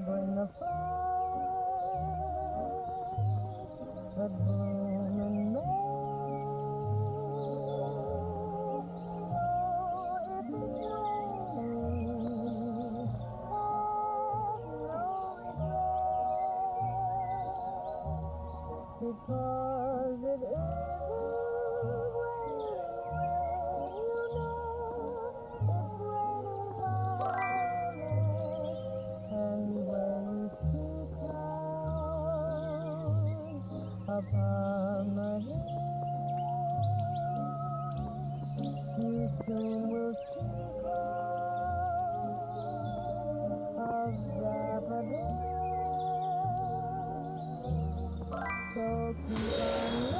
bring the fire that bloom in May. Oh, it's raining, have no regret, because it isn't raining when you know it's raining violets. And when you see clouds upon the hill, you soon will see clouds of daffodils. So keep on looking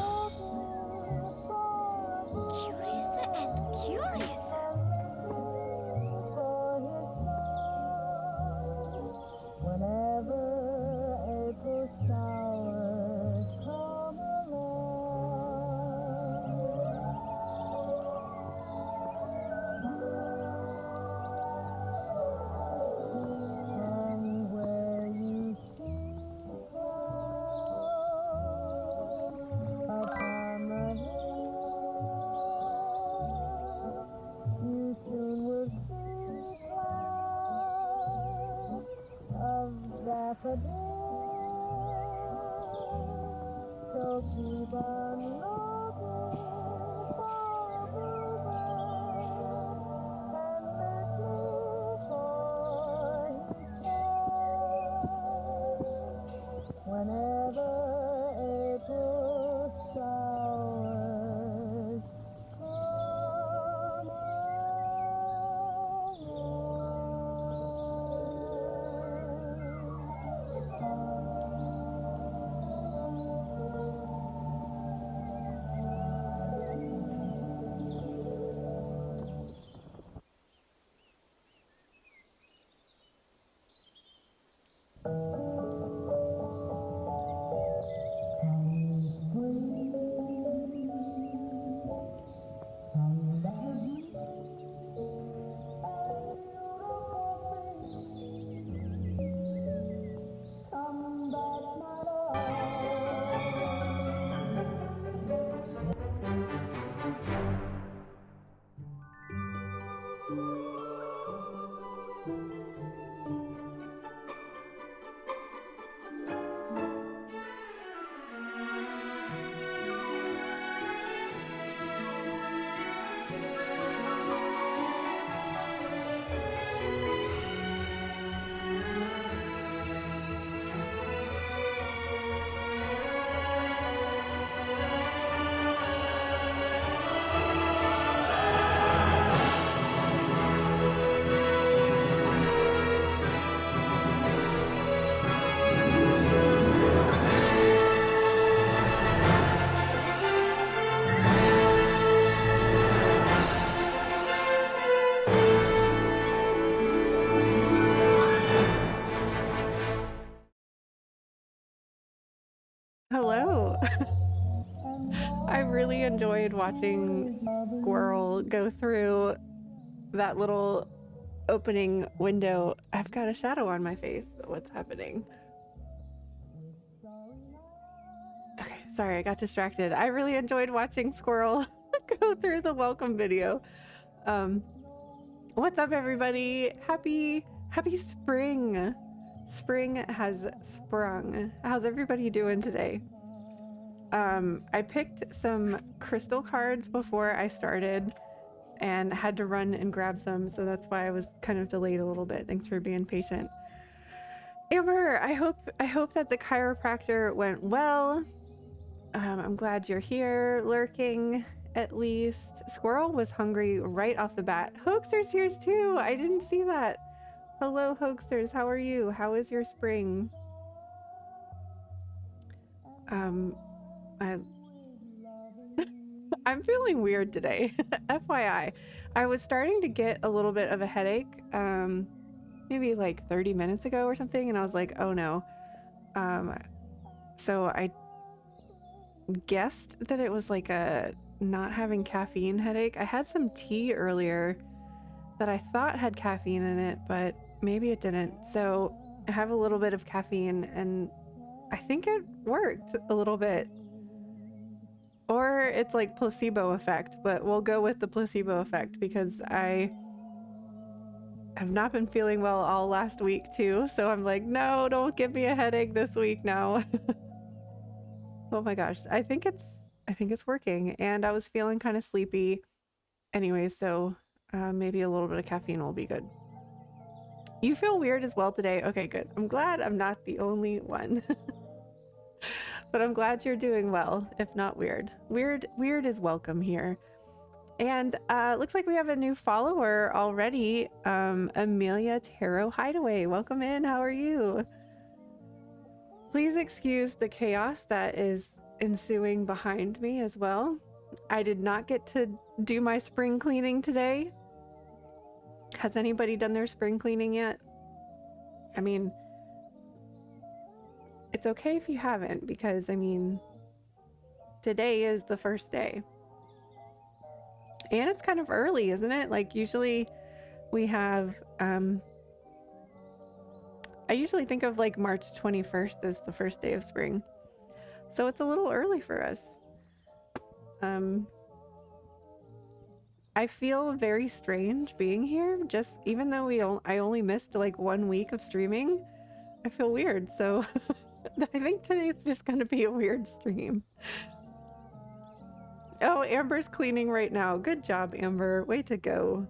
for a Curiouser and curiouser. for his son. Whenever April showers come along, and where you see clouds upon the hill, you soon will see clouds of daffodils. So keep on looking for a bluebird and listening for his song. Whenever April showers come come back, my Hello. I really enjoyed watching Squirrel go through that little opening window. I've got a shadow on my face. What's happening? Okay, sorry, I got distracted. I really enjoyed watching Squirrel go through the welcome video. What's up, everybody? Happy spring. Spring has sprung. How's everybody doing today? I picked some crystal cards before I started and had to run and grab some, so that's why I was kind of delayed a little bit. Thanks for being patient. Amber, I hope that the chiropractor went well. I'm glad you're here, lurking at least. Squirrel was hungry right off the bat. Hoaxer's here too. I didn't see that. Hello, Hoaxers. How are you? How is your spring? I'm feeling weird today. FYI. I was starting to get a little bit of a headache, maybe like 30 minutes ago or something, and I was like, oh no. So I guessed that it was like a not having caffeine headache. I had some tea earlier that I thought had caffeine in it, but maybe it didn't. So I have a little bit of caffeine and I think it worked a little bit. Or it's like placebo effect, but we'll go with the placebo effect because I have not been feeling well all last week too. So I'm like, no, don't give me a headache this week now. Oh my gosh. I think it's working. And I was feeling kind of sleepy anyway, so maybe a little bit of caffeine will be good. You feel weird as well today? Okay, good. I'm glad I'm not the only one. But I'm glad you're doing well, if not weird. Weird is welcome here. And looks like we have a new follower already. Amelia Tarot Hideaway. Welcome in. How are you? Please excuse the chaos that is ensuing behind me as well. I did not get to do my spring cleaning today. Has anybody done their spring cleaning yet? I mean, it's okay if you haven't, because I mean, today is the first day. And it's kind of early, isn't it? Like usually we have, I usually think of like March 21st as the first day of spring. So it's a little early for us. I feel very strange being here, just even though I only missed like 1 week of streaming. I feel weird, so I think today's just gonna be a weird stream. Oh, Amber's cleaning right now. Good job, Amber. Way to go.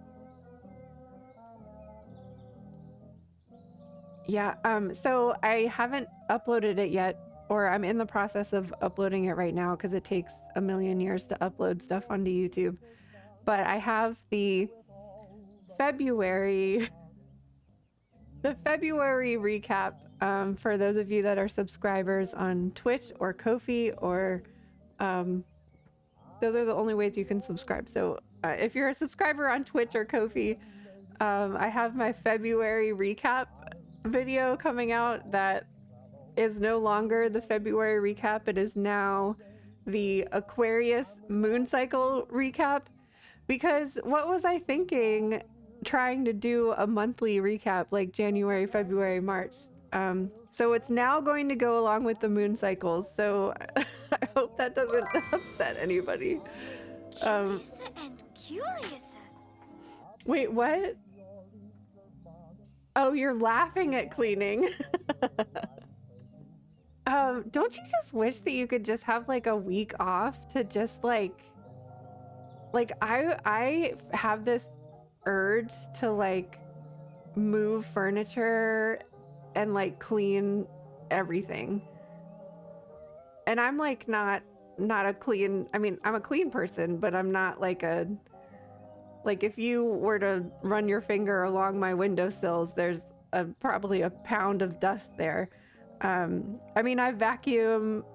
Yeah, so I haven't uploaded it yet, or I'm in the process of uploading it right now because it takes a million years to upload stuff onto YouTube. But I have the February recap for those of you that are subscribers on Twitch or Ko-fi, or those are the only ways you can subscribe. So if you're a subscriber on Twitch or Ko-fi, I have my February recap video coming out that is no longer the February recap. It is now the Aquarius moon cycle recap. Because what was I thinking trying to do a monthly recap like January, February, March? So it's now going to go along with the moon cycles. So I hope that doesn't upset anybody. Curiouser and curiouser. Wait, what? Oh, you're laughing at cleaning. Don't you just wish that you could just have like a week off to just like I have this urge to like move furniture and like clean everything. And I'm like not a clean, I mean, I'm a clean person, but I'm not like if you were to run your finger along my windowsills, there's probably a pound of dust there. I mean, I vacuum,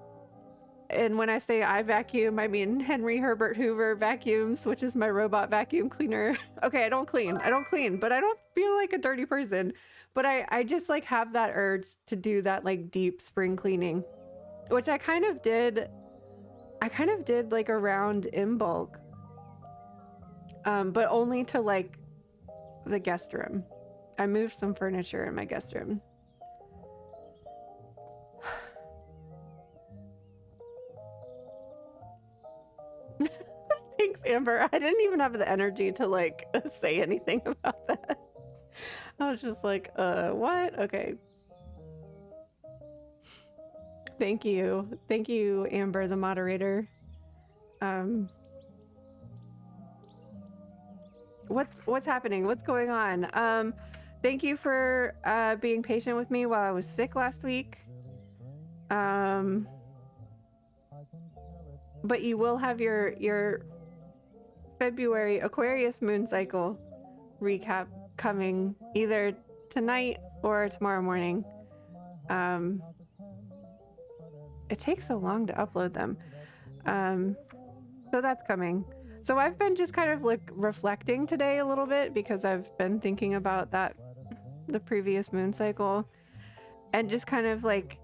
and when I say I vacuum, I mean Henry Herbert Hoover vacuums, which is my robot vacuum cleaner. Okay, I don't clean, but I don't feel like a dirty person. But I just like have that urge to do that like deep spring cleaning, which I kind of did like around Imbolc, but only to like the guest room. I moved some furniture in my guest room. Thanks, Amber. I didn't even have the energy to like say anything about that. I was just like, what? Okay. Thank you. Thank you, Amber, the moderator. What's happening? What's going on? Thank you for being patient with me while I was sick last week. But you will have your February Aquarius moon cycle recap coming either tonight or tomorrow morning. It takes so long to upload them. So that's coming. So I've been just kind of like reflecting today a little bit because I've been thinking about the previous moon cycle, and just kind of like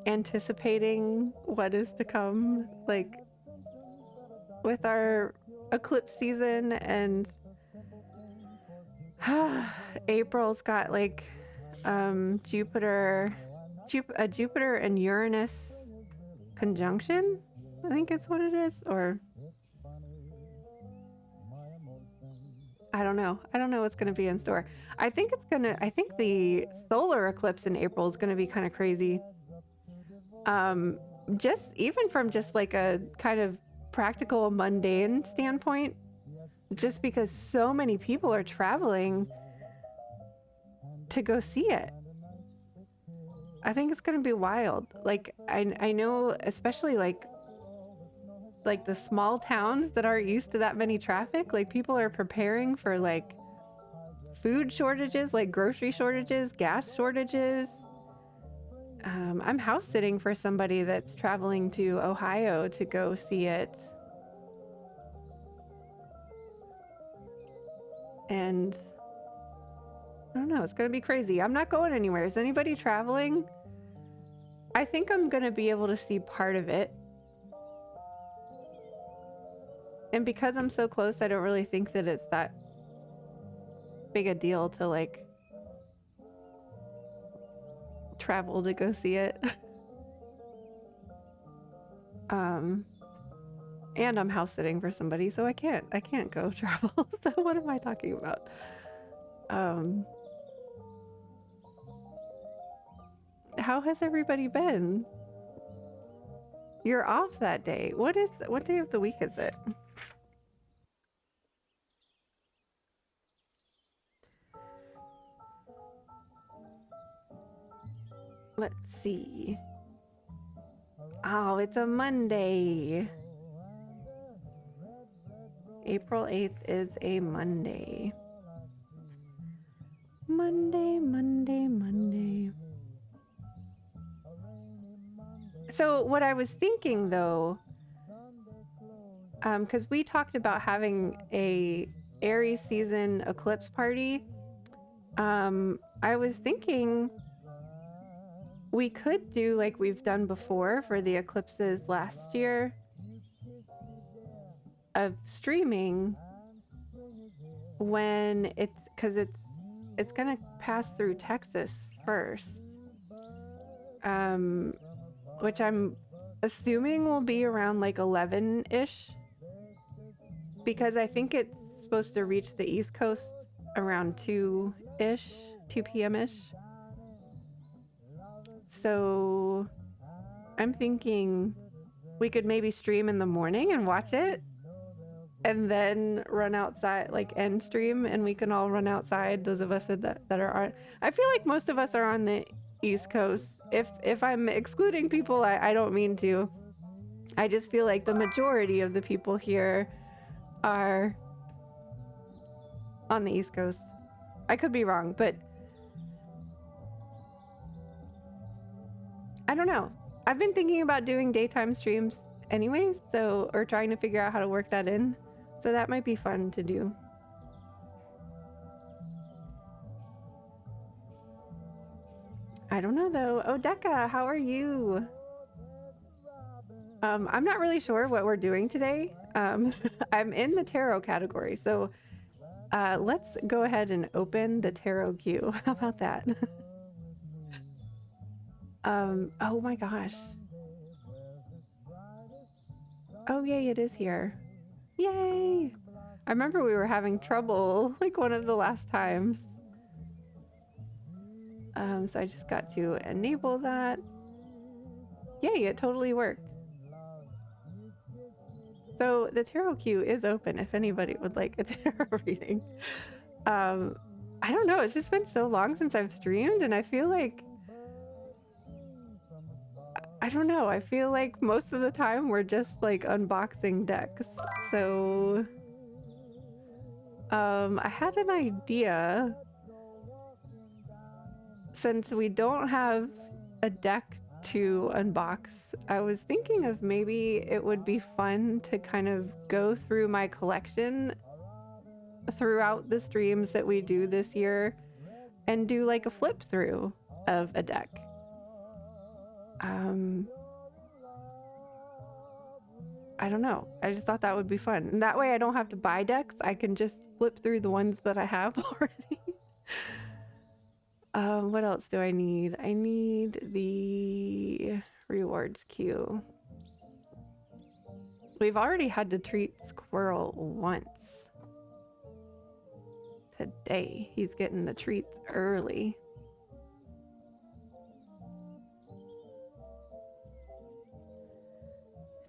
anticipating what is to come, like with our eclipse season. And April's got like Jupiter and Uranus conjunction, I think it's what it is, or I don't know. I don't know what's going to be in store. I think the solar eclipse in April is going to be kind of crazy. Just even from just like a kind of practical, mundane standpoint, just because so many people are traveling to go see it. I think it's going to be wild. Like I know, especially like the small towns that aren't used to that many traffic, like people are preparing for like food shortages, like grocery shortages, gas shortages. I'm house sitting for somebody that's traveling to Ohio to go see it. And I don't know, it's gonna be crazy. I'm not going anywhere. Is anybody traveling? I think I'm gonna be able to see part of it. And because I'm so close, I don't really think that it's that big a deal to like travel to go see it. And I'm house sitting for somebody, so I can't go travel. So what am I talking about? How has everybody been? You're off that day. What day of the week is it? Let's see. Oh, it's a Monday. April 8th is a Monday. Monday. So what I was thinking though, because we talked about having a Aries season eclipse party, I was thinking we could do like we've done before for the eclipses last year of streaming when it's gonna pass through Texas first, which I'm assuming will be around like 11-ish, because I think it's supposed to reach the East Coast around 2 p.m.-ish. So I'm thinking we could maybe stream in the morning and watch it, and then run outside, like end stream, and we can all run outside, those of us that are on. I feel like most of us are on the East Coast. If I'm excluding people, I don't mean to. I just feel like the majority of the people here are on the East Coast. I could be wrong, but I don't know. I've been thinking about doing daytime streams anyways, or trying to figure out how to work that in. So that might be fun to do. I don't know though. Oh, Decca, how are you? I'm not really sure what we're doing today. I'm in the tarot category, so let's go ahead and open the tarot queue. How about that? Oh my gosh. Oh yay, it is here. Yay! I remember we were having trouble like one of the last times. So I just got to enable that. Yay, it totally worked. So the tarot queue is open if anybody would like a tarot reading. I don't know, it's just been so long since I've streamed, and I feel like I don't know, I feel like most of the time we're just like unboxing decks. So I had an idea, since we don't have a deck to unbox. I was thinking of maybe it would be fun to kind of go through my collection throughout the streams that we do this year and do like a flip through of a deck. I don't know. I just thought that would be fun. And that way I don't have to buy decks. I can just flip through the ones that I have already. What else do I need? I need the rewards queue. We've already had to treat Squirrel once. Today, he's getting the treats early.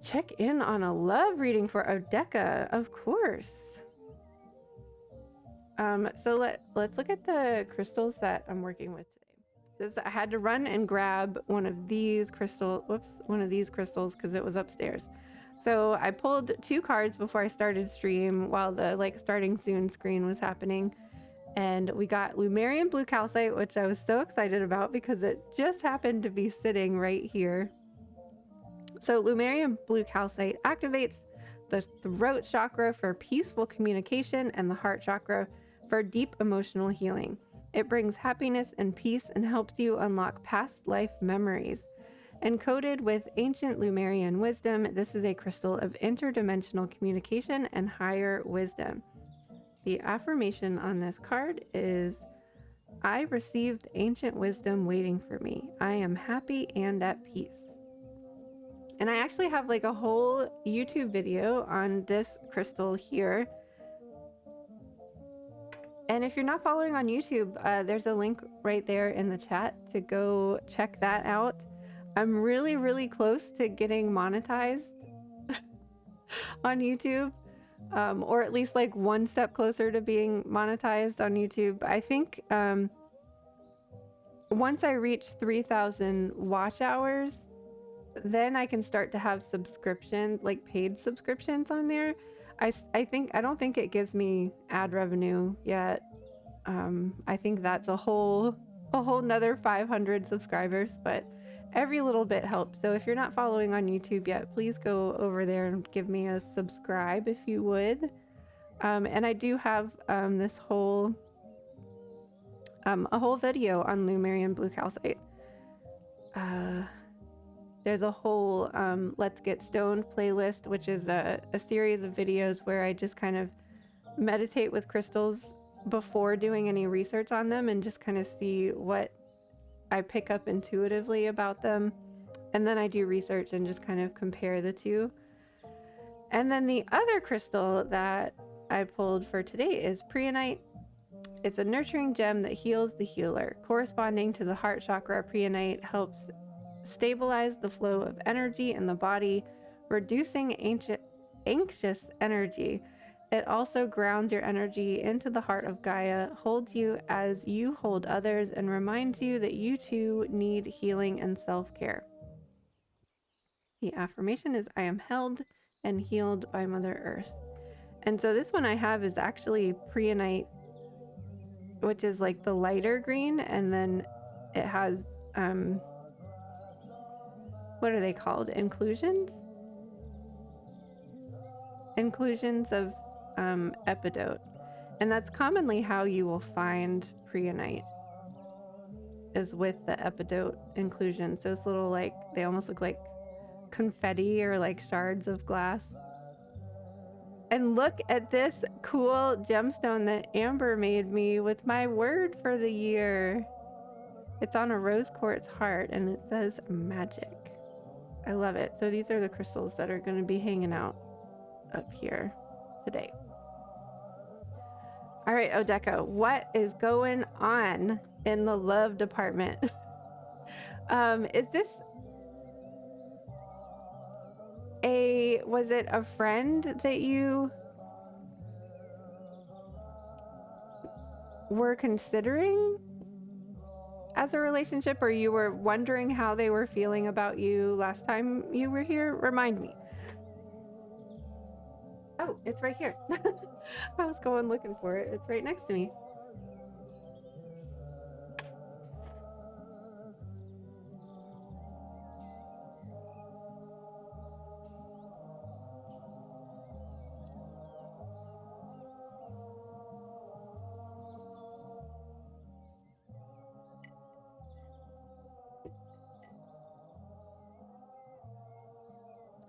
Check in on a love reading for Odeka, of course. So let's look at the crystals that I'm working with today. I had to run and grab one of these crystals because it was upstairs. So I pulled 2 cards before I started stream while the like starting soon screen was happening. And we got Lumerian Blue Calcite, which I was so excited about because it just happened to be sitting right here. So Lumerian Blue Calcite activates the throat chakra for peaceful communication and the heart chakra for deep emotional healing. It brings happiness and peace and helps you unlock past life memories. Encoded with ancient Lumerian wisdom, this is a crystal of interdimensional communication and higher wisdom. The affirmation on this card is, I received ancient wisdom waiting for me. I am happy and at peace. And I actually have like a whole YouTube video on this crystal here. And if you're not following on YouTube, there's a link right there in the chat to go check that out. I'm really, really close to getting monetized on YouTube, or at least like one step closer to being monetized on YouTube. I think once I reach 3,000 watch hours, then I can start to have subscription, like paid subscriptions on there. I don't think it gives me ad revenue yet. I think that's a whole nother 500 subscribers, but every little bit helps. So if you're not following on YouTube yet, please go over there and give me a subscribe if you would. And I do have this whole a whole video on Lumerian Blue Calcite. There's a whole Let's Get Stoned playlist, which is a series of videos where I just kind of meditate with crystals before doing any research on them and just kind of see what I pick up intuitively about them. And then I do research and just kind of compare the two. And then the other crystal that I pulled for today is Preonite. It's a nurturing gem that heals the healer. Corresponding to the heart chakra, Preonite helps stabilize the flow of energy in the body, reducing anxious energy. It also grounds your energy into the heart of Gaia, holds you as you hold others, and reminds you that you too need healing and self-care. The affirmation is, I am held and healed by Mother Earth. And so this one I have is actually Preonite, which is like the lighter green, and then it has what are they called? Inclusions of epidote. And that's commonly how you will find Preonite, is with the epidote inclusion. So it's little, like, they almost look like confetti or like shards of glass. And look at this cool gemstone that Amber made me with my word for the year. It's on a rose quartz heart and it says magic. I love it. So these are the crystals that are going to be hanging out up here today. All right, Odeka, what is going on in the love department? Was it a friend that you were considering as a relationship, or you were wondering how they were feeling about you last time you were here? Remind me. Oh, it's right here. I was going looking for it. It's right next to me.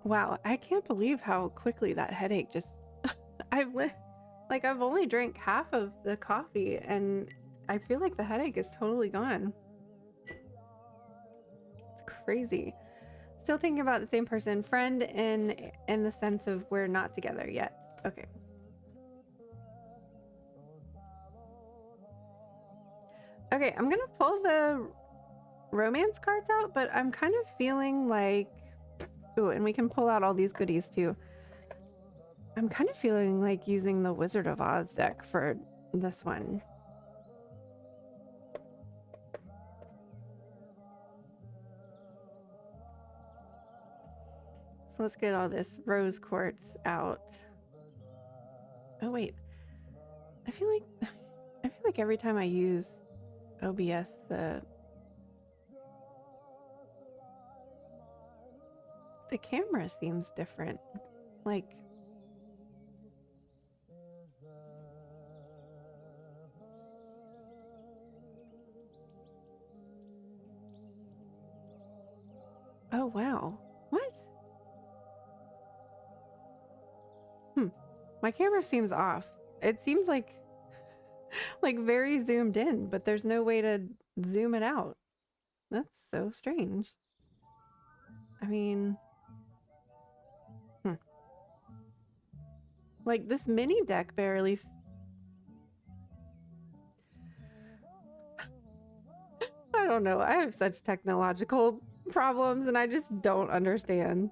Wow, I can't believe how quickly that headache just I've only drank half of the coffee and I feel like the headache is totally gone. It's crazy. Still thinking about the same person. Friend in the sense of we're not together yet. Okay. Okay, I'm gonna pull the romance cards out, but I'm kind of feeling like... Ooh, and we can pull out all these goodies too. I'm kind of feeling like using the Wizard of Oz deck for this one. So let's get all this rose quartz out. Oh wait. I feel like every time I use OBS the camera seems different. Like oh wow. What? My camera seems off. It seems like very zoomed in, but there's no way to zoom it out. That's so strange. I mean, like this mini deck barely I don't know. I have such technological problems and I just don't understand.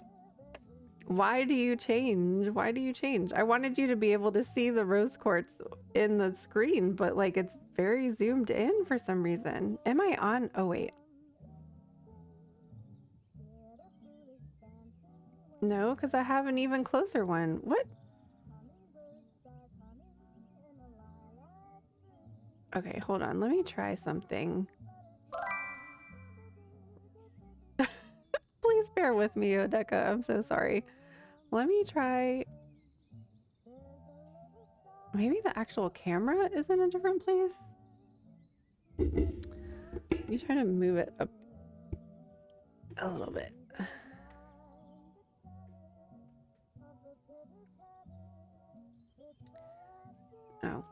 Why do you change? Why do you change? I wanted you to be able to see the rose quartz in the screen, but like it's very zoomed in for some reason. Am I on? Oh, wait. No, because I have an even closer one. What? Okay, hold on. Let me try something. Please bear with me, Odeka. I'm so sorry. Let me try... Maybe the actual camera is in a different place? Let me try to move it up a little bit. Oh.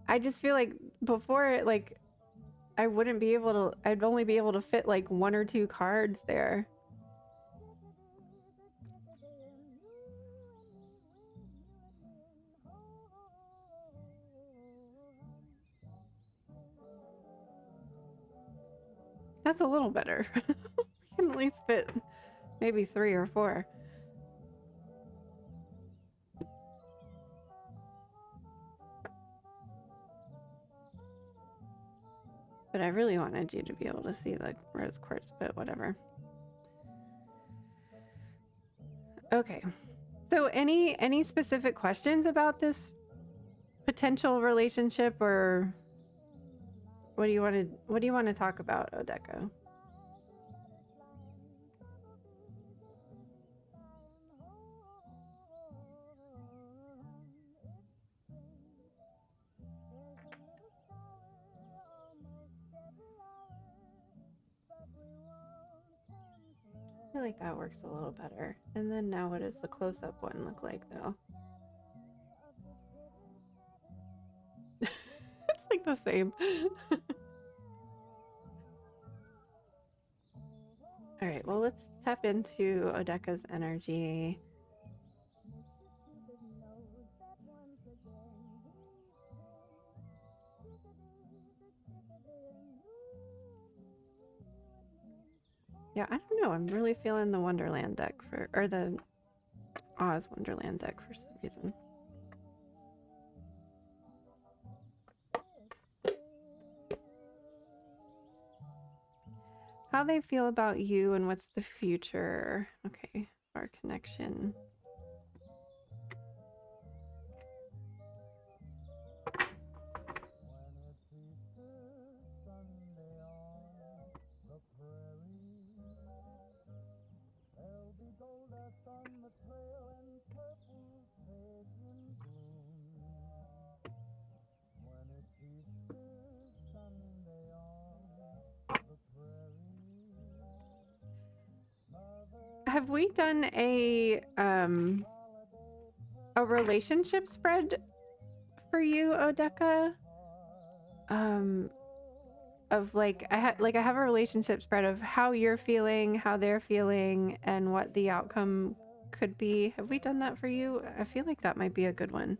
I just feel like before, like, I wouldn't be able to... I'd only be able to fit, like, 1 or 2 cards there. That's a little better. We can at least fit maybe 3 or 4. But I really wanted you to be able to see the rose quartz, but whatever. Okay. So any specific questions about this potential relationship, or what do you want to talk about, Odeko? I feel like that works a little better. And then now what does the close-up one look like, though? It's like the same. All right, well, let's tap into Odeka's energy. Yeah, I don't know. I'm really feeling the Wonderland deck or the Oz Wonderland deck for some reason. How they feel about you and what's the future. Okay, our connection. Have we done a a relationship spread for you, Odeka. Of like I have a relationship spread of how you're feeling, how they're feeling, and what the outcome could be. Have we done that for you? I feel like that might be a good one.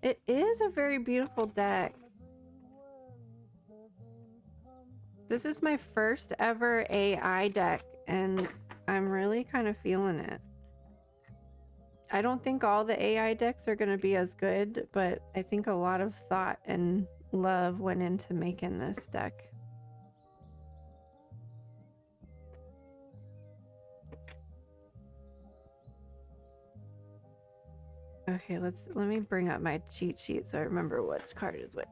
It is a very beautiful deck. This is my first ever AI deck, and I'm really kind of feeling it. I don't think all the AI decks are going to be as good, but I think a lot of thought and love went into making this deck. Okay, let me bring up my cheat sheet so I remember which card is which.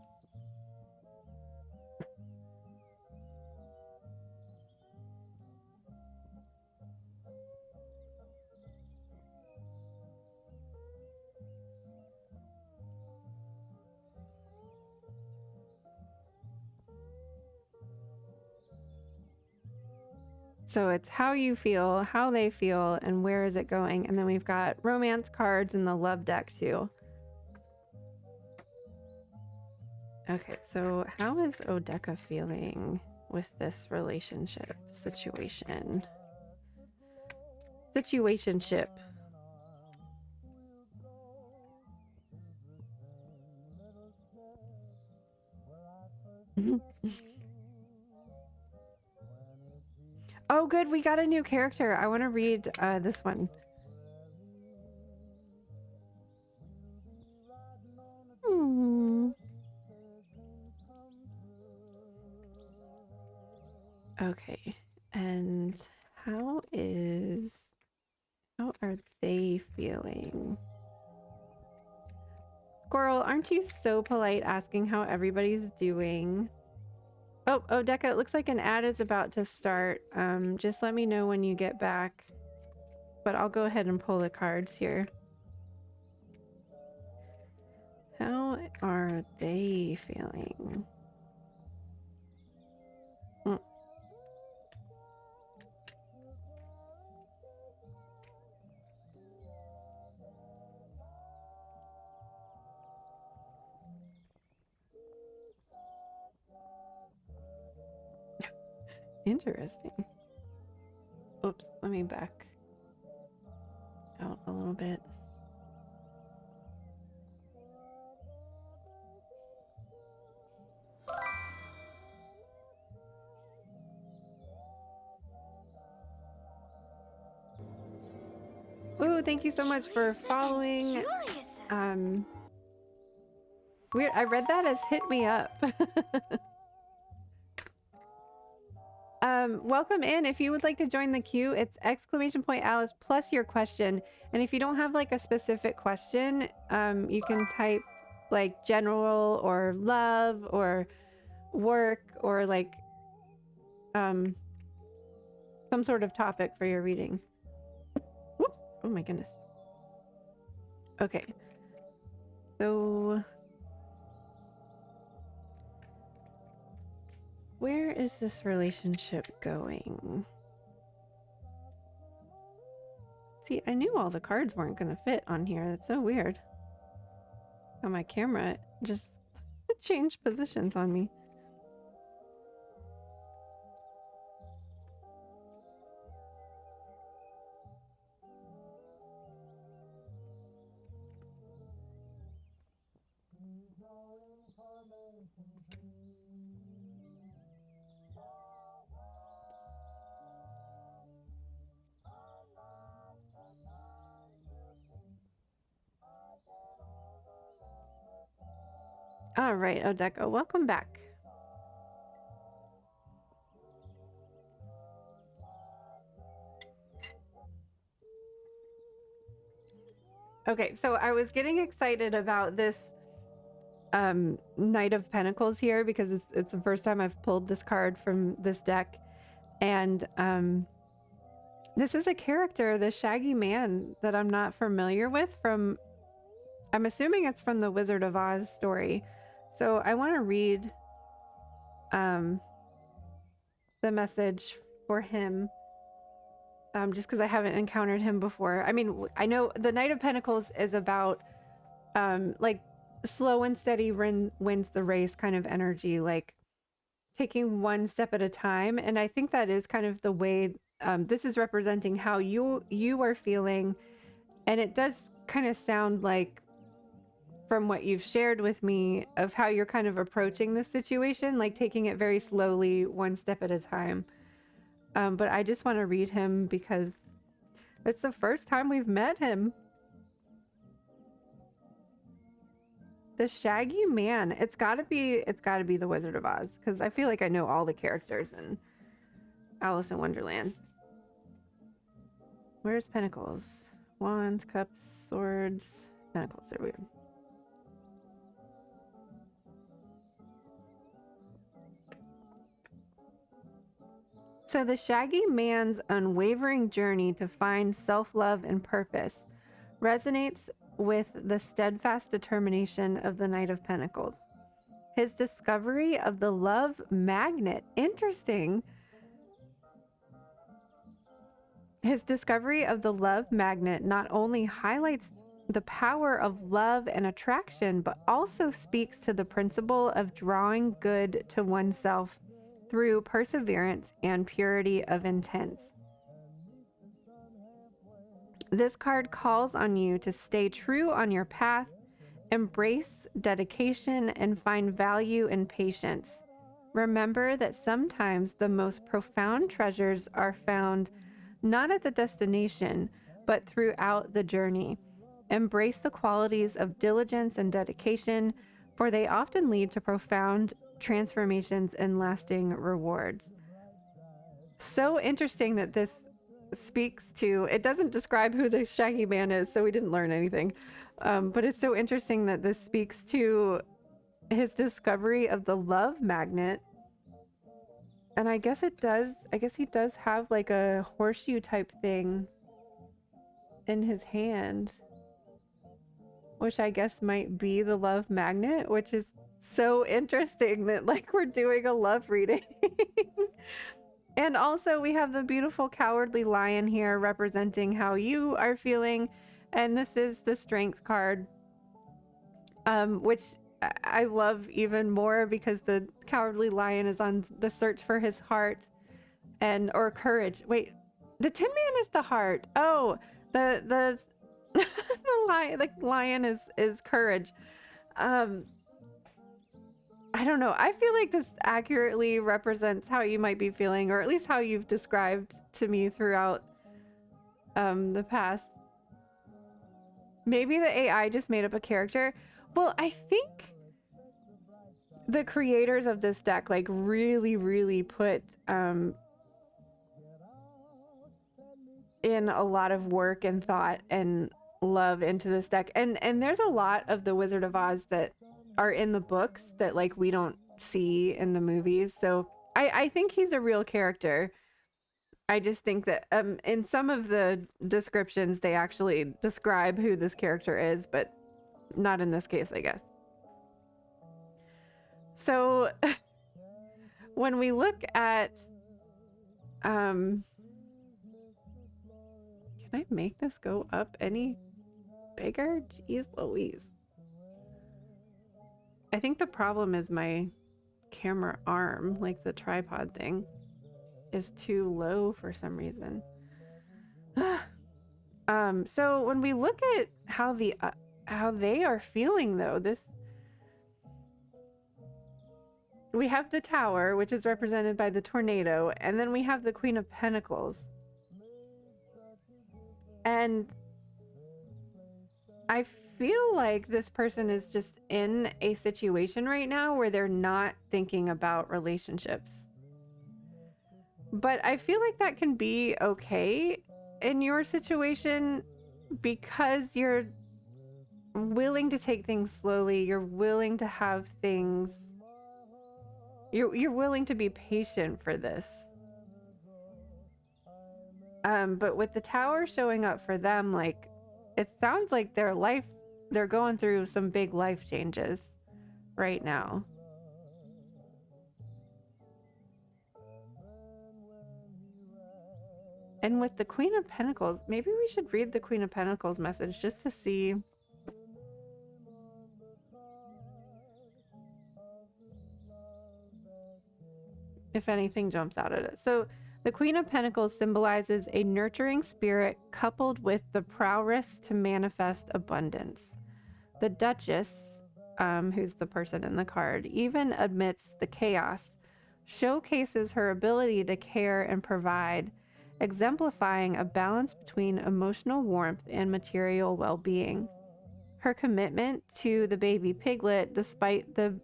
So it's how you feel, how they feel, and where is it going. And then we've got romance cards in the love deck too. Okay, so how is Odeka feeling with this relationship situation? Situationship. Oh, good. We got a new character. I want to read this one. Hmm. Okay. And how are they feeling? Squirrel, aren't you so polite asking how everybody's doing? Oh, Odeka, it looks like an ad is about to start. Just let me know when you get back. But I'll go ahead and pull the cards here. How are they feeling? Interesting. Oops, let me back out a little bit. Ooh, thank you so much for following. Weird, I read that as hit me up. Welcome in. If you would like to join the queue, it's !Alice plus your question. And if you don't have like a specific question, you can type like general or love or work or like some sort of topic for your reading. Whoops. Oh my goodness. Okay. So where is this relationship going? See, I knew all the cards weren't going to fit on here. That's so weird. Oh, my camera just changed positions on me. All right, Odeka, welcome back. Okay, so I was getting excited about this Knight of Pentacles here because it's the first time I've pulled this card from this deck. And this is a character, the Shaggy Man, that I'm not familiar with from, I'm assuming it's from the Wizard of Oz story. So I want to read the message for him, just because I haven't encountered him before. I mean, I know the Knight of Pentacles is about like slow and steady wins the race kind of energy, like taking one step at a time. And I think that is kind of the way this is representing how you are feeling. And it does kind of sound like, from what you've shared with me, of how you're kind of approaching this situation, like taking it very slowly, one step at a time. But I just want to read him because it's the first time we've met him. The Shaggy Man. It's gotta be the Wizard of Oz, because I feel like I know all the characters in Alice in Wonderland. Where's Pentacles? Wands, Cups, Swords, Pentacles. There we go. So the Shaggy Man's unwavering journey to find self-love and purpose resonates with the steadfast determination of the Knight of Pentacles. His discovery of the love magnet, interesting. His discovery of the love magnet not only highlights the power of love and attraction, but also speaks to the principle of drawing good to oneself through perseverance and purity of intent. This card calls on you to stay true on your path, embrace dedication, and find value in patience. Remember that sometimes the most profound treasures are found not at the destination, but throughout the journey. Embrace the qualities of diligence and dedication, for they often lead to profound transformations and lasting rewards. So interesting that this speaks to, it doesn't describe who the Shaggy Man is, so we didn't learn anything. But it's so interesting that this speaks to his discovery of the love magnet. And I guess he does have like a horseshoe type thing in his hand, which I guess might be the love magnet, which is so interesting that like we're doing a love reading. And also we have the beautiful Cowardly Lion here representing how you are feeling. And this is the Strength card, which I love even more because the Cowardly Lion is on the search for his heart or courage. Wait, the Tin Man is the heart. Oh, the the lion is courage. I don't know. I feel like this accurately represents how you might be feeling, or at least how you've described to me throughout the past. Maybe the AI just made up a character. Well, I think the creators of this deck like really put in a lot of work and thought and love into this deck. And there's a lot of the Wizard of Oz that are in the books that like we don't see in the movies. So I think he's a real character. I just think that in some of the descriptions they actually describe who this character is, but not in this case, I guess. So when we look at can I make this go up any bigger? Jeez Louise. I think the problem is my camera arm, like the tripod thing, is too low for some reason. So when we look at how they are feeling though, we have the Tower, which is represented by the tornado, and then we have the Queen of Pentacles. And I feel like this person is just in a situation right now where they're not thinking about relationships. But I feel like that can be okay in your situation because you're willing to take things slowly. You're willing to have things. You're willing to be patient for this. But with the Tower showing up for them, like, it sounds like they're going through some big life changes right now. And with the Queen of Pentacles, maybe we should read the Queen of Pentacles message just to see if anything jumps out at it. So the Queen of Pentacles symbolizes a nurturing spirit coupled with the prowess to manifest abundance. The Duchess, who's the person in the card, even amidst the chaos, showcases her ability to care and provide, exemplifying a balance between emotional warmth and material well-being. Her commitment to the baby piglet, despite the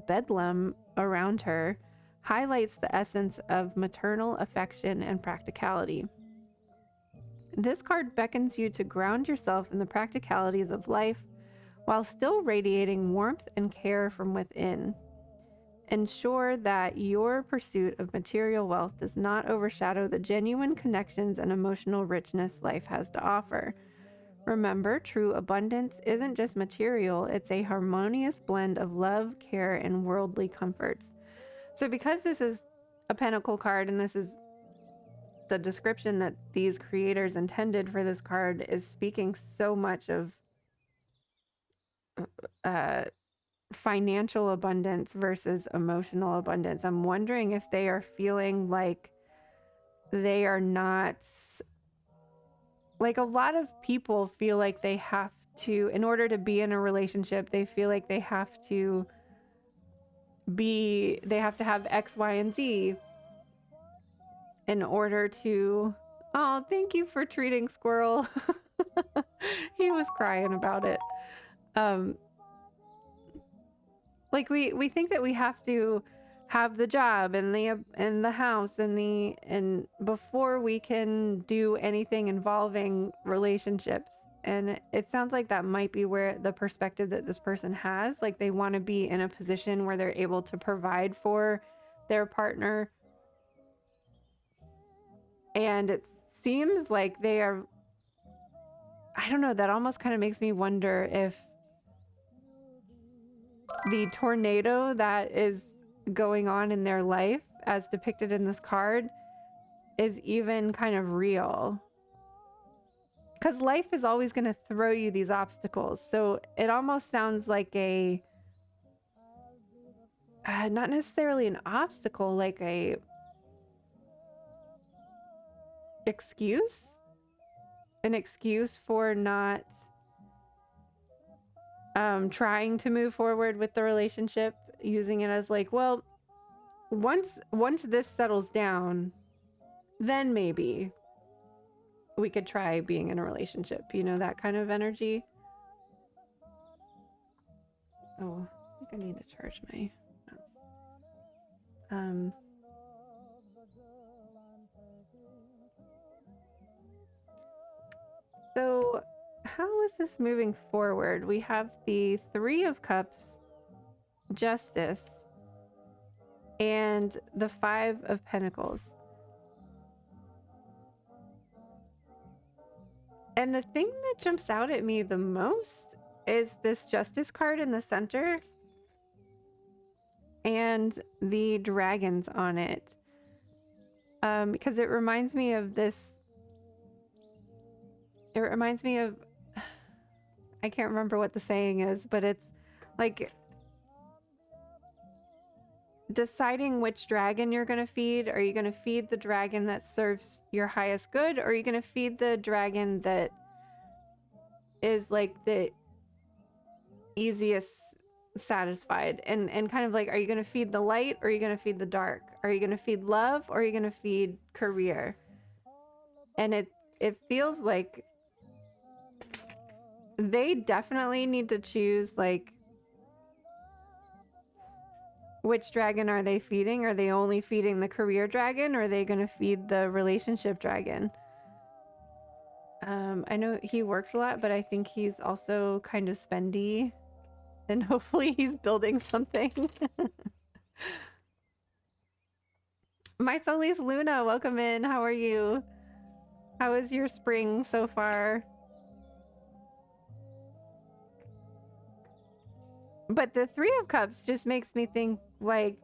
bedlam around her, highlights the essence of maternal affection and practicality. This card beckons you to ground yourself in the practicalities of life while still radiating warmth and care from within. Ensure that your pursuit of material wealth does not overshadow the genuine connections and emotional richness life has to offer. Remember, true abundance isn't just material, it's a harmonious blend of love, care, and worldly comforts. So because this is a pentacle card and this is the description that these creators intended for this card, is speaking so much of financial abundance versus emotional abundance. I'm wondering if they are feeling like they are not, like a lot of people feel like they have to, in order to be in a relationship, they feel like they have to have X, Y, and Z in order to, oh, thank you for treating Squirrel. He was crying about it. Like we think that we have to have the job and the house and before we can do anything involving relationships. And it sounds like that might be where the perspective that this person has, like they want to be in a position where they're able to provide for their partner. And it seems like they are, I don't know, that almost kind of makes me wonder if the tornado that is going on in their life, as depicted in this card, is even kind of real. Because life is always going to throw you these obstacles. So it almost sounds like a, not necessarily an obstacle, like a excuse. An excuse for not trying to move forward with the relationship, using it as like, well, once this settles down, then maybe we could try being in a relationship, you know, that kind of energy. Oh, I think I need to charge my mouse. So how is this moving forward? We have the Three of Cups, Justice, and the Five of Pentacles. And the thing that jumps out at me the most is this Justice card in the center and the dragons on it. Because it reminds me of this. It reminds me of, I can't remember what the saying is, but it's like deciding which dragon you're going to feed. Are you going to feed the dragon that serves your highest good? Or are you going to feed the dragon that is like the easiest satisfied? And kind of like, are you going to feed the light or are you going to feed the dark? Are you going to feed love or are you going to feed career? And it feels like they definitely need to choose, like, which dragon are they feeding? Are they only feeding the career dragon or are they going to feed the relationship dragon? I know he works a lot, but I think he's also kind of spendy, and hopefully he's building something. My Solis Luna, welcome in. How are you? How is your spring so far? But the Three of Cups just makes me think, like,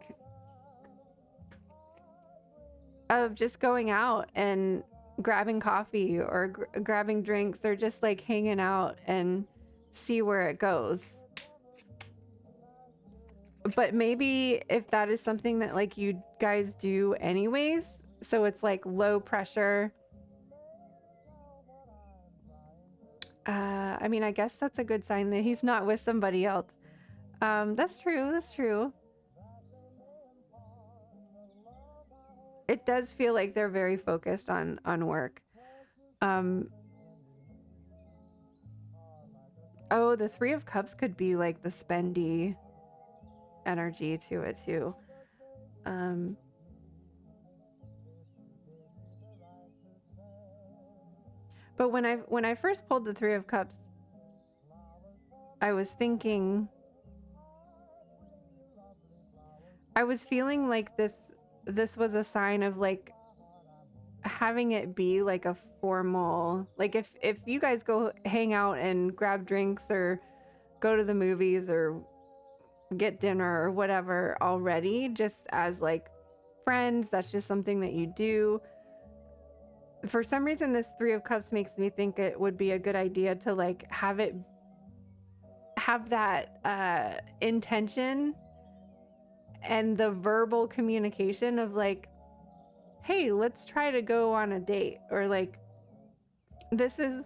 of just going out and grabbing coffee or grabbing drinks or just like hanging out and see where it goes. But maybe if that is something that like you guys do anyways, so it's like low pressure. I mean, I guess that's a good sign that he's not with somebody else. That's true. That's true. It does feel like they're very focused on work. Oh, the Three of Cups could be like the spendy energy to it too. But when I first pulled the Three of Cups, I was thinking, I was feeling like this was a sign of like having it be like a formal, like if you guys go hang out and grab drinks or go to the movies or get dinner or whatever already, just as like friends, that's just something that you do. For some reason, this Three of Cups makes me think it would be a good idea to like have that intention and the verbal communication of like, hey, let's try to go on a date, or like this is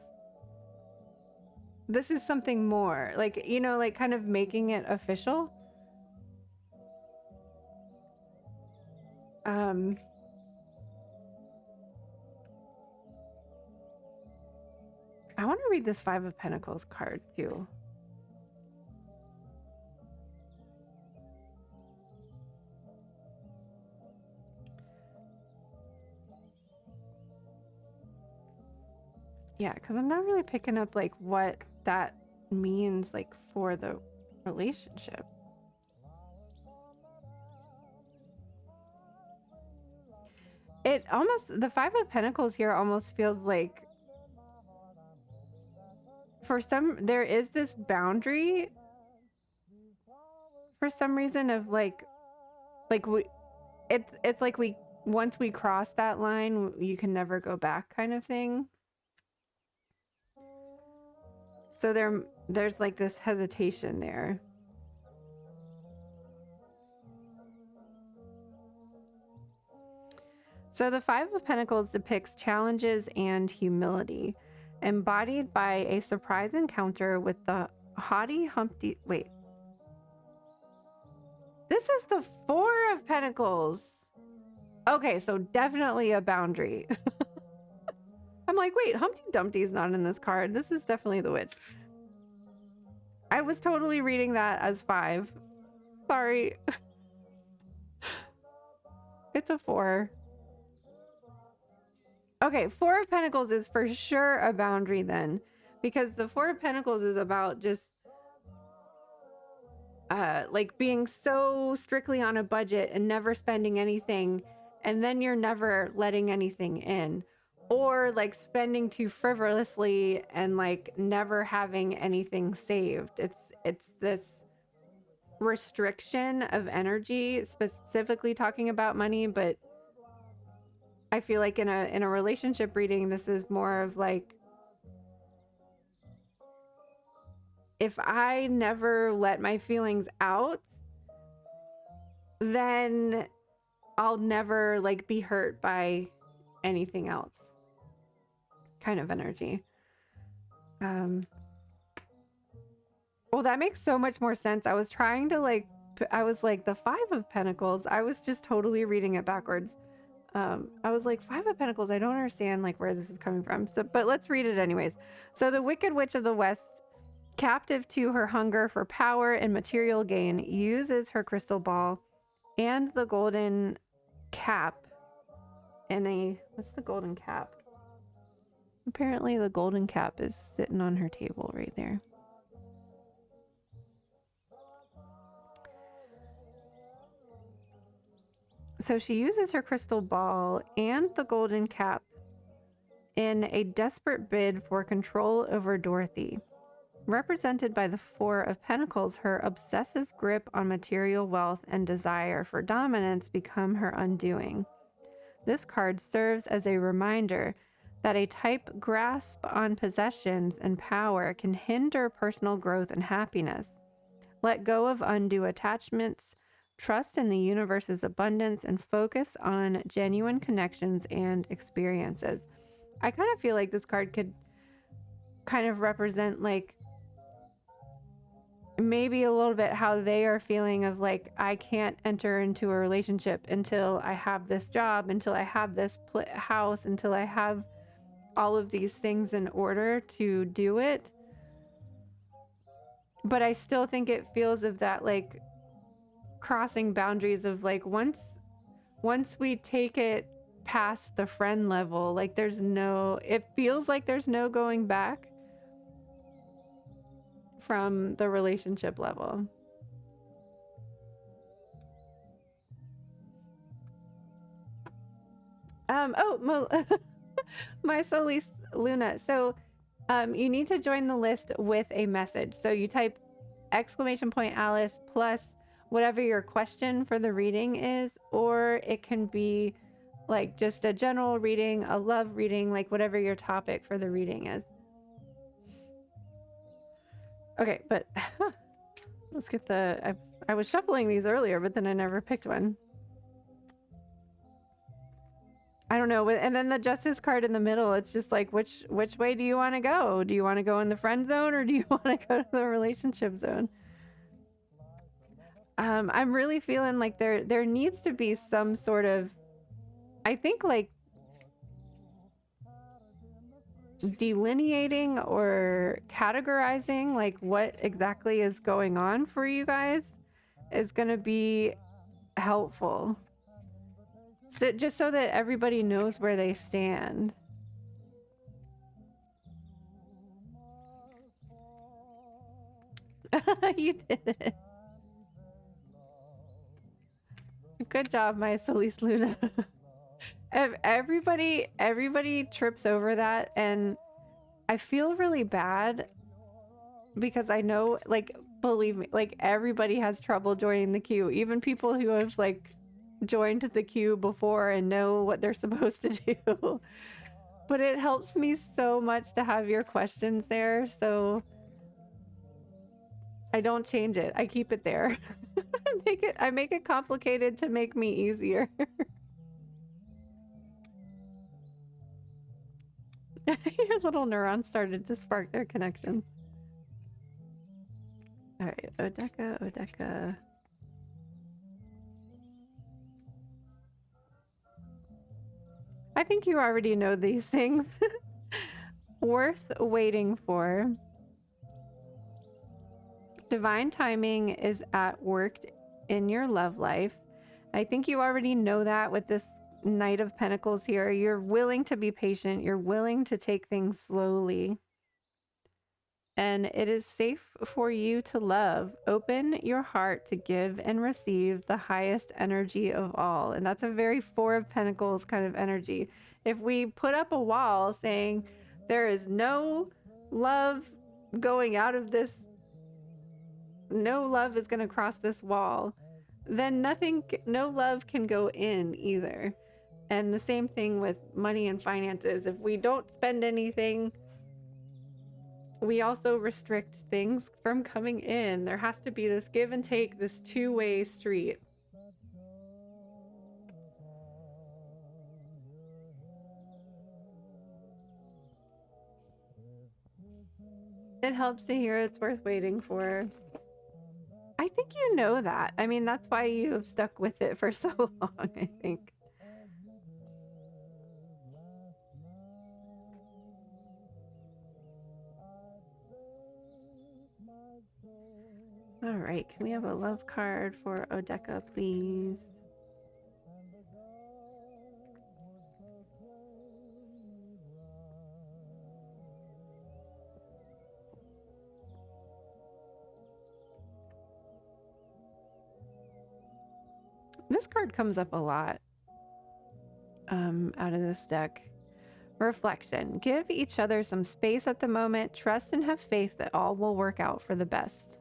something more, like, you know, like kind of making it official. I want to read this Five of Pentacles card too. Yeah, because I'm not really picking up like what that means like for the relationship. It almost, the Five of Pentacles here almost feels like for some, there is this boundary for some reason of like we, it's like we, once we cross that line, you can never go back kind of thing. So there's like this hesitation there. So the Five of Pentacles depicts challenges and humility, embodied by a surprise encounter with the haughty Humpty. Wait. This is the Four of Pentacles. Okay, so definitely a boundary. I'm like, wait, Humpty Dumpty's not in this card. This is definitely the witch. I was totally reading that as 5. Sorry. It's a 4. Okay, Four of Pentacles is for sure a boundary then, because the Four of Pentacles is about just like being so strictly on a budget and never spending anything, and then you're never letting anything in, or like spending too frivolously and like never having anything saved. It's this restriction of energy, specifically talking about money, but I feel like in a relationship reading, this is more of like, if I never let my feelings out, then I'll never like be hurt by anything else kind of energy. Well, that makes so much more sense. I was trying to like, I was like the Five of Pentacles. I was just totally reading it backwards. I was like, Five of Pentacles, I don't understand like where this is coming from. So, but let's read it anyways. So the Wicked Witch of the West, captive to her hunger for power and material gain, uses her crystal ball and the golden cap in a, what's the golden cap? Apparently the golden cap is sitting on her table right there. So she uses her crystal ball and the golden cap in a desperate bid for control over Dorothy. Represented by the Four of Pentacles, her obsessive grip on material wealth and desire for dominance become her undoing. This card serves as a reminder that a type grasp on possessions and power can hinder personal growth and happiness. Let go of undue attachments, trust in the universe's abundance, and focus on genuine connections and experiences. I kind of feel like this card could kind of represent like maybe a little bit how they are feeling of like, I can't enter into a relationship until I have this job, until I have this house, until I have all of these things in order to do it. But I still think it feels of that like crossing boundaries of like once we take it past the friend level, like it feels like there's no going back from the relationship level. My Solis Luna. So you need to join the list with a message. So you type !Alice plus whatever your question for the reading is, or it can be like just a general reading, a love reading, like whatever your topic for the reading is. Okay, but let's get I was shuffling these earlier, but then I never picked one. I don't know. And then the justice card in the middle, it's just like, which way do you want to go? Do you want to go in the friend zone or do you want to go to the relationship zone? I'm really feeling like there needs to be some sort of, I think like delineating or categorizing like what exactly is going on for you guys is going to be helpful. So just so that everybody knows where they stand. You did it. Good job, my Solis Luna. Everybody trips over that, and I feel really bad because I know, like, believe me, like everybody has trouble joining the queue. Even people who have like joined the queue before and know what they're supposed to do. But it helps me so much to have your questions there, so I don't change it. I keep it there. I make it complicated to make me easier. Your little neurons started to spark their connection. All right, Odeka. I think you already know these things. Worth waiting for. Divine timing is at work in your love life. I think you already know that with this Knight of Pentacles here. You're willing to be patient. You're willing to take things slowly. And it is safe for you to love. Open your heart to give and receive the highest energy of all. And that's a very Four of Pentacles kind of energy. If we put up a wall saying there is no love going out of this, no love is going to cross this wall, then no love can go in either. And the same thing with money and finances. If we don't spend anything, we also restrict things from coming in. There has to be this give and take, this two-way street. It helps to hear it's worth waiting for. I think you know that. I mean, that's why you have stuck with it for so long, I think. All right, can we have a love card for Odeka, please? This card comes up a lot out of this deck. Reflection. Give each other some space at the moment. Trust and have faith that all will work out for the best.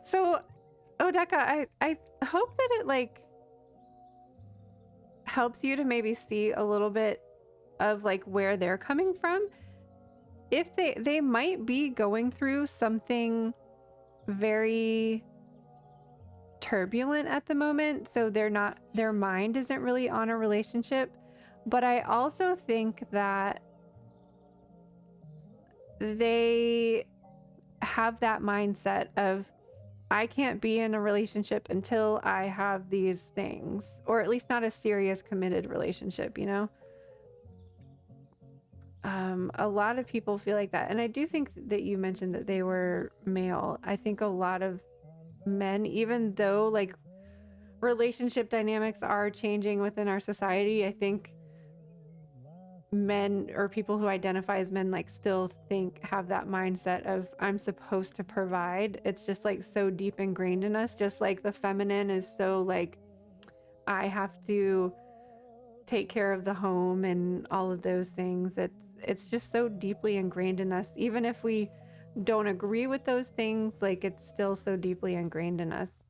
So Odeka, I hope that it like helps you to maybe see a little bit of like where they're coming from. If they might be going through something very turbulent at the moment, so their mind isn't really on a relationship. But I also think that they have that mindset of, I can't be in a relationship until I have these things, or at least not a serious committed relationship, you know? A lot of people feel like that. And I do think that you mentioned that they were male. I think a lot of men, even though like relationship dynamics are changing within our society, I think men or people who identify as men like still have that mindset of, I'm supposed to provide. It's just like so deep ingrained in us, just like the feminine is so like, I have to take care of the home and all of those things. It's just so deeply ingrained in us. Even if we don't agree with those things, like it's still so deeply ingrained in us.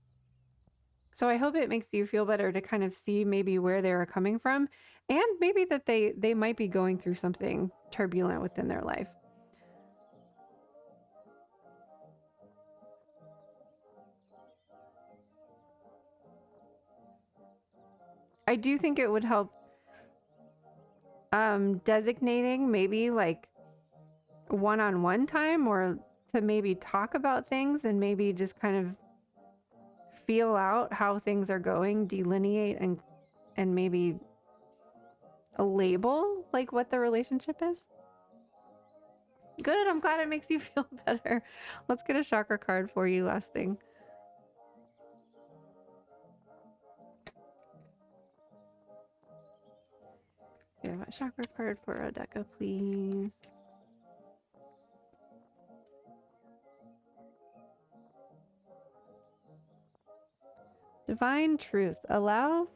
So I hope it makes you feel better to kind of see maybe where they're coming from, and maybe that they might be going through something turbulent within their life. I do think it would help designating maybe like one-on-one time, or to maybe talk about things and maybe just kind of feel out how things are going, delineate and maybe a label like what the relationship is. Good, I'm glad it makes you feel better. Let's get a chakra card for you, last thing. We have a chakra card for Odeka, please. Divine truth. Allow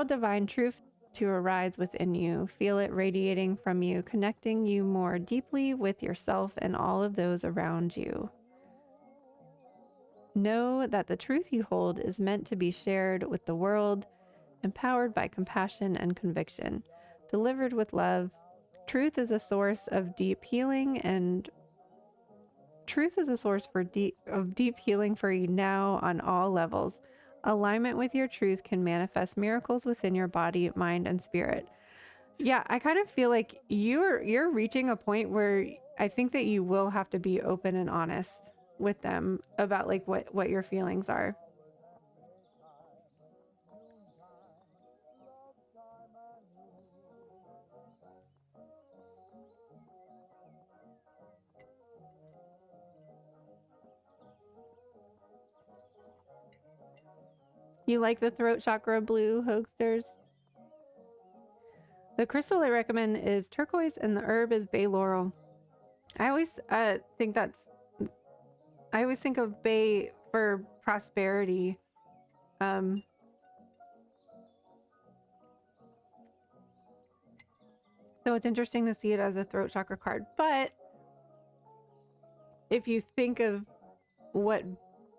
divine truth to arise within you. Feel it radiating from you, connecting you more deeply with yourself and all of those around you. Know that the truth you hold is meant to be shared with the world, empowered by compassion and conviction, delivered with love. Truth is a source of deep healing of deep healing for you now on all levels. Alignment with your truth can manifest miracles within your body, mind, and spirit. Yeah, I kind of feel like you're reaching a point where I think that you will have to be open and honest with them about like what your feelings are. You like the throat chakra blue, Hoaxsters? The crystal I recommend is turquoise, and the herb is bay laurel. I always think of bay for prosperity. So it's interesting to see it as a throat chakra card. But if you think of what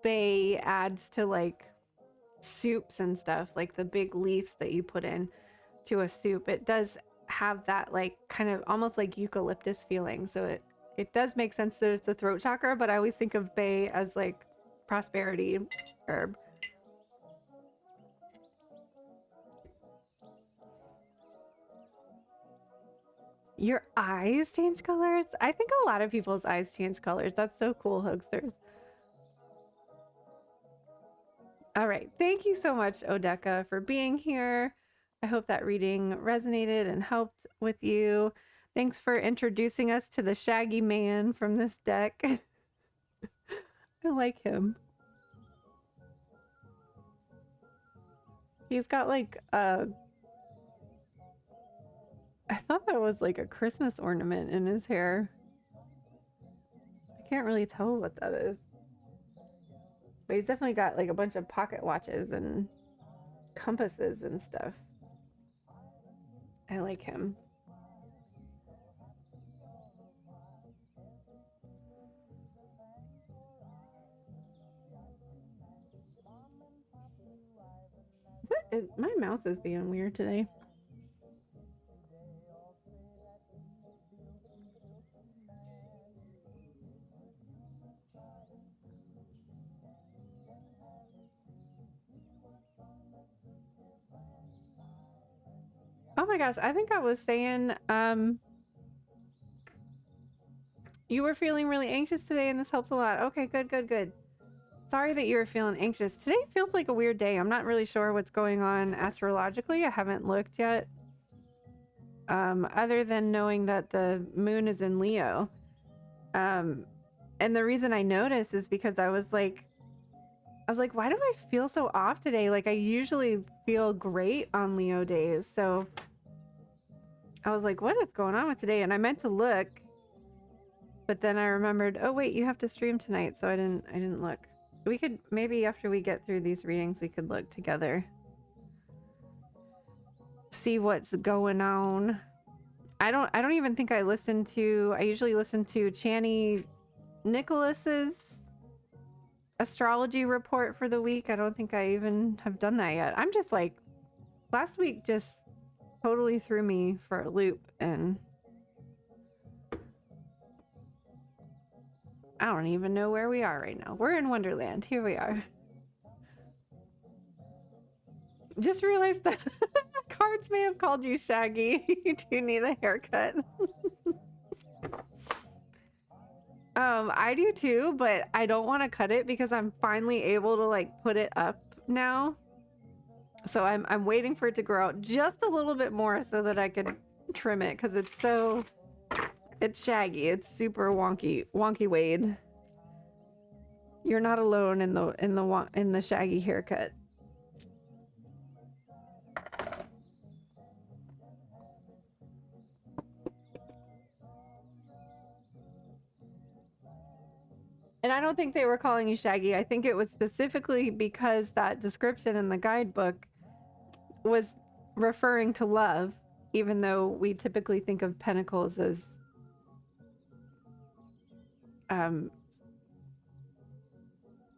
bay adds to like soups and stuff, like the big leaves that you put in to a soup, it does have that like kind of almost like eucalyptus feeling. So it does make sense that it's a throat chakra, but I always think of bay as like prosperity herb. Your eyes change colors? I think a lot of people's eyes change colors. That's so cool, Hoaxsters. All right. Thank you so much, Odeka, for being here. I hope that reading resonated and helped with you. Thanks for introducing us to the Shaggy Man from this deck. I like him. He's got like I thought that was like a Christmas ornament in his hair. I can't really tell what that is. But he's definitely got like a bunch of pocket watches and compasses and stuff. I like him. My mouse is being weird today. Oh my gosh, I think I was saying, you were feeling really anxious today and this helps a lot. Okay, good, good, good. Sorry that you were feeling anxious. Today feels like a weird day. I'm not really sure what's going on astrologically. I haven't looked yet. Other than knowing that the moon is in Leo. And the reason I noticed is because I was like, why do I feel so off today? Like I usually feel great on Leo days. So I was like, what is going on with today? And I meant to look, but then I remembered, oh wait, you have to stream tonight. So I didn't look. We could, maybe after we get through these readings, we could look together. See what's going on. I don't even think I usually listen to Channy Nicholas's astrology report for the week. I don't think I even have done that yet. I'm just like, last week just totally threw me for a loop and I don't even know where we are right now. We're in Wonderland. Here we are. Just realized that cards may have called you Shaggy. You do need a haircut. I do too, but I don't want to cut it because I'm finally able to like put it up now. So I'm waiting for it to grow out just a little bit more so that I could trim it because it's shaggy. It's super wonky Wade. You're not alone in the shaggy haircut. And I don't think they were calling you Shaggy. I think it was specifically because that description in the guidebook was referring to love, even though we typically think of pentacles as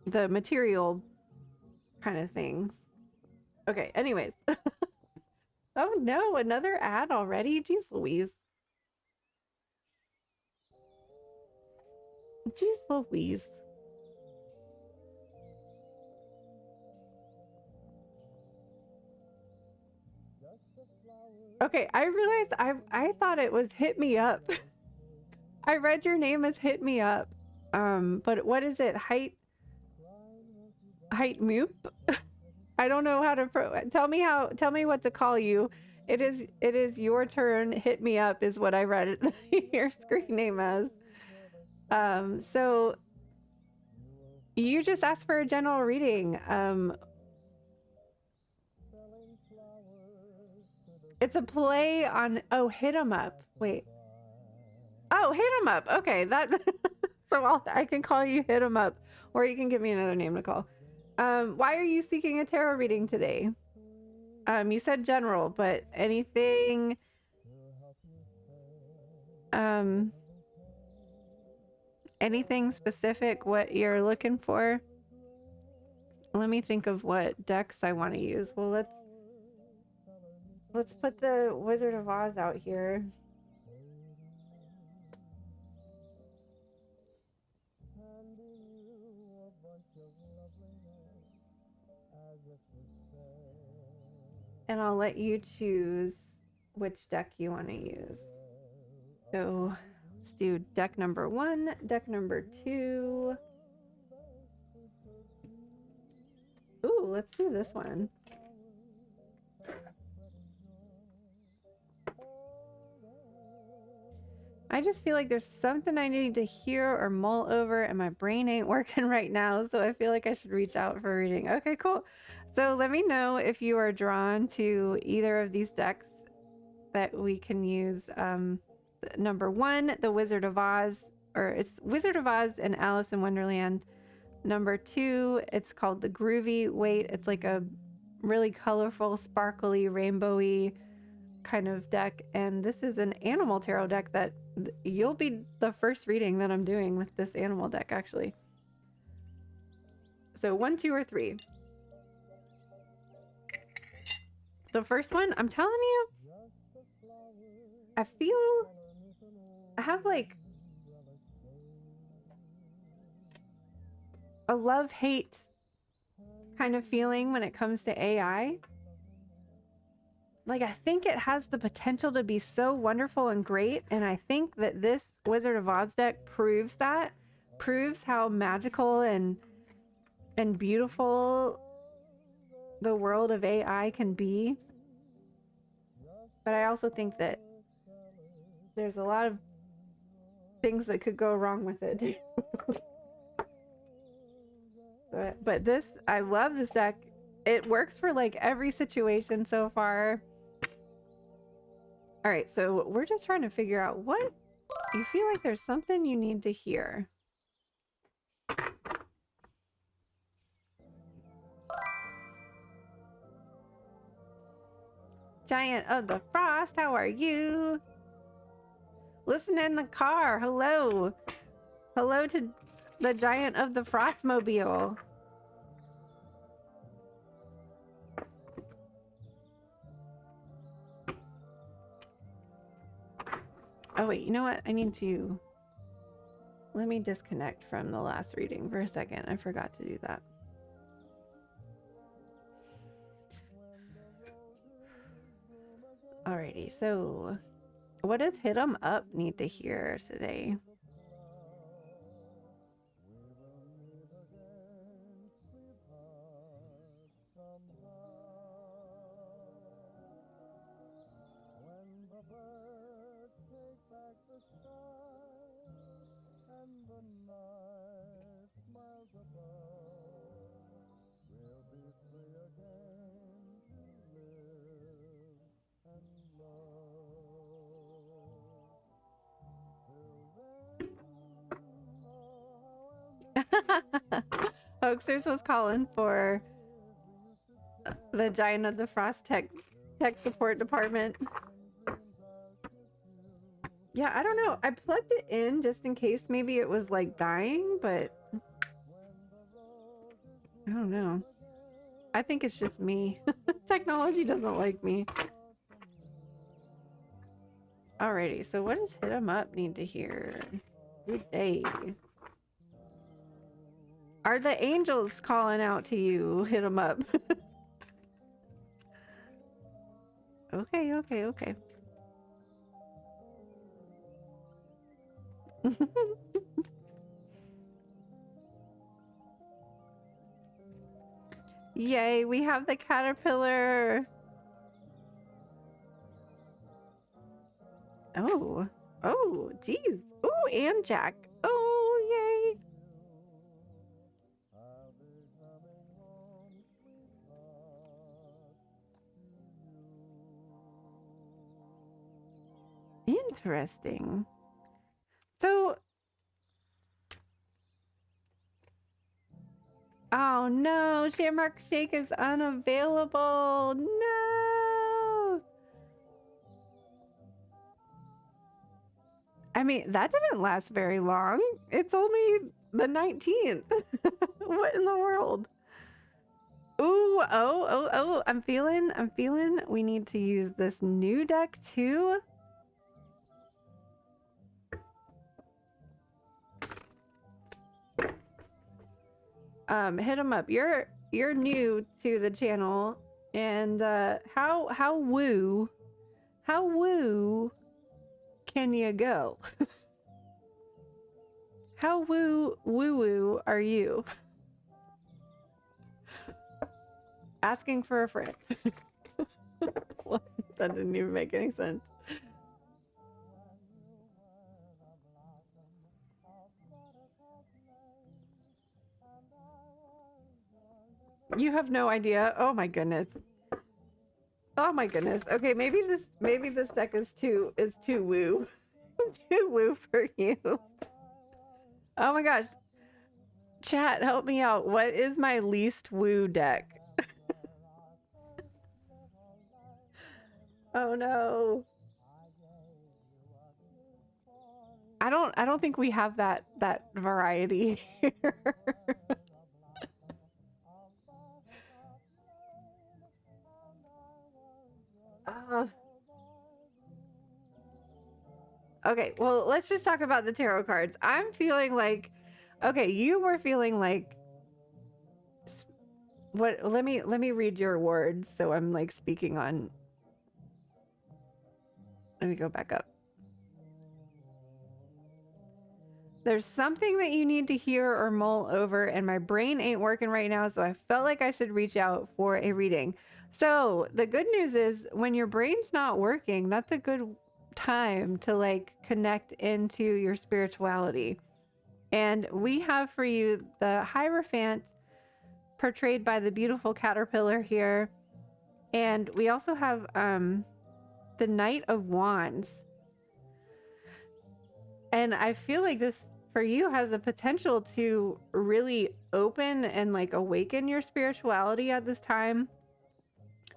the material kind of things. Okay, anyways. Oh no, another ad already? Jeez Louise. Jeez Louise. Okay, I realized I thought it was Hit Me Up. I read your name as Hit Me Up. But what is it? Height Moop? I don't know how to tell me what to call you. It is your turn. Hit Me Up is what I read your screen name as. So you just asked for a general reading. It's a play on Hit 'em Up. Wait. Oh, Hit 'em Up. Okay, that so I can call you Hit 'em Up, or you can give me another name to call. Why are you seeking a tarot reading today? You said general, but anything anything specific what you're looking for? Let me think of what decks I want to use. Well, let's put the Wizard of Oz out here. And I'll let you choose which deck you want to use. So let's do deck number 1, deck number 2. Ooh, let's do this one. I just feel like there's something I need to hear or mull over and my brain ain't working right now, so I feel like I should reach out for a reading. Okay, cool. So let me know if you are drawn to either of these decks that we can use. Number 1, the Wizard of Oz, or it's Wizard of Oz and Alice in Wonderland. Number 2, it's called the Groovy Wait. It's like a really colorful, sparkly, rainbowy kind of deck. And this is an animal tarot deck that you'll be the first reading that I'm doing with this animal deck, actually. So 1, 2, or 3. The first one, I'm telling you, I feel I have like a love-hate kind of feeling when it comes to AI. Like, I think it has the potential to be so wonderful and great, and I think that this Wizard of Oz deck proves that, proves how magical and beautiful the world of AI can be. But I also think that there's a lot of things that could go wrong with it. But this, I love this deck. It works for like every situation so far. All right, so we're just trying to figure out what you feel like there's something you need to hear. Giant of the Frost, how are you? Listen in the car. Hello. Hello to the Giant of the Frostmobile. Oh wait, you know what? I need to... Let me disconnect from the last reading for a second. I forgot to do that. Alrighty, so what does Hit 'em Up need to hear today? Hoaxers was calling for the Giant of the Frost tech support department. Yeah, I don't know. I plugged it in just in case maybe it was like dying, but I don't know. I think it's just me. Technology doesn't like me. Alrighty, so what does Hit 'em Up need to hear? Good day. Are the angels calling out to you? Hit 'em up. Okay, okay, okay. Yay, we have the caterpillar. Oh, oh, geez. Oh, and Jack. Oh, yay. Interesting. So, oh no, Shamrock Shake is unavailable. No. I mean, that didn't last very long. It's only the 19th. What in the world? Ooh, oh, I'm feeling we need to use this new deck too. Hit 'em up. You're new to the channel, and how woo can you go? How woo are you? Asking for a friend. What? That didn't even make any sense. You have no idea. Oh my goodness. Oh my goodness. Okay, maybe this deck is too woo. Too woo for you. Oh my gosh. Chat, help me out. What is my least woo deck? Oh no. I don't think we have that variety here. Okay, well, let's just talk about the tarot cards. I'm feeling like, okay, you were feeling like, what? Let me read your words. So I'm like speaking on. Let me go back up. There's something that you need to hear or mull over, and my brain ain't working right now, so I felt like I should reach out for a reading. So the good news is when your brain's not working, that's a good time to like connect into your spirituality. And we have for you the Hierophant portrayed by the beautiful caterpillar here. And we also have the Knight of Wands. And I feel like this for you has a potential to really open and like awaken your spirituality at this time.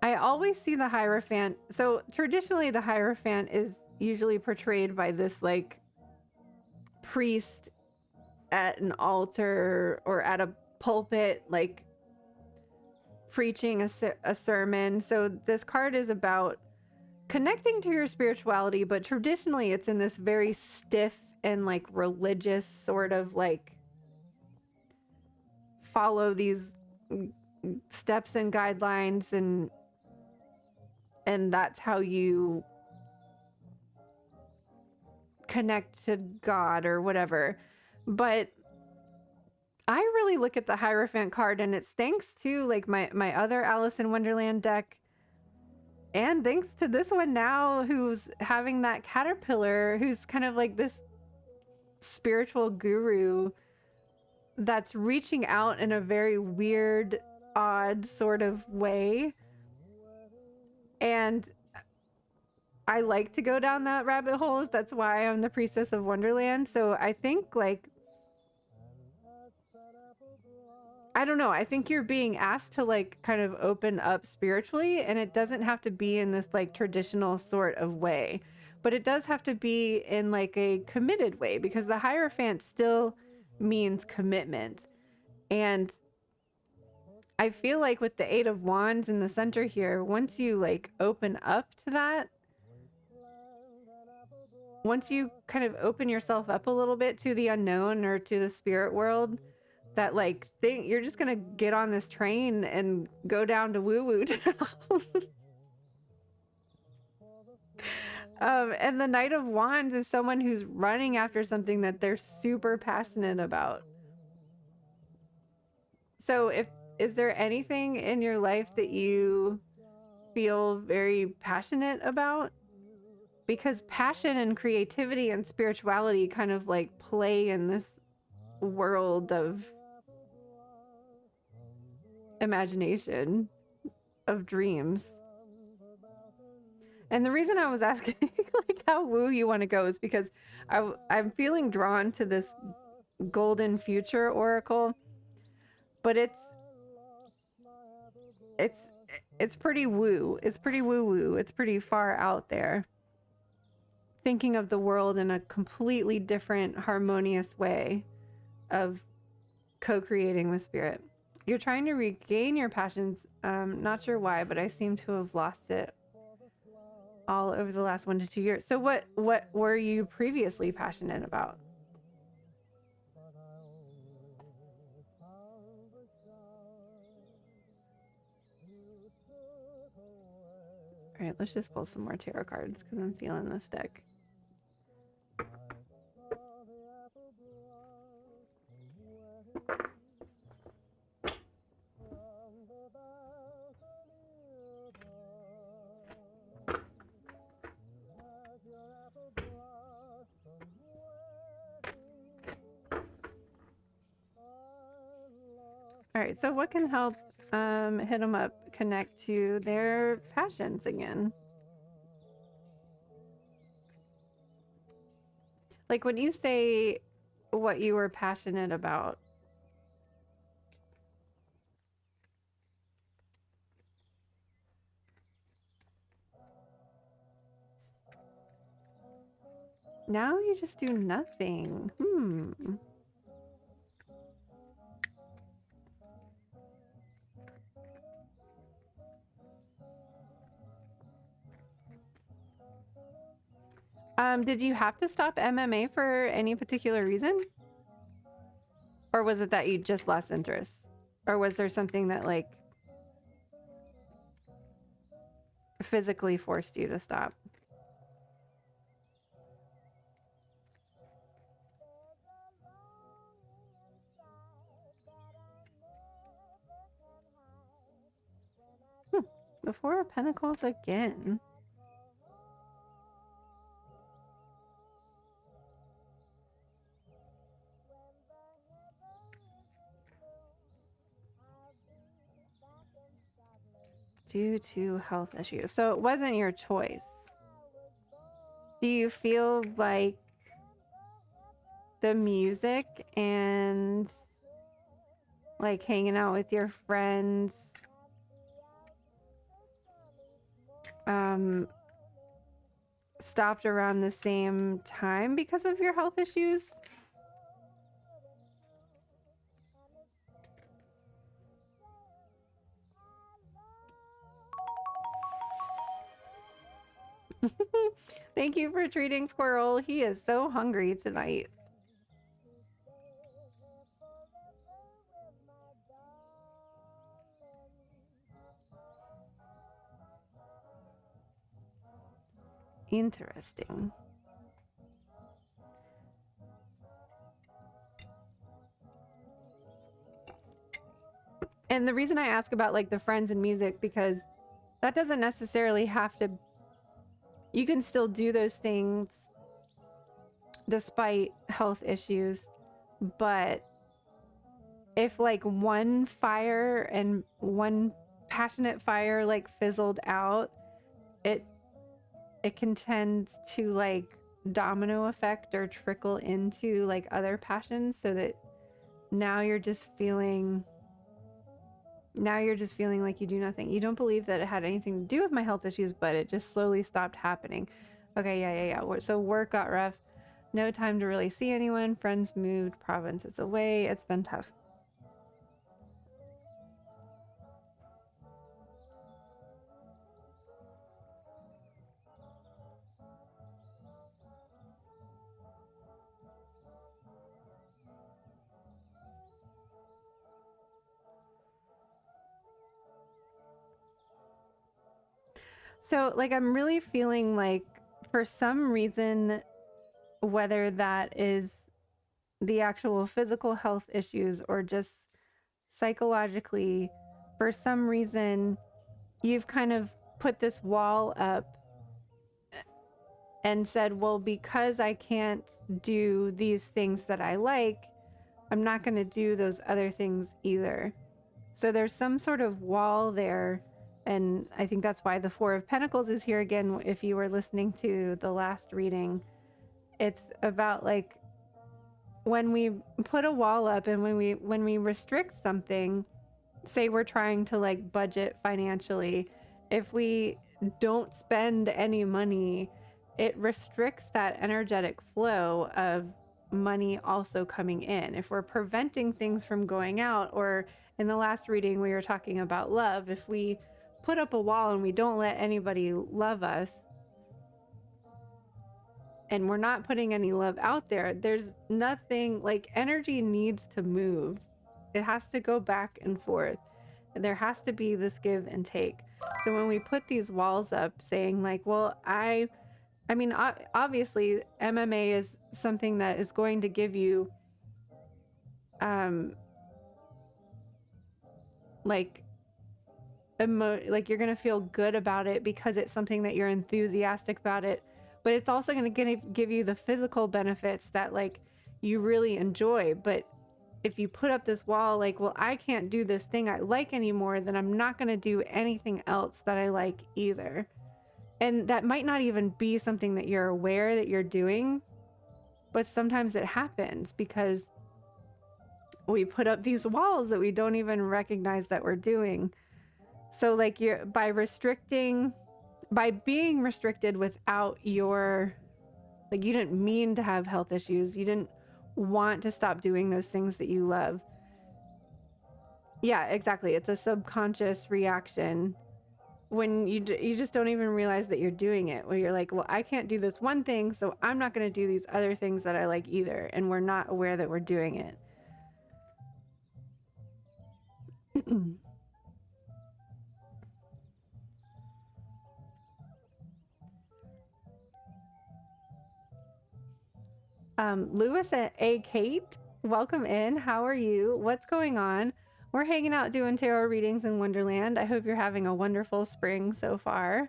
I always see the Hierophant. So traditionally the Hierophant is usually portrayed by this like priest at an altar or at a pulpit, like preaching a sermon. So this card is about connecting to your spirituality, but traditionally it's in this very stiff and like religious sort of like follow these steps and guidelines, and that's how you connect to God or whatever. But I really look at the Hierophant card, and it's thanks to like my other Alice in Wonderland deck, and thanks to this one now, who's having that caterpillar, who's kind of like this spiritual guru that's reaching out in a very weird, odd sort of way. And I like to go down that rabbit holes. That's why I'm the priestess of Wonderland. So I think like, I don't know. I think you're being asked to like kind of open up spiritually, and it doesn't have to be in this like traditional sort of way, but it does have to be in like a committed way, because the Hierophant still means commitment. And I feel like with the Eight of Wands in the center here, once you like open up to that, once you kind of open yourself up a little bit to the unknown or to the spirit world, that like thing, you're just gonna get on this train and go down to woo woo town. And the Knight of Wands is someone who's running after something that they're super passionate about. So is there anything in your life that you feel very passionate about? Because passion and creativity and spirituality kind of like play in this world of imagination, of dreams. And the reason I was asking like how woo you want to go is because I'm feeling drawn to this golden future oracle, but it's pretty woo. It's pretty woo woo. It's pretty far out there. Thinking of the world in a completely different, harmonious way of co-creating with spirit. You're trying to regain your passions. Not sure why, but I seem to have lost it all over the last 1 to 2 years. So what were you previously passionate about? All right, let's just pull some more tarot cards because I'm feeling this deck. All right, so what can help hit them up connect to their passions again? Like when you say what you were passionate about, now you just do nothing. Did you have to stop MMA for any particular reason? Or was it that you just lost interest? Or was there something that like physically forced you to stop? The Four of Pentacles again. Due to health issues. So it wasn't your choice. Do you feel like the music and like hanging out with your friends stopped around the same time because of your health issues? Thank you for treating Squirrel. He is so hungry tonight. Interesting. And the reason I ask about like the friends and music, because that doesn't necessarily have to, you can still do those things despite health issues. But if like one fire and one passionate fire like fizzled out, it can tend to like domino effect or trickle into like other passions, so that now you're just feeling like you do nothing. You don't believe that it had anything to do with my health issues, but it just slowly stopped happening. Okay, yeah. So work got rough. No time to really see anyone. Friends moved provinces away. It's been tough. So, like, I'm really feeling like, for some reason, whether that is the actual physical health issues or just psychologically, for some reason, you've kind of put this wall up and said, well, because I can't do these things that I like, I'm not going to do those other things either. So there's some sort of wall there. And I think that's why the Four of Pentacles is here again. If you were listening to the last reading, it's about like when we put a wall up and when we restrict something, say we're trying to like budget financially, if we don't spend any money, it restricts that energetic flow of money also coming in. If we're preventing things from going out, or in the last reading we were talking about love, if we put up a wall and we don't let anybody love us, and we're not putting any love out there, there's nothing, like, energy needs to move. It has to go back and forth. There has to be this give and take. So when we put these walls up saying like, well, I mean, obviously MMA is something that is going to give you like you're going to feel good about it because it's something that you're enthusiastic about it, but it's also going to give you the physical benefits that like you really enjoy. But if you put up this wall like, well, I can't do this thing I like anymore, then I'm not going to do anything else that I like either. And that might not even be something that you're aware that you're doing, but sometimes it happens because we put up these walls that we don't even recognize that we're doing. So like you're by being restricted without your, like, you didn't mean to have health issues. You didn't want to stop doing those things that you love. Yeah, exactly. It's a subconscious reaction when you just don't even realize that you're doing it, where you're like, well, I can't do this one thing, so I'm not going to do these other things that I like either, and we're not aware that we're doing it. Lewis A. Kate, welcome in. How are you? What's going on? We're hanging out doing tarot readings in Wonderland. I hope you're having a wonderful spring so far.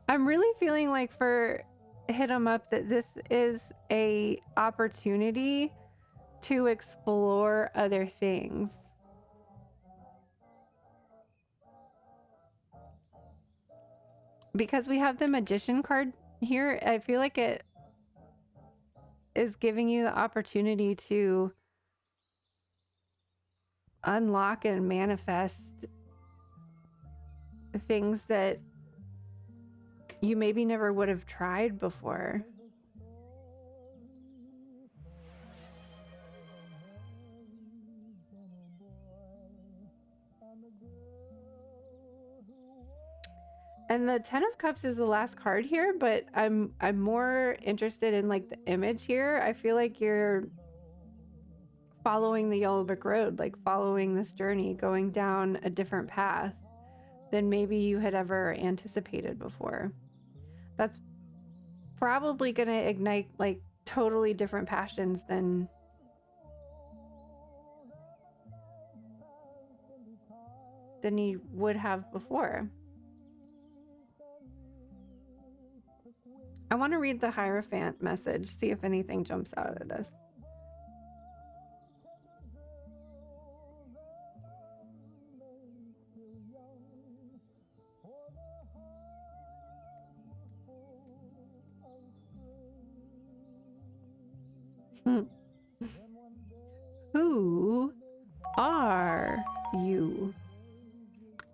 I'm really feeling like for Hit 'em Up that this is a opportunity to explore other things. Because we have the Magician card here, I feel like it is giving you the opportunity to unlock and manifest things that you maybe never would have tried before. And the Ten of Cups is the last card here, but I'm more interested in like the image here. I feel like you're following the Yellow Brick Road, like following this journey, going down a different path than maybe you had ever anticipated before. That's probably going to ignite like totally different passions than you would have before. I want to read the Hierophant message, see if anything jumps out at us. Who are you?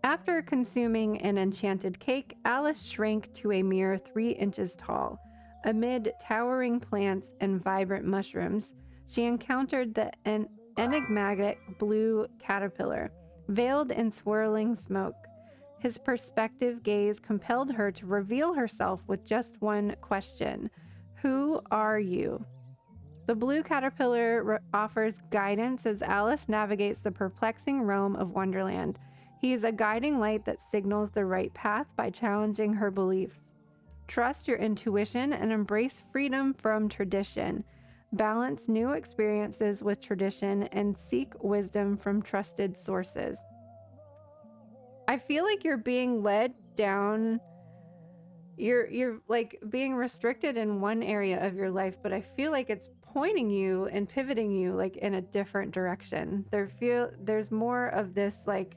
After consuming an enchanted cake, Alice shrank to a mere 3 inches tall. Amid towering plants and vibrant mushrooms, she encountered an enigmatic blue caterpillar, veiled in swirling smoke. His perspective gaze compelled her to reveal herself with just one question: who are you? The blue caterpillar offers guidance as Alice navigates the perplexing realm of Wonderland. He is a guiding light that signals the right path by challenging her beliefs. Trust your intuition and embrace freedom from tradition. Balance new experiences with tradition and seek wisdom from trusted sources. I feel like you're being led down. You're like being restricted in one area of your life, but I feel like it's pointing you and pivoting you like in a different direction. There's more of this like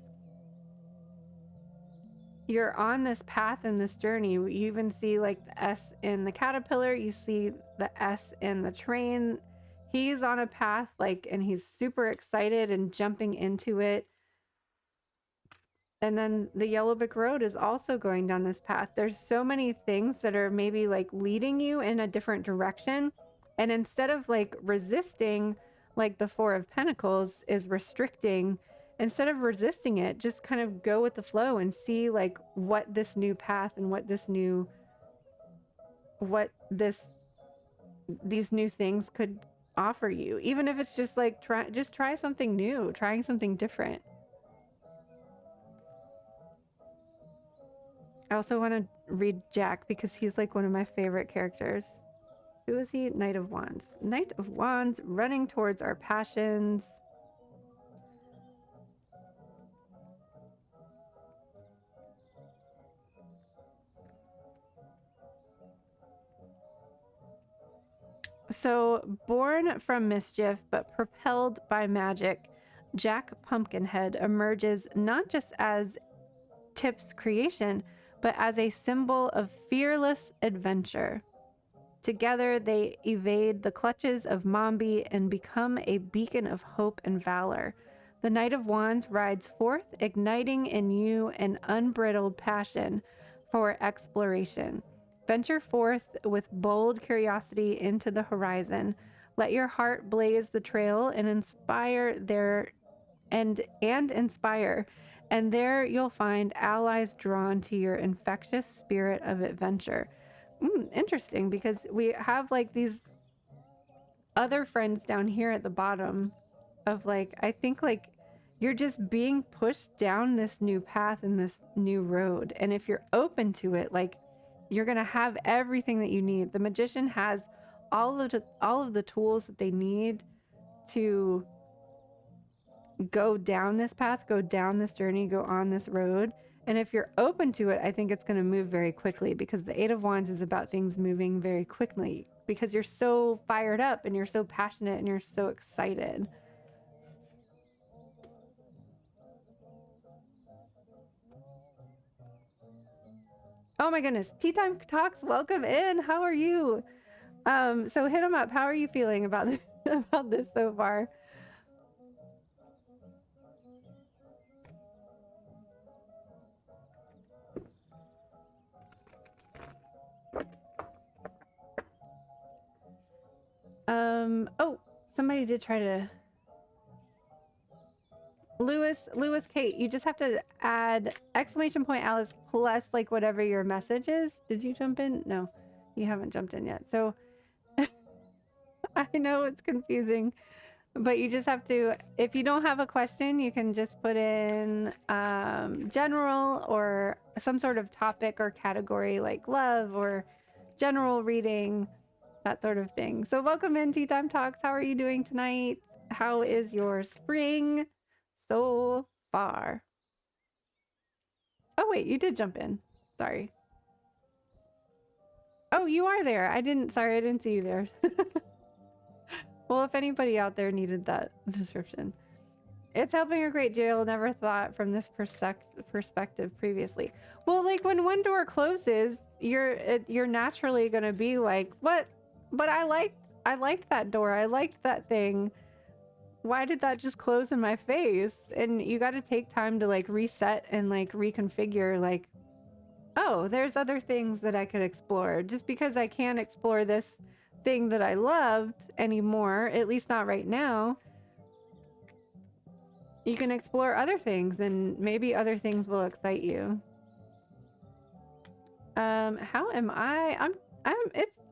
you're on this path in this journey. You even see like the S in the caterpillar, you see the S in the train. He's on a path like, and he's super excited and jumping into it. And then the Yellow Brick Road is also going down this path. There's so many things that are maybe like leading you in a different direction. And instead of like resisting, like the Four of Pentacles is restricting, instead of resisting it, just kind of go with the flow and see like what this new path and these new things could offer you. Even if it's just like try something new, trying something different. I also want to read Jack because he's like one of my favorite characters. Who is he? Knight of Wands. Knight of Wands, running towards our passions. So, born from mischief but propelled by magic, Jack Pumpkinhead emerges not just as Tip's creation, but as a symbol of fearless adventure. Together, they evade the clutches of Mombi and become a beacon of hope and valor. The Knight of Wands rides forth, igniting in you an unbridled passion for exploration. Venture forth with bold curiosity into the horizon. Let your heart blaze the trail and inspire inspire. And there you'll find allies drawn to your infectious spirit of adventure. Interesting, because we have like these other friends down here at the bottom of like, I think like you're just being pushed down this new path and this new road. And if you're open to it, like you're going to have everything that you need. The magician has all of the tools that they need to go down this path, go down this journey, go on this road. And if you're open to it, I think it's going to move very quickly, because the Eight of Wands is about things moving very quickly because you're so fired up and you're so passionate and you're so excited. Oh my goodness. Tea Time Talks, welcome in. How are you? So hit them up. How are you feeling about about this so far? Oh, somebody did try to. Lewis Kate, you just have to add !Alice plus like whatever your message is. Did you jump in? No, you haven't jumped in yet. So I know it's confusing, but you just have to, if you don't have a question, you can just put in general or some sort of topic or category like love or general reading, that sort of thing. So welcome in Tea Time Talks. How are you doing tonight? How is your spring so far? Oh wait, you did jump in. Sorry. Oh, you are there. I didn't see you there. Well, if anybody out there needed that description. It's helping a great deal. Never thought from this perspective previously. Well, like when one door closes, you're naturally going to be like, what? But I liked that door. I liked that thing. Why did that just close in my face? And you got to take time to like reset and like reconfigure, like, oh, there's other things that I could explore. Just because I can't explore this thing that I loved anymore, at least not right now, you can explore other things, and maybe other things will excite you. How am I?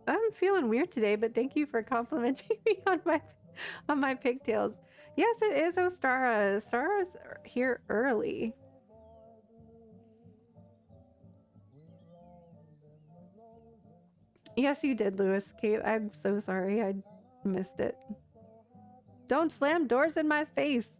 I'm feeling weird today, but thank you for complimenting me on my pigtails. Yes, it is Ostara. Ostara's here early. Yes, you did, Lewis. Kate, I'm so sorry. I missed it. Don't slam doors in my face.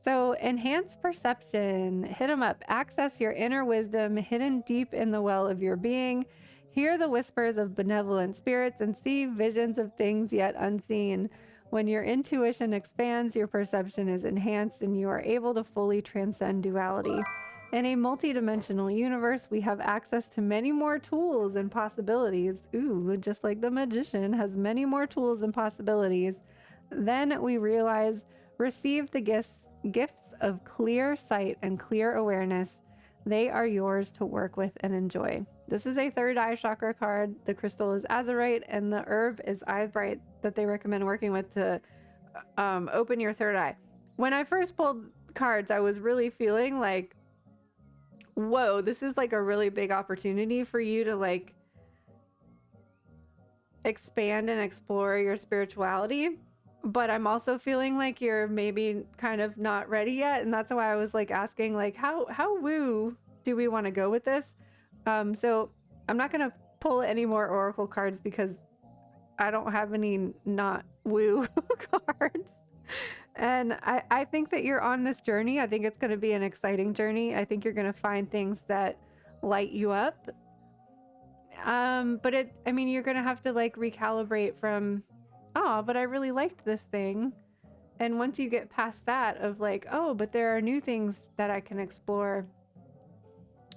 So enhance perception. Hit them up. Access your inner wisdom hidden deep in the well of your being. Hear the whispers of benevolent spirits and see visions of things yet unseen. When your intuition expands, your perception is enhanced and you are able to fully transcend duality. In a multidimensional universe, we have access to many more tools and possibilities. Ooh, just like the magician has many more tools and possibilities. Then we realize, receive the gifts of clear sight and clear awareness. They are yours to work with and enjoy. This is a third eye chakra card. The crystal is azurite and the herb is eyebright that they recommend working with to open your third eye. When I first pulled cards, I was really feeling like, whoa, this is like a really big opportunity for you to like expand and explore your spirituality. But I'm also feeling like you're maybe kind of not ready yet. And that's why I was like asking, like, how woo do we want to go with this? So I'm not going to pull any more oracle cards because I don't have any not woo cards. And I think that you're on this journey. I think it's going to be an exciting journey. I think you're going to find things that light you up. But you're going to have to like recalibrate from, oh, but I really liked this thing. And once you get past that of like, oh, but there are new things that I can explore,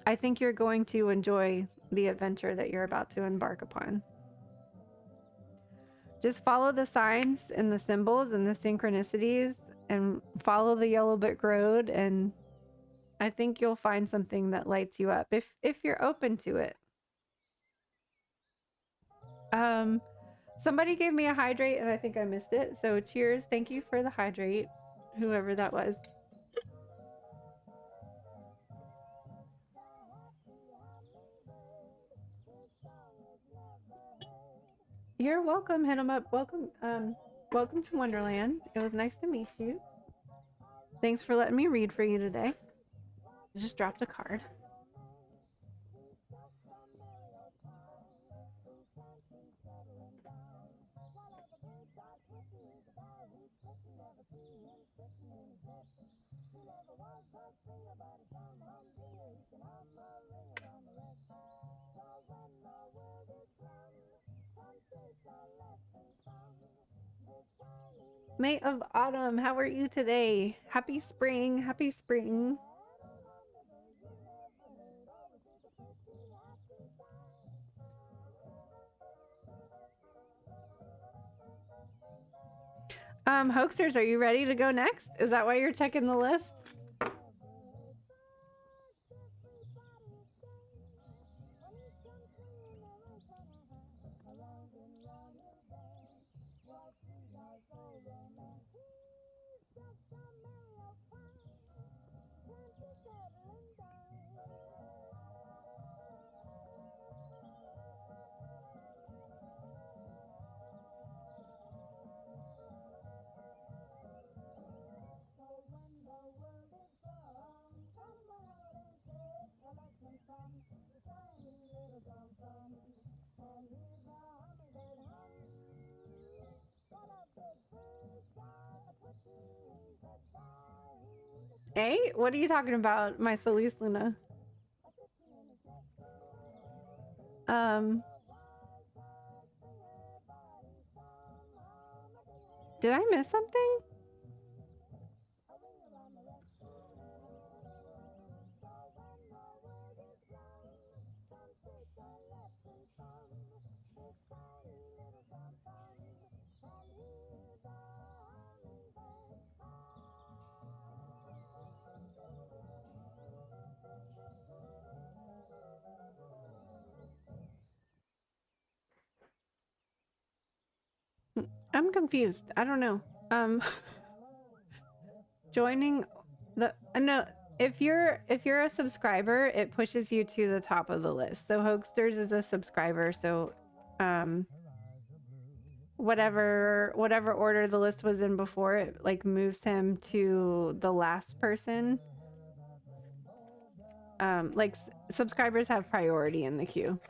I think you're going to enjoy the adventure that you're about to embark upon. Just follow the signs and the symbols and the synchronicities and follow the yellow brick road, and I think you'll find something that lights you up if you're open to it. Somebody gave me a hydrate and I think I missed it. So cheers. Thank you for the hydrate, whoever that was. You're welcome. Hit 'em up. Welcome. Welcome to Wonderland. It was nice to meet you. Thanks for letting me read for you today. I just dropped a card. May of Autumn, how are you today? Happy spring. Happy spring. Hoaxers, are you ready to go next? Is that why you're checking the list? Hey, what are you talking about, my Solis Luna? Did I miss something? I'm confused. I don't know. Joining the no, if you're a subscriber, it pushes you to the top of the list. So Hoaxsters is a subscriber, so whatever order the list was in before, it like moves him to the last person. Like subscribers have priority in the queue.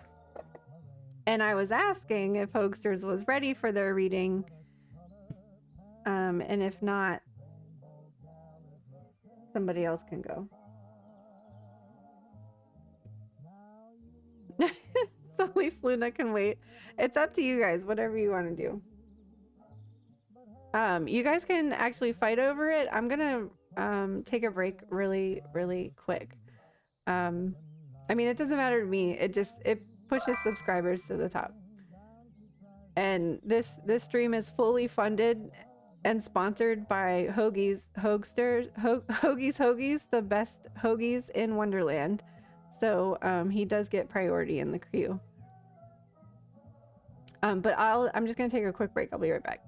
And I was asking if Hoaxsters was ready for their reading. And if not, somebody else can go. So at least Luna can wait. It's up to you guys, whatever you want to do. You guys can actually fight over it. I'm gonna take a break really, really quick. I mean, it doesn't matter to me. It pushes subscribers to the top. And this stream is fully funded and sponsored by Hoagies, the best hoagies in Wonderland. So he does get priority in the queue. But I'm just gonna take a quick break. I'll be right back.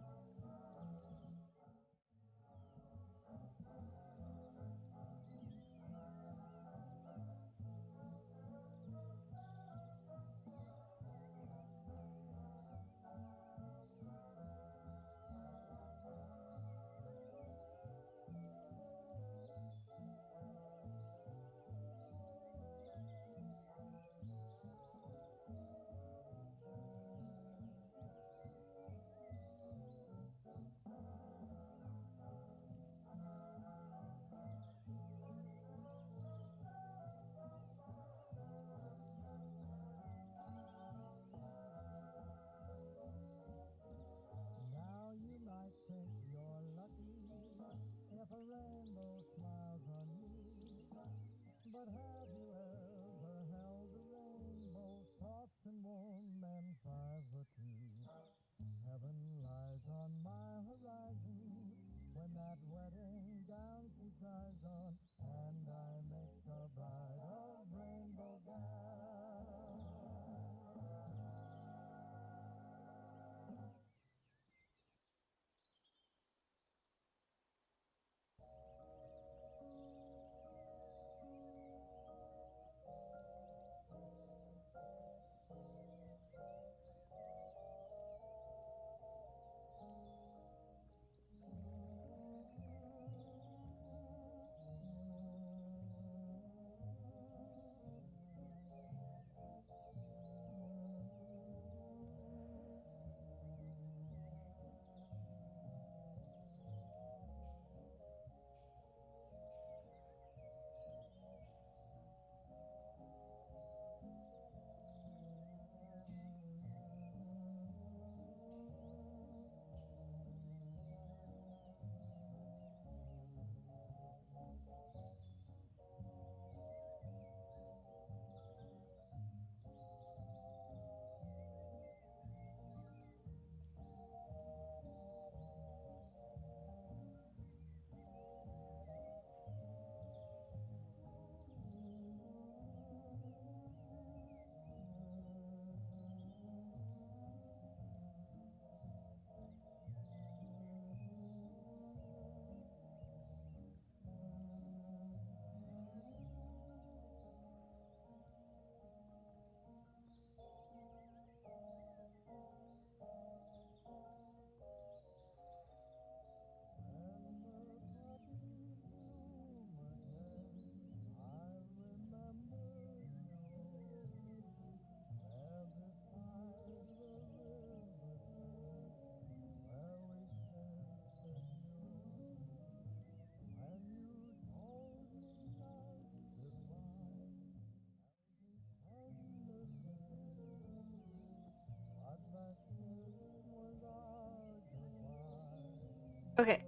Okay.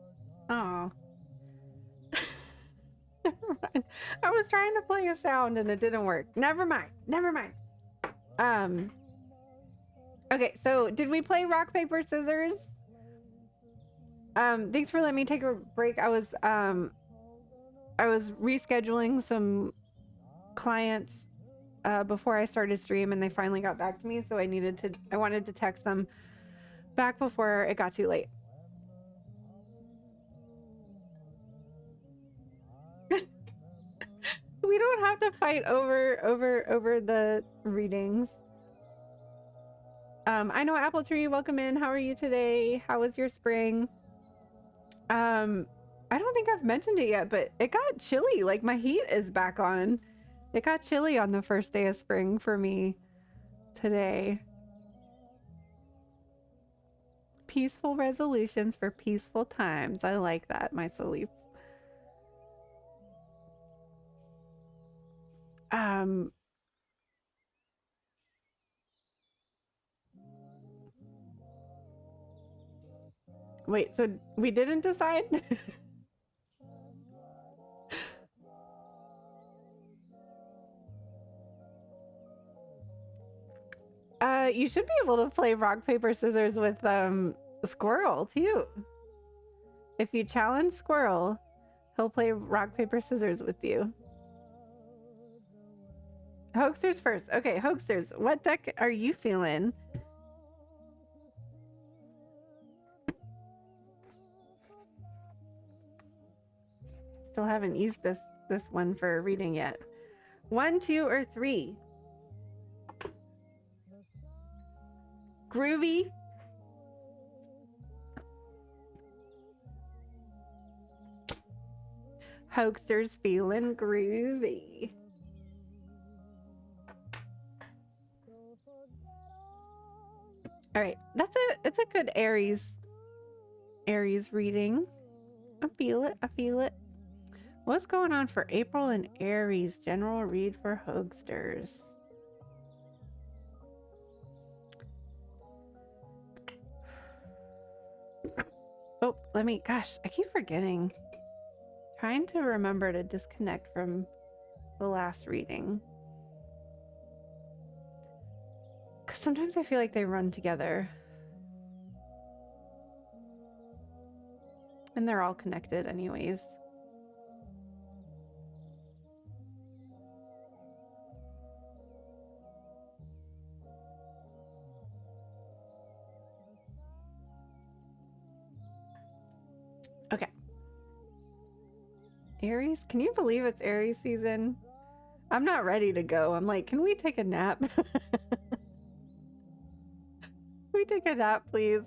Oh. Never mind. I was trying to play a sound and it didn't work. Never mind. Never mind. Okay, so did we play rock, paper, scissors? Thanks for letting me take a break. I was rescheduling some clients before I started stream and they finally got back to me, so I wanted to text them back before it got too late. We don't have to fight over the readings. I know Apple Tree, welcome in. How are you today? How was your spring? I don't think I've mentioned it yet, but it got chilly. Like my heat is back on. It got chilly on the first day of spring for me today. Peaceful resolutions for peaceful times. I like that, my Solis. Wait, so we didn't decide? You should be able to play rock, paper, scissors with Squirrel too. If you challenge Squirrel, he'll play rock, paper, scissors with you. Hoaxers first. Okay, Hoaxers, what deck are you feeling? Still haven't used this one for reading yet. 1, 2, or 3? Groovy. Hoaxers feeling groovy. All right, it's a good Aries reading. I feel it. I feel it. What's going on for April and Aries? General read for Hoaxsters. Oh, gosh, I keep forgetting. Trying to remember to disconnect from the last reading. Because sometimes I feel like they run together. And they're all connected anyways. Okay. Aries? Can you believe it's Aries season? I'm not ready to go. I'm like, can we take a nap? Can we take a nap, please?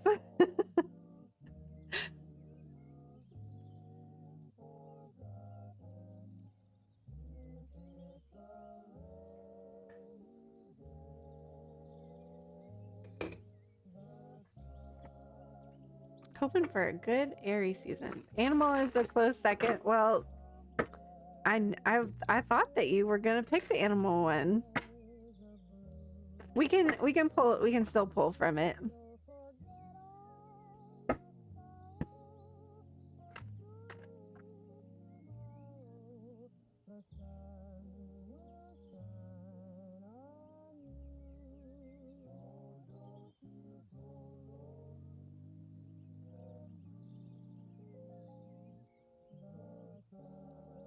Hoping for a good Aries season. Animal is a close second. Well, I thought that you were gonna pick the animal one. We can still pull from it.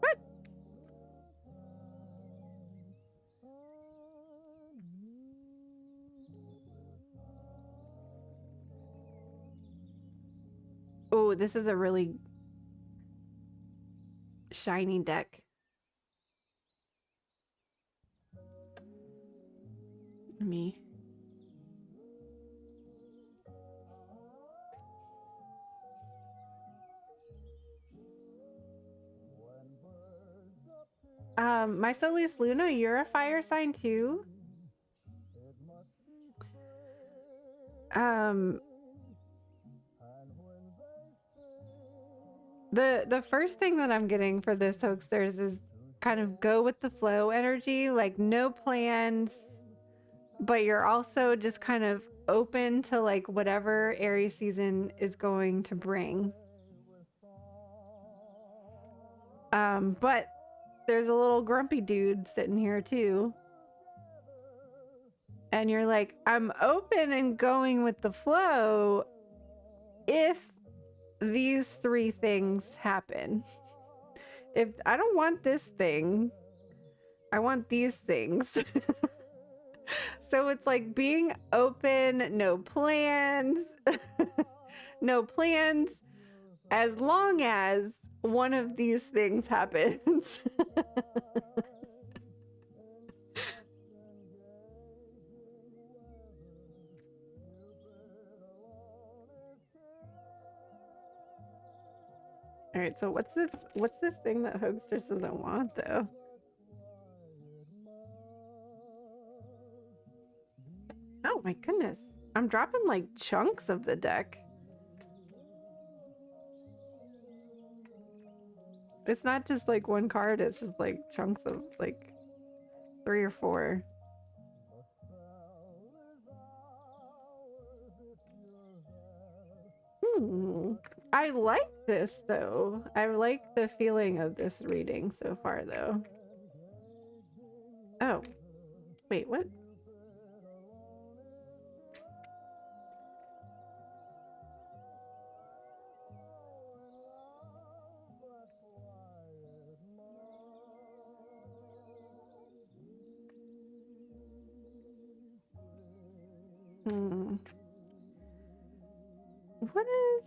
What? Oh, this is a really shiny deck. Me. My Solis Luna, you're a fire sign too. The first thing that I'm getting for this Hoaxsters is kind of go with the flow energy, like no plans, but you're also just kind of open to like whatever Aries season is going to bring. But there's a little grumpy dude sitting here too. And you're like, I'm open and going with the flow if these three things happen. If I don't want this thing, I want these things. So it's like being open, no plans, no plans, as long as one of these things happens. All right, so what's this thing that Hogesters doesn't want though? Oh my goodness. I'm dropping like chunks of the deck. It's not just like one card, it's just like chunks of like 3 or 4. I like this though. I like the feeling of this reading so far though. Oh. Wait, what? What is...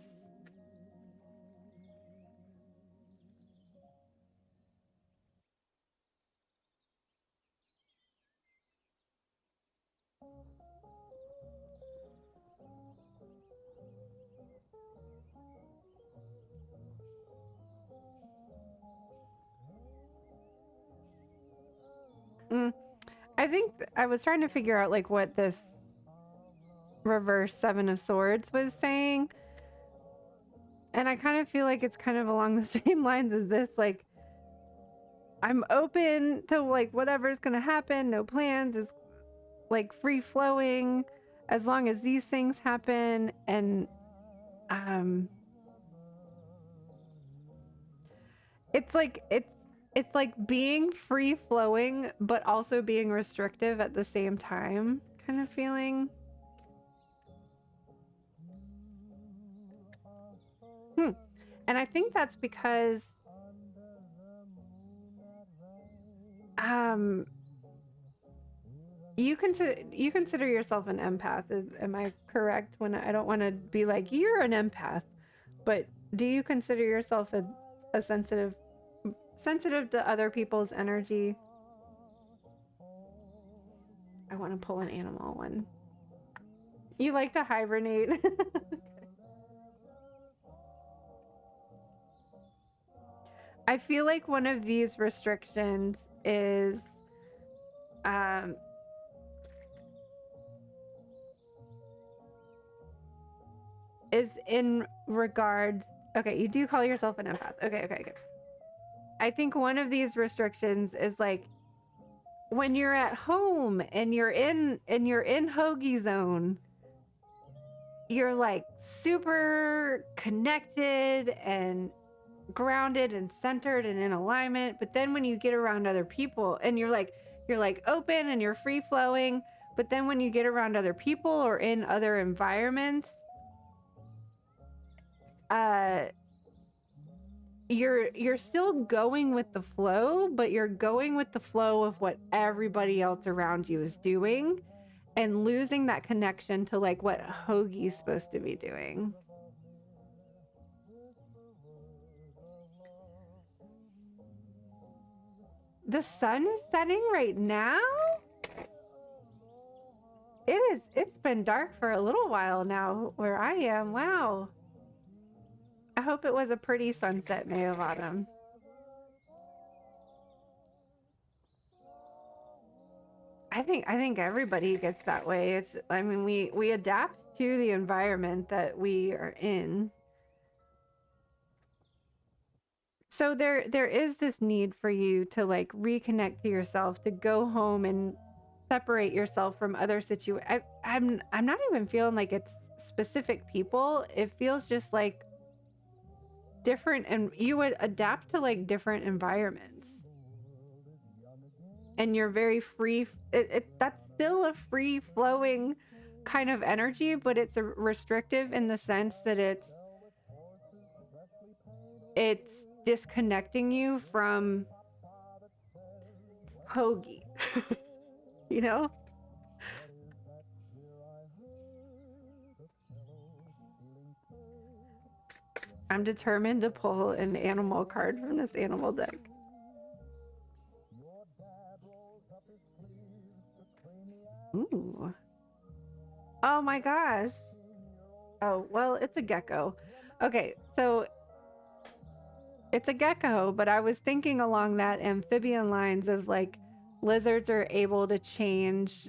I think I was trying to figure out like what this reverse 7 of Swords was saying. And I kind of feel like it's kind of along the same lines as this, like I'm open to like whatever's gonna happen, no plans, is like free flowing as long as these things happen. And it's like being free flowing but also being restrictive at the same time kind of feeling. And I think that's because you consider yourself an empath. Am I correct when I don't want to be like you're an empath, but do you consider yourself a sensitive to other people's energy? I want to pull an animal one. You like to hibernate. I feel like one of these restrictions is in regards... Okay, you do call yourself an empath. Okay. I think one of these restrictions is like when you're at home and you're in hoagie zone, you're like super connected and grounded and centered and in alignment. But then when you get around other people and you're like open and you're free flowing, but then when you get around other people or in other environments, you're still going with the flow, but you're going with the flow of what everybody else around you is doing and losing that connection to like what Hoagie's supposed to be doing. The sun is setting right now? It's been dark for a little while now where I am. Wow. I hope it was a pretty sunset, May of Autumn. I think everybody gets that way. I mean, we adapt to the environment that we are in. So there is this need for you to like reconnect to yourself, to go home and separate yourself from other situations. I'm not even feeling like it's specific people. It feels just like different, and you would adapt to like different environments. And you're very free. That's still a free flowing kind of energy, but it's a restrictive in the sense that it's disconnecting you from Hoagie, you know? I'm determined to pull an animal card from this animal deck. Ooh. Oh my gosh. Oh, well, it's a gecko. Okay, so it's a gecko, but I was thinking along that amphibian lines of like lizards are able to change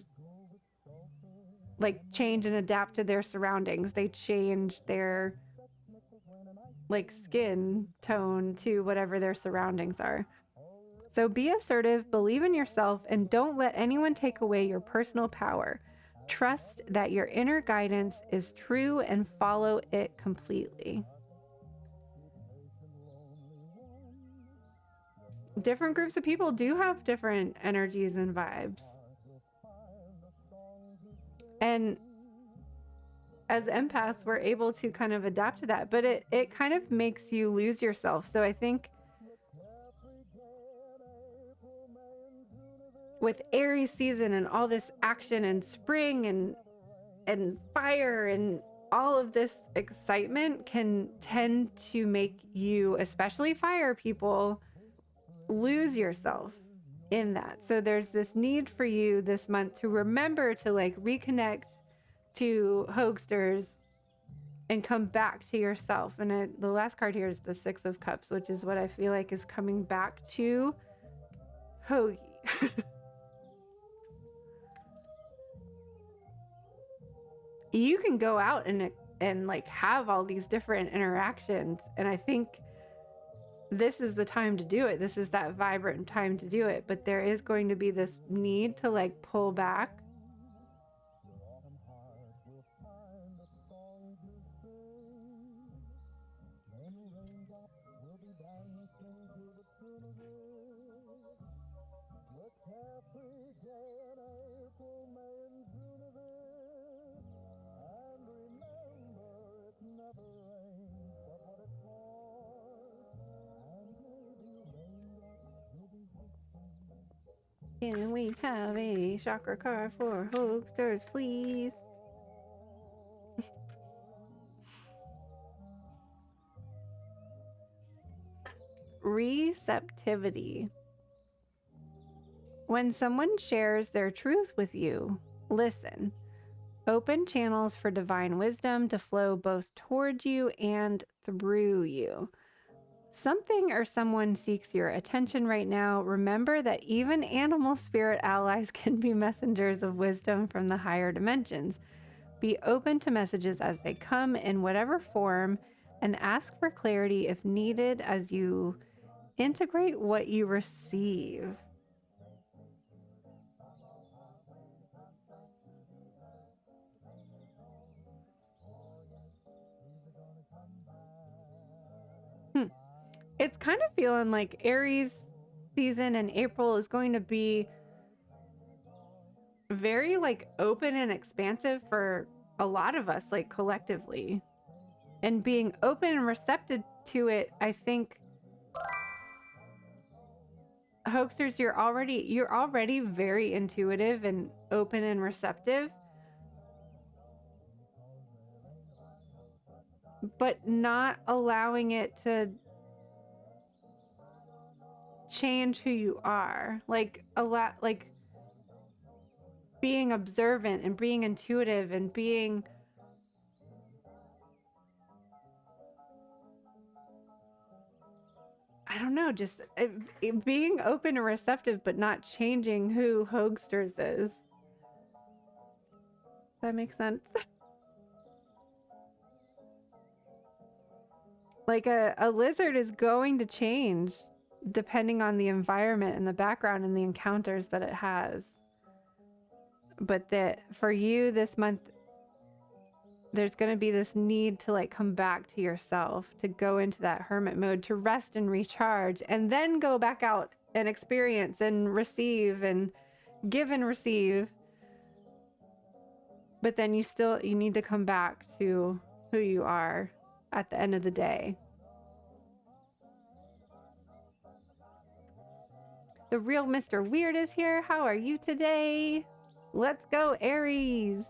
and adapt to their surroundings. They change their like skin tone to whatever their surroundings are. So be assertive, believe in yourself, and don't let anyone take away your personal power. Trust that your inner guidance is true and follow it completely. Different groups of people do have different energies and vibes. And as empaths, we're able to kind of adapt to that, but it kind of makes you lose yourself. So I think with Aries season and all this action and spring and fire and all of this excitement can tend to make you, especially fire people, lose yourself in that. So there's this need for you this month to remember to like reconnect to Hoagsters and come back to yourself. And the last card here is the Six of Cups, which is what I feel like is coming back to Hoagie. You can go out and like have all these different interactions, and I think this is the time to do it. This is that vibrant time to do it, but there is going to be this need to like pull back. Can we have a chakra card for Hoagsters, please? Receptivity. When someone shares their truth with you, listen. Open channels for divine wisdom to flow both towards you and through you. Something or someone seeks your attention right now. Remember that even animal spirit allies can be messengers of wisdom from the higher dimensions. Be open to messages as they come in whatever form and ask for clarity if needed as you integrate what you receive. It's kind of feeling like Aries season in April is going to be very like open and expansive for a lot of us, like collectively. And being open and receptive to it, I think Hoaxers, you're already very intuitive and open and receptive. But not allowing it to change who you are, like being observant and being intuitive and being I don't know, just being open and receptive, but not changing who Hoagsters is. That makes sense. Like a lizard is going to change depending on the environment and the background and the encounters that it has. But that for you this month, there's going to be this need to like come back to yourself, to go into that hermit mode, to rest and recharge, and then go back out and experience and receive and give and receive. But then you need to come back to who you are at the end of the day. The real Mr. Weird is here. How are you today? Let's go, Aries.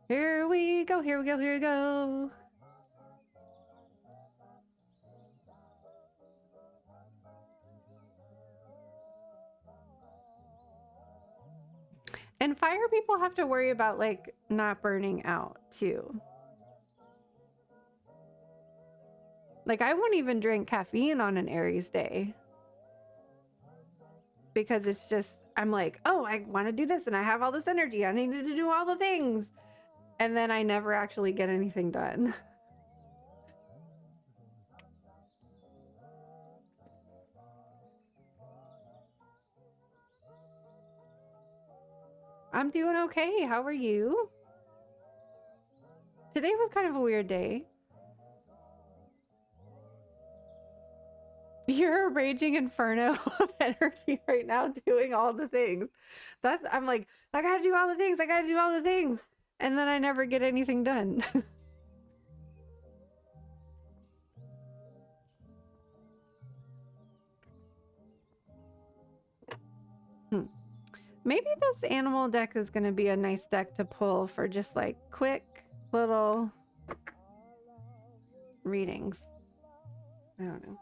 Here we go, here we go, here we go. And fire people have to worry about like not burning out too. Like I won't even drink caffeine on an Aries day. Because it's just, I'm like, oh, I want to do this and I have all this energy. I need to do all the things. And then I never actually get anything done. I'm doing okay. How are you? Today was kind of a weird day. You're a raging inferno of energy right now, doing all the things. I'm like, I gotta do all the things. I gotta do all the things. And then I never get anything done. Maybe this animal deck is going to be a nice deck to pull for just like quick little readings. I don't know.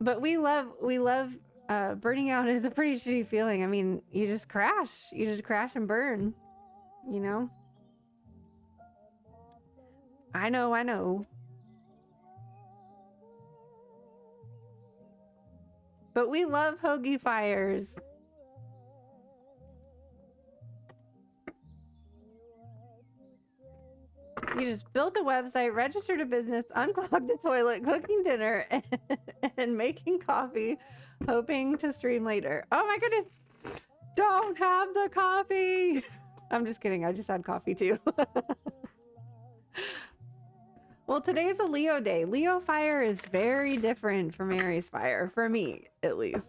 But we love burning out is a pretty shitty feeling. I mean, you just crash and burn, you know? I know. But we love hoagie fires. You just built a website, registered a business, unclogged the toilet, cooking dinner, and making coffee, hoping to stream later. Oh my goodness! Don't have the coffee! I'm just kidding. I just had coffee too. Well, today's a Leo day. Leo fire is very different from Aries fire, for me, at least.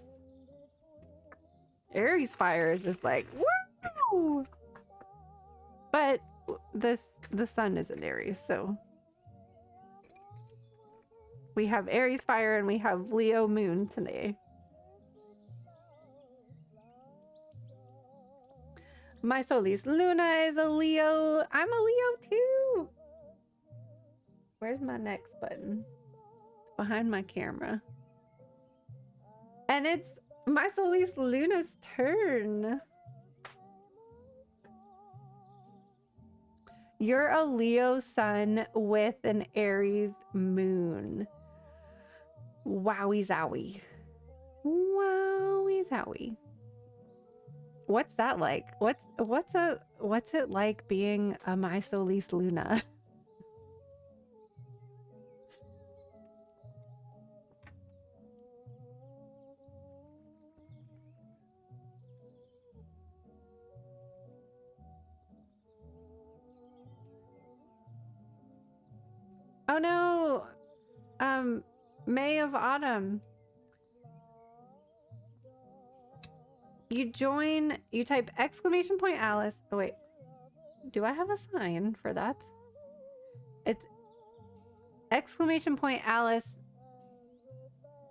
Aries fire is just like, woo! But the sun is in Aries, so we have Aries fire and we have Leo moon today. My Solis Luna is a Leo. I'm a Leo too. Where's my next button? It's behind my camera. And it's my Solis Luna's turn. You're a Leo sun with an Aries moon. Wowie zowie. Wowie zowie. What's that like? What's it like being a My Solis Luna? Oh no! May of Autumn. You type exclamation point Alice. Oh wait. Do I have a sign for that? It's exclamation point Alice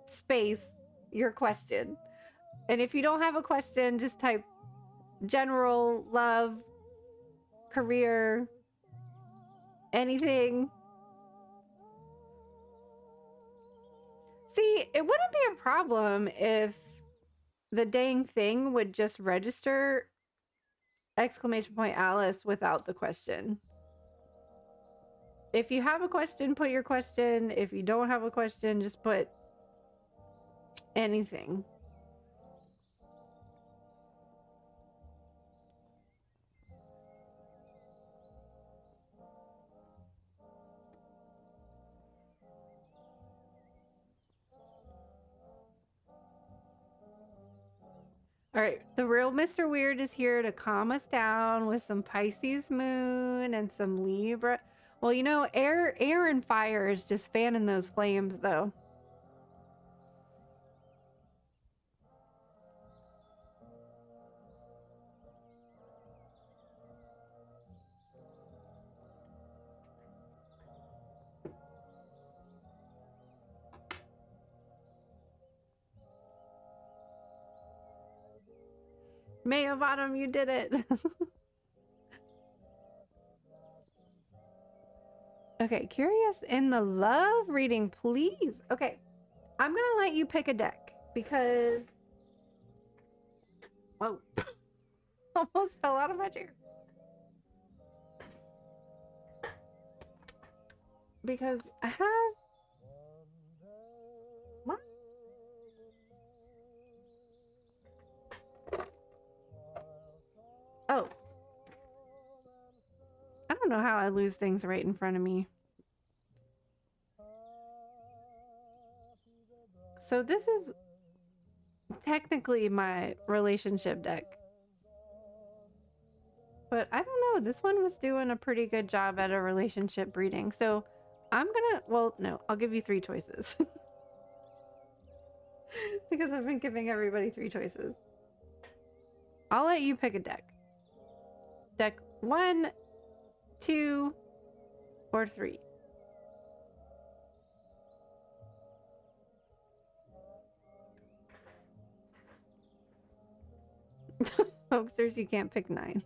space your question. And if you don't have a question, just type general, love, career, anything. See, it wouldn't be a problem if the dang thing would just register exclamation point Alice without the question. If you have a question, put your question. If you don't have a question, just put anything. All right, the real Mr. Weird is here to calm us down with some Pisces moon and some Libra. Well, you know, air and fire is just fanning those flames, though. May of Autumn, you did it. Okay, curious in the love reading, please. Okay, I'm gonna let you pick a deck because. Whoa. Almost fell out of my chair. Because I have. What? Oh. I don't know how I lose things right in front of me. So this is technically my relationship deck. But I don't know, this one was doing a pretty good job at a relationship reading. So I'm gonna, well, no, I'll give you 3 choices. Because I've been giving everybody 3 choices. I'll let you pick a deck. Deck 1, 2, or 3. Hoaxers, you can't pick 9.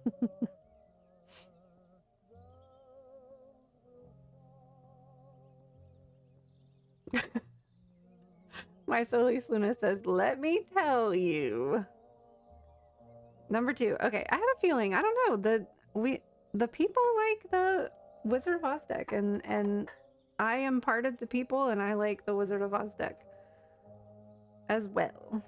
My Solis Luna says, let me tell you. Number 2. Okay, I had a feeling. I don't know. The people like the Wizard of Oz deck, and I am part of the people, and I like the Wizard of Oz deck as well.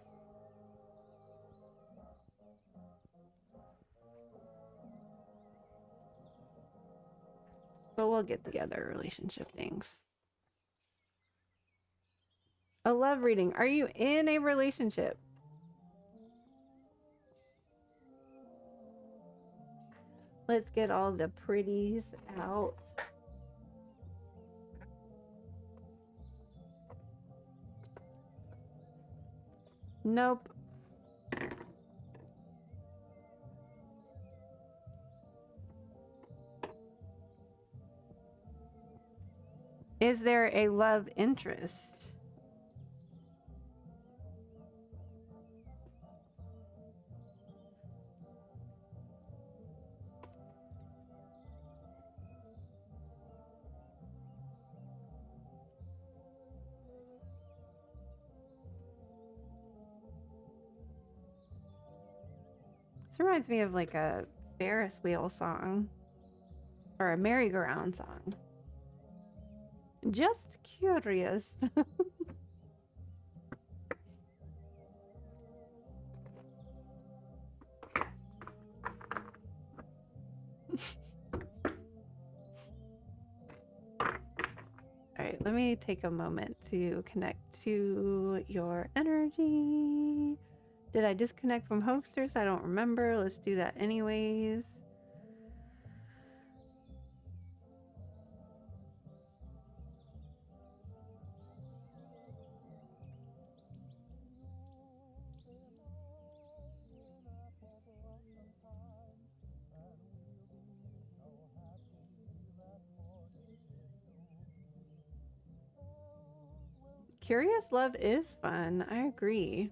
But we'll get the other relationship things. A love reading. Are you in a relationship? Let's get all the pretties out. Nope. Is there a love interest? This reminds me of like a Ferris wheel song or a merry-go-round song. Just curious. All right, let me take a moment to connect to your energy. Did I disconnect from Hoaxers? I don't remember. Let's do that anyways. Curious love is fun. I agree.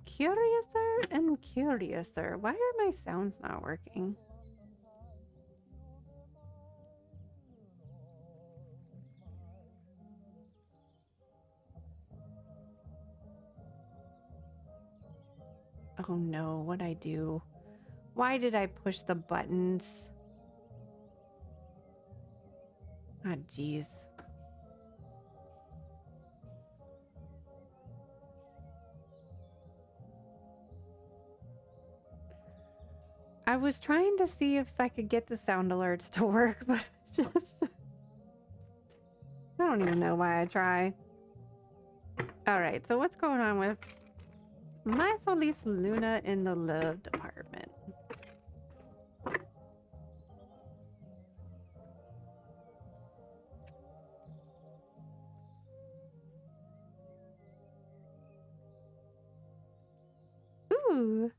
Curiouser and curiouser. Why are my sounds not working? Oh no, what'd I do? Why did I push the buttons? Ah, jeez. I was trying to see if I could get the sound alerts to work, but just... I don't even know why I try. Alright, so what's going on with my Solis Luna in the love department? Ooh.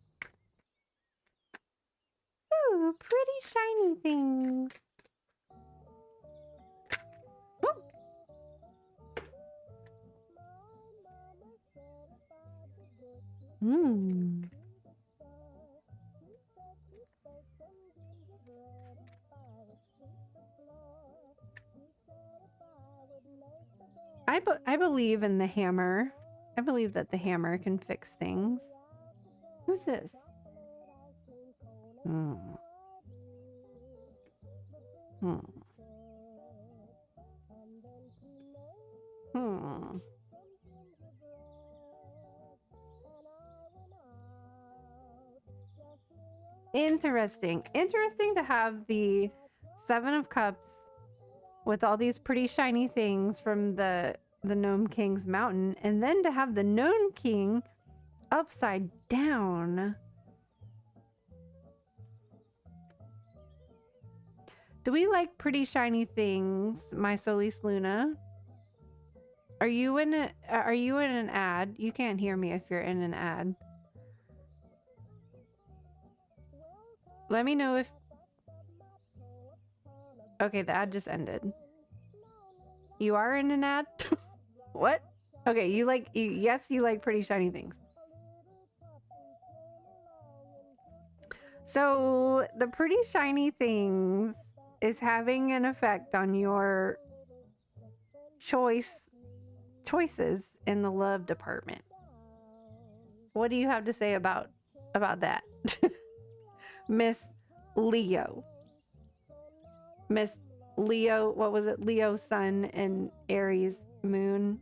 Ooh, pretty shiny things. Ooh. Mmm. I believe in the hammer. I believe that the hammer can fix things. Who's this? Hmm. Hmm. Hmm. Interesting. Interesting to have the Seven of Cups with all these pretty shiny things from the Gnome King's mountain, and then to have the Gnome King upside down. Do we like pretty shiny things, my Solis Luna? Are you in an ad? You can't hear me if you're in an ad. Let me know if... Okay, the ad just ended. You are in an ad? What? Okay, yes, you like pretty shiny things. So the pretty shiny things is having an effect on your choices in the love department. What do you have to say about that? Miss Leo. Miss Leo, what was it? Leo sun and Aries moon.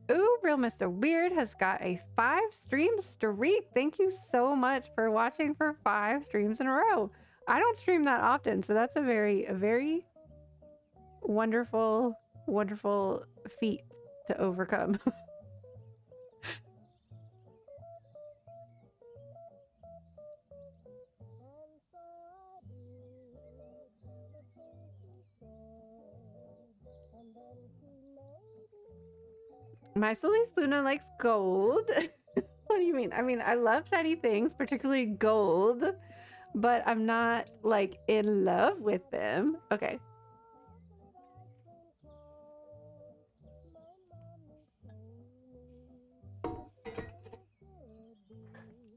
Ooh, Real Mr. Weird has got a 5-stream streak. Thank you so much for watching for 5 streams in a row. I don't stream that often, so that's a very wonderful, wonderful feat to overcome. My Solis Luna likes gold. What do you mean? I mean, I love shiny things, particularly gold, but I'm not like in love with them. Okay.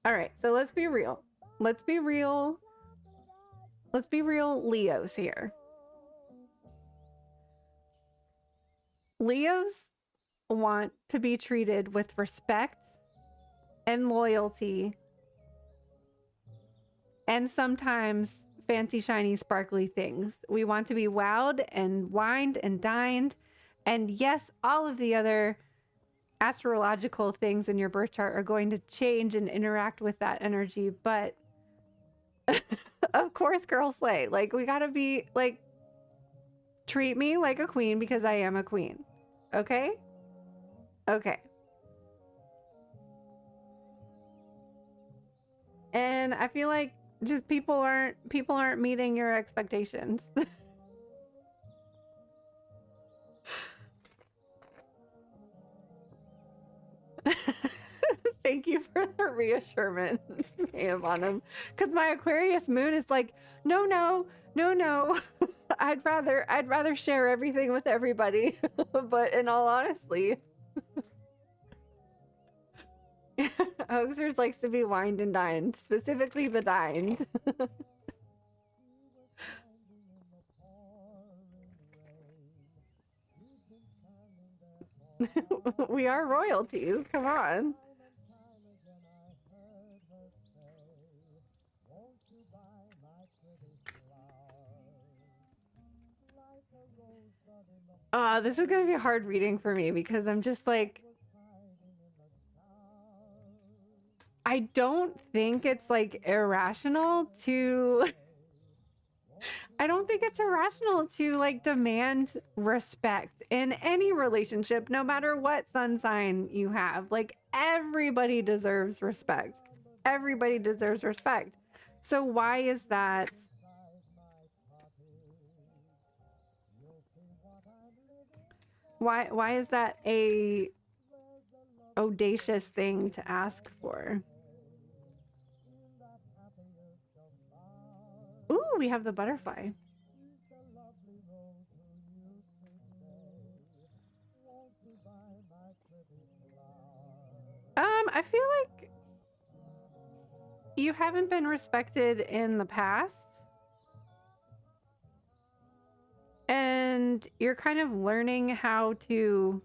All right, so let's be real. Let's be real. Let's be real Leos here. Leos want to be treated with respect and loyalty and sometimes fancy, shiny, sparkly things. We want to be wowed and wined and dined. And yes, all of the other astrological things in your birth chart are going to change and interact with that energy. But of course, girl slay. Like, we gotta be like, treat me like a queen because I am a queen. Okay? Okay. And I feel like just people aren't meeting your expectations. Thank you for the reassurance, on him. Because my Aquarius moon is like, no, no, no, no. I'd rather share everything with everybody. But in all honesty, Hoaxers likes to be wined and dined, specifically the dined. We are royalties. Come on. This is gonna be a hard reading for me because I'm just like, I don't think it's like irrational to I don't think it's irrational to like demand respect in any relationship, no matter what sun sign you have. Like everybody deserves respect. Everybody deserves respect. So why is that? Why is that a audacious thing to ask for? Ooh, we have the butterfly. I feel like you haven't been respected in the past. And you're kind of learning how to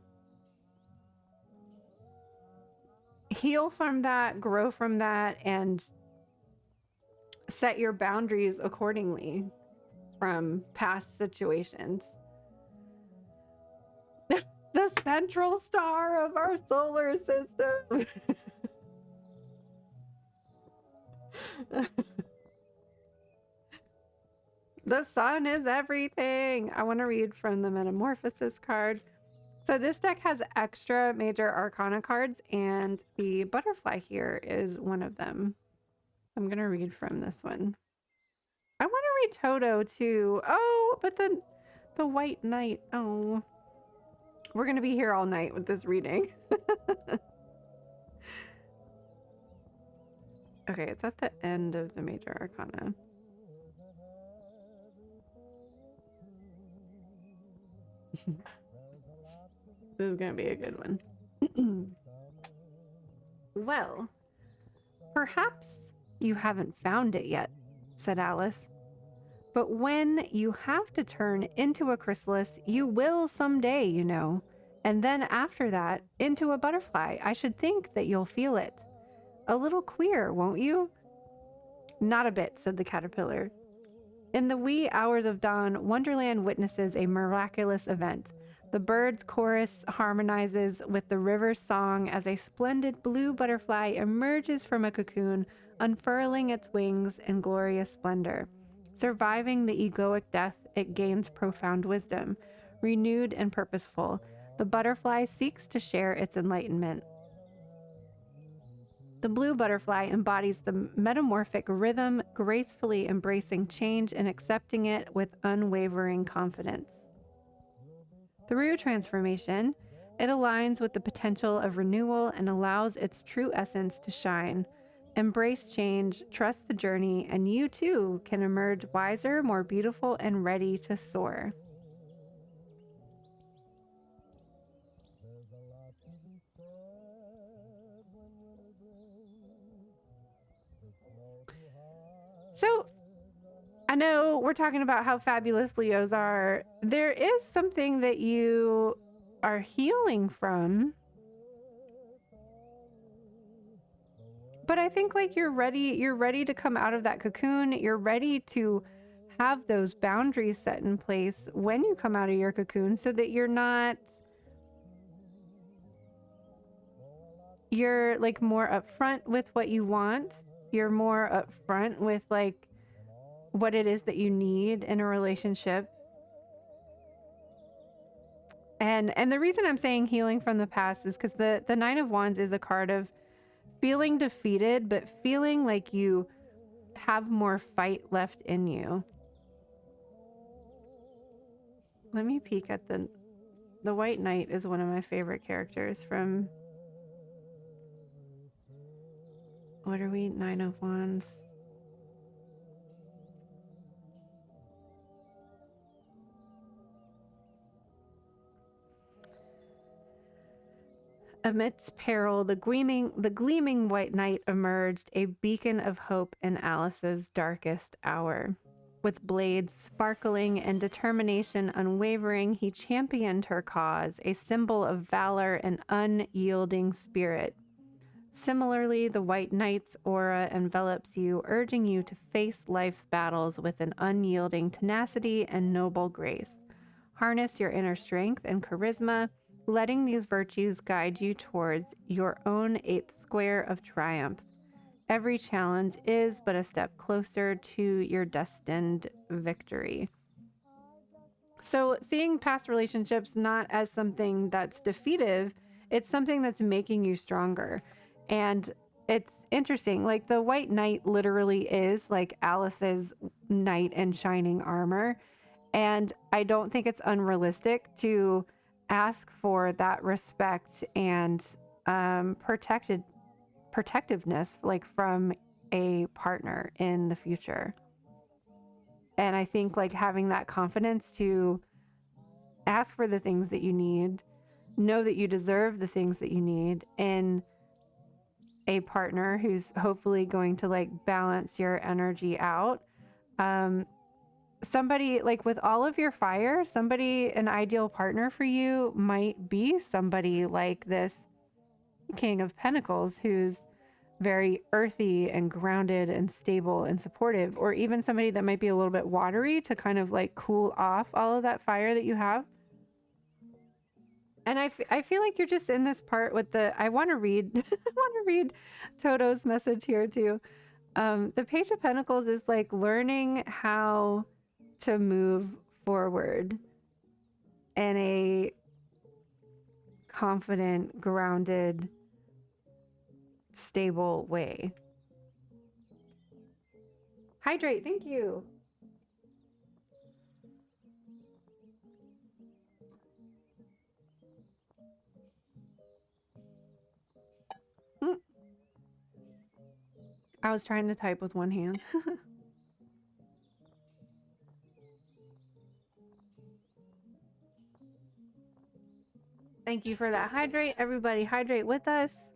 heal from that, grow from that, and set your boundaries accordingly from past situations. The central star of our solar system. The sun is everything. I want to read from the Metamorphosis card. So this deck has extra major arcana cards, and the butterfly here is one of them. I'm going to read from this one. I want to read Toto too. Oh, but the White Knight. Oh, we're going to be here all night with this reading. Okay, it's at the end of the major arcana. This is going to be a good one. Well, perhaps you haven't found it yet, said Alice. But when you have to turn into a chrysalis, you will someday, you know. And then after that, into a butterfly. I should think that you'll feel it. A little queer, won't you? Not a bit, said the caterpillar. In the wee hours of dawn, Wonderland witnesses a miraculous event. The bird's chorus harmonizes with the river's song as a splendid blue butterfly emerges from a cocoon, unfurling its wings in glorious splendor. Surviving the egoic death, it gains profound wisdom. Renewed and purposeful, the butterfly seeks to share its enlightenment. The blue butterfly embodies the metamorphic rhythm, gracefully embracing change and accepting it with unwavering confidence. Through transformation, it aligns with the potential of renewal and allows its true essence to shine. Embrace change, trust the journey, and you too can emerge wiser, more beautiful, and ready to soar. So, I know we're talking about how fabulous Leos are. There is something that you are healing from. But I think like you're ready to come out of that cocoon. You're ready to have those boundaries set in place when you come out of your cocoon so that you're like more upfront with what you want. You're more upfront with like what it is that you need in a relationship. And the reason I'm saying healing from the past is because the Nine of Wands is a card of feeling defeated, but feeling like you have more fight left in you. Let me peek at the White Knight is one of my favorite characters from, what are we? Nine of Wands. Amidst peril, the gleaming white knight emerged, a beacon of hope in Alice's darkest hour. With blades sparkling and determination unwavering, he championed her cause, a symbol of valor and unyielding spirit. Similarly, the white knight's aura envelops you, urging you to face life's battles with an unyielding tenacity and noble grace. Harness your inner strength and charisma, letting these virtues guide you towards your own eighth square of triumph. Every challenge is but a step closer to your destined victory. So, seeing past relationships not as something that's defeative, it's something that's making you stronger. And it's interesting. Like the white knight literally is like Alice's knight in shining armor. And I don't think it's unrealistic to ask for that respect and protectiveness, like from a partner in the future. And I think like having that confidence to ask for the things that you need, know that you deserve the things that you need in a partner who's hopefully going to like balance your energy out. Somebody like with all of your fire, somebody, an ideal partner for you might be somebody like this King of Pentacles who's very earthy and grounded and stable and supportive, or even somebody that might be a little bit watery to kind of like cool off all of that fire that you have. And I feel like you're just in this part with the, I want to read, I want to read Toto's message here too. The Page of Pentacles is like learning how to move forward in a confident, grounded, stable way. Hydrate, thank you. I was trying to type with one hand. Thank you for that. Hydrate, everybody, hydrate with us.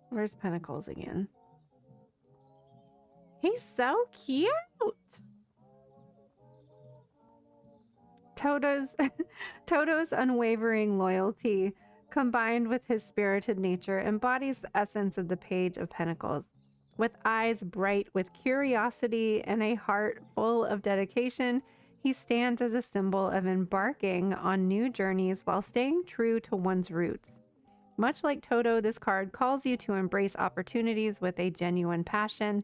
Where's Pentacles again? He's so cute. Toto's unwavering loyalty, combined with his spirited nature, embodies the essence of the Page of Pentacles. With eyes bright with curiosity and a heart full of dedication, he stands as a symbol of embarking on new journeys while staying true to one's roots. Much like Toto, this card calls you to embrace opportunities with a genuine passion,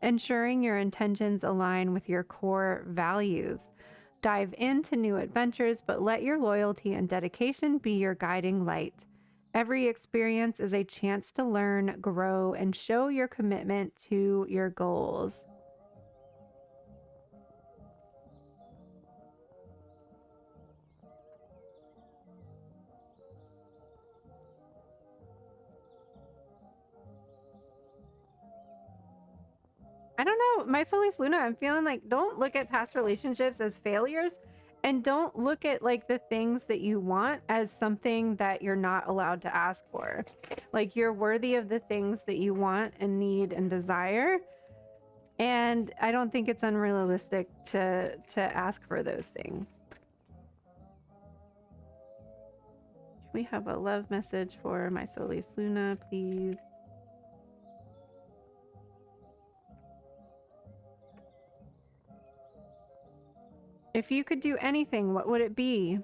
ensuring your intentions align with your core values. Dive into new adventures, but let your loyalty and dedication be your guiding light. Every experience is a chance to learn, grow, and show your commitment to your goals. I don't know. My Solis Luna, I'm feeling like don't look at past relationships as failures, and don't look at like the things that you want as something that you're not allowed to ask for. Like you're worthy of the things that you want and need and desire. And I don't think it's unrealistic to ask for those things. Can we have a love message for my Solis Luna, please? If you could do anything, what would it be?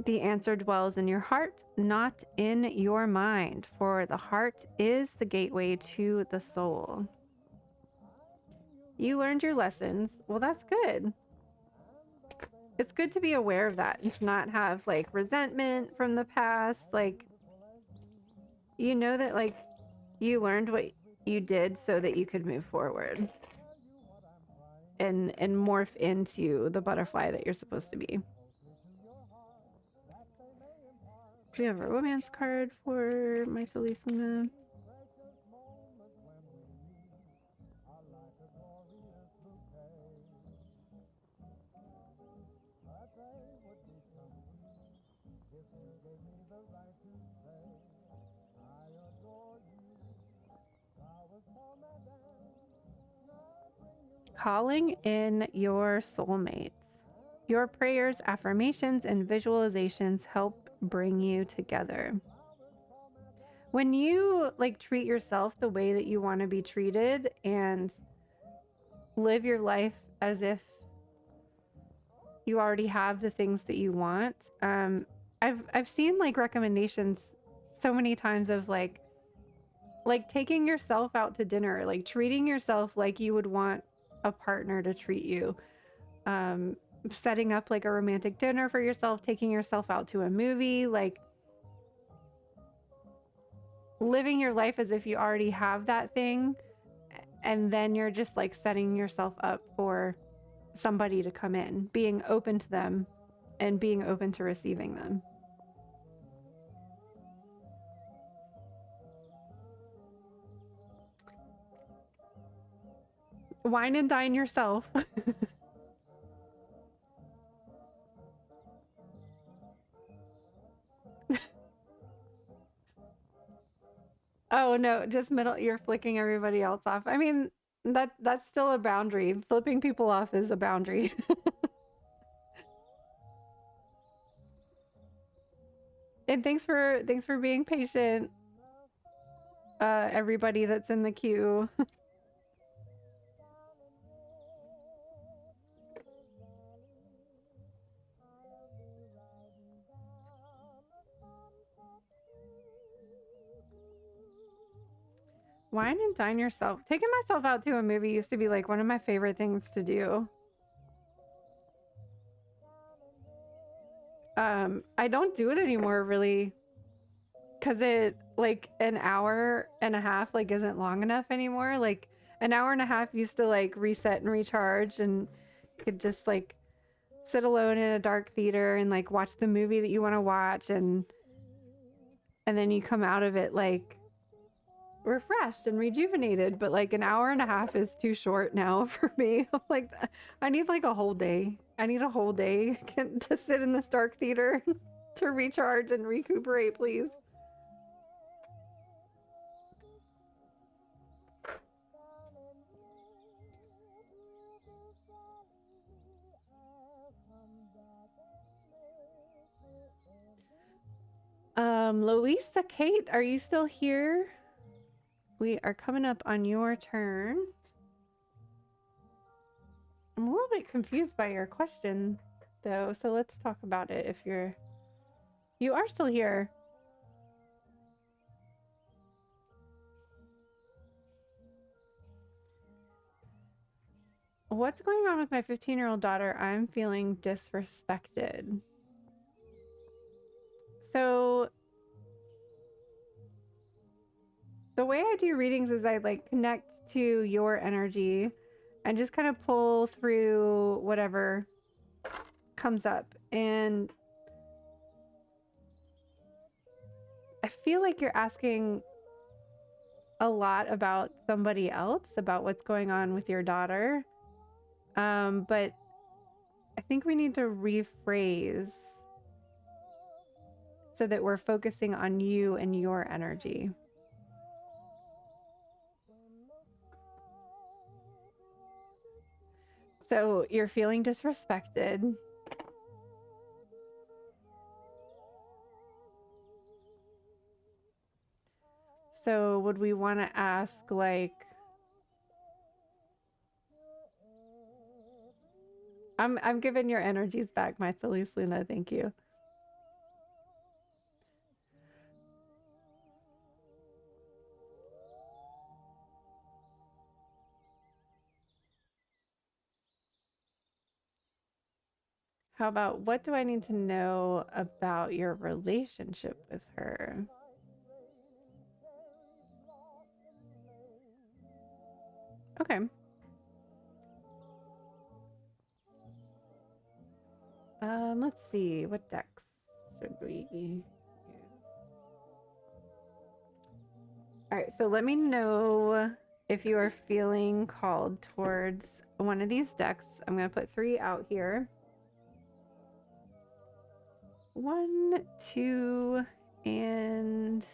The answer dwells in your heart, not in your mind, for the heart is the gateway to the soul. You learned your lessons. Well, that's good. It's good to be aware of that and to not have like resentment from the past. Like, you know that like you learned what you did so that you could move forward and morph into the butterfly that you're supposed to be. We have a romance card for my Solis Luna. Calling in your soulmates. Your prayers, affirmations, and visualizations help bring you together. When you like treat yourself the way that you want to be treated and live your life as if you already have the things that you want. I've seen like recommendations so many times of like taking yourself out to dinner, like treating yourself like you would want a partner to treat you. Setting up like a romantic dinner for yourself, taking yourself out to a movie, like living your life as if you already have that thing, and then you're just like setting yourself up for somebody to come in, being open to them and being open to receiving them. Wine and dine yourself. Oh no, just middle you're flicking everybody else off. I mean, that's still a boundary. Flipping people off is a boundary. And thanks for being patient. Everybody that's in the queue. Wine and dine yourself. Taking myself out to a movie used to be like one of my favorite things to do. I don't do it anymore really, because it like an hour and a half like isn't long enough anymore. Like an hour and a half used to like reset and recharge, and you could just like sit alone in a dark theater and like watch the movie that you want to watch, and then you come out of it like refreshed and rejuvenated. But like an hour and a half is too short now for me. I'm like, I need like a whole day. I need a whole day to sit in this dark theater to recharge and recuperate, please. Louisa Kate, are you still here? We are coming up on your turn. I'm a little bit confused by your question, though, so let's talk about it if you are still here. What's going on with my 15-year-old daughter? I'm feeling disrespected. So the way I do readings is I like connect to your energy and just kind of pull through whatever comes up. And I feel like you're asking a lot about somebody else, about what's going on with your daughter. But I think we need to rephrase so that we're focusing on you and your energy. So you're feeling disrespected. So would we want to ask, like, I'm giving your energies back, my silly Luna, thank you. How about, what do I need to know about your relationship with her? Okay. Let's see, what decks should we use? All right, so let me know if you are feeling called towards one of these decks. I'm going to put 3 out here. 1, 2, and...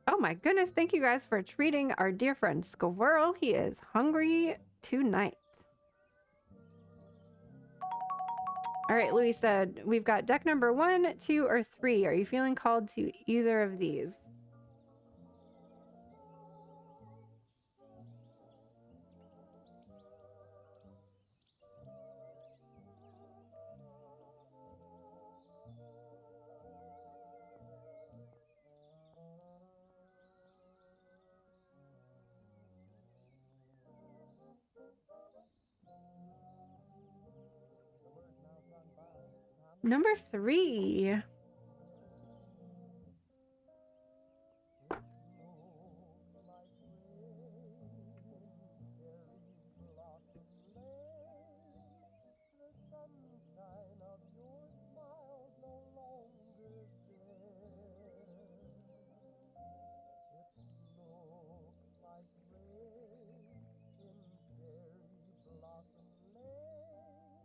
Oh my goodness, thank you guys for treating our dear friend Squirrel. He is hungry tonight. All right, Louisa, we've got deck number 1, 2, or 3. Are you feeling called to either of these? Number 3.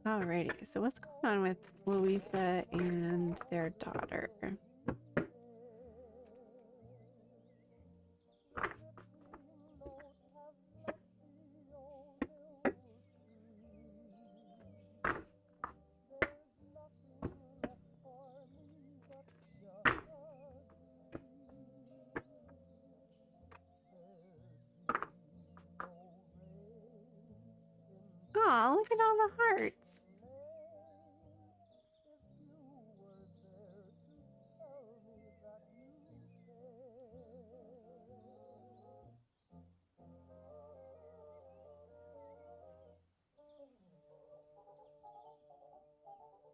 Alrighty, so what's going on with Louisa and their daughter? Aw, look at all the hearts.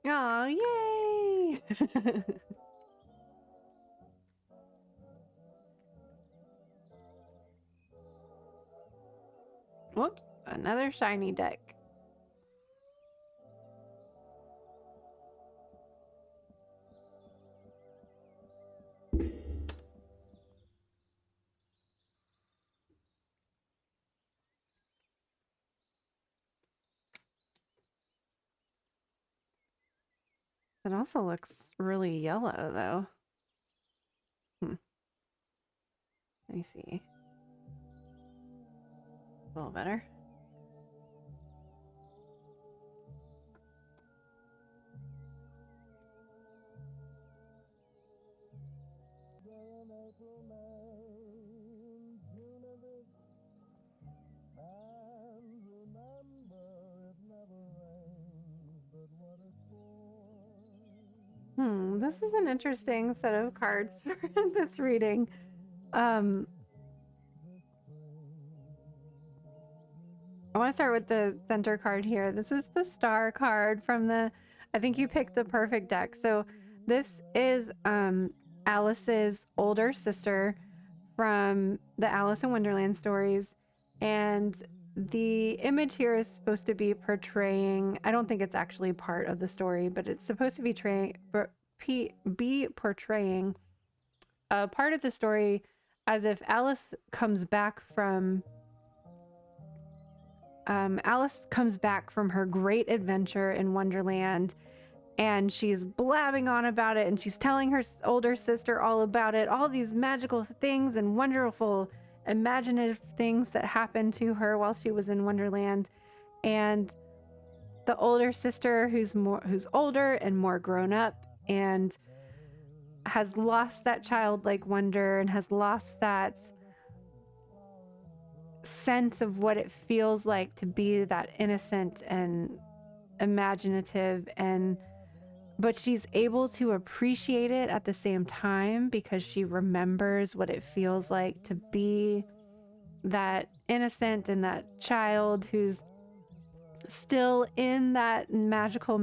Oh, yay! Whoops, another shiny deck. It also looks really yellow, though. Let me see. A little better. This is an interesting set of cards for this reading. I want to start with the center card here. This is the star card from the, I think you picked the perfect deck. So this is Alice's older sister from the Alice in Wonderland stories. And the image here is supposed to be portraying, I don't think it's actually part of the story, but it's supposed to be portraying a part of the story as if Alice comes back from her great adventure in Wonderland, and she's blabbing on about it, and she's telling her older sister all about it, all these magical things and wonderful imaginative things that happened to her while she was in Wonderland. And the older sister, who's older and more grown up and has lost that childlike wonder and has lost that sense of what it feels like to be that innocent and imaginative, but she's able to appreciate it at the same time because she remembers what it feels like to be that innocent and that child who's still in that magical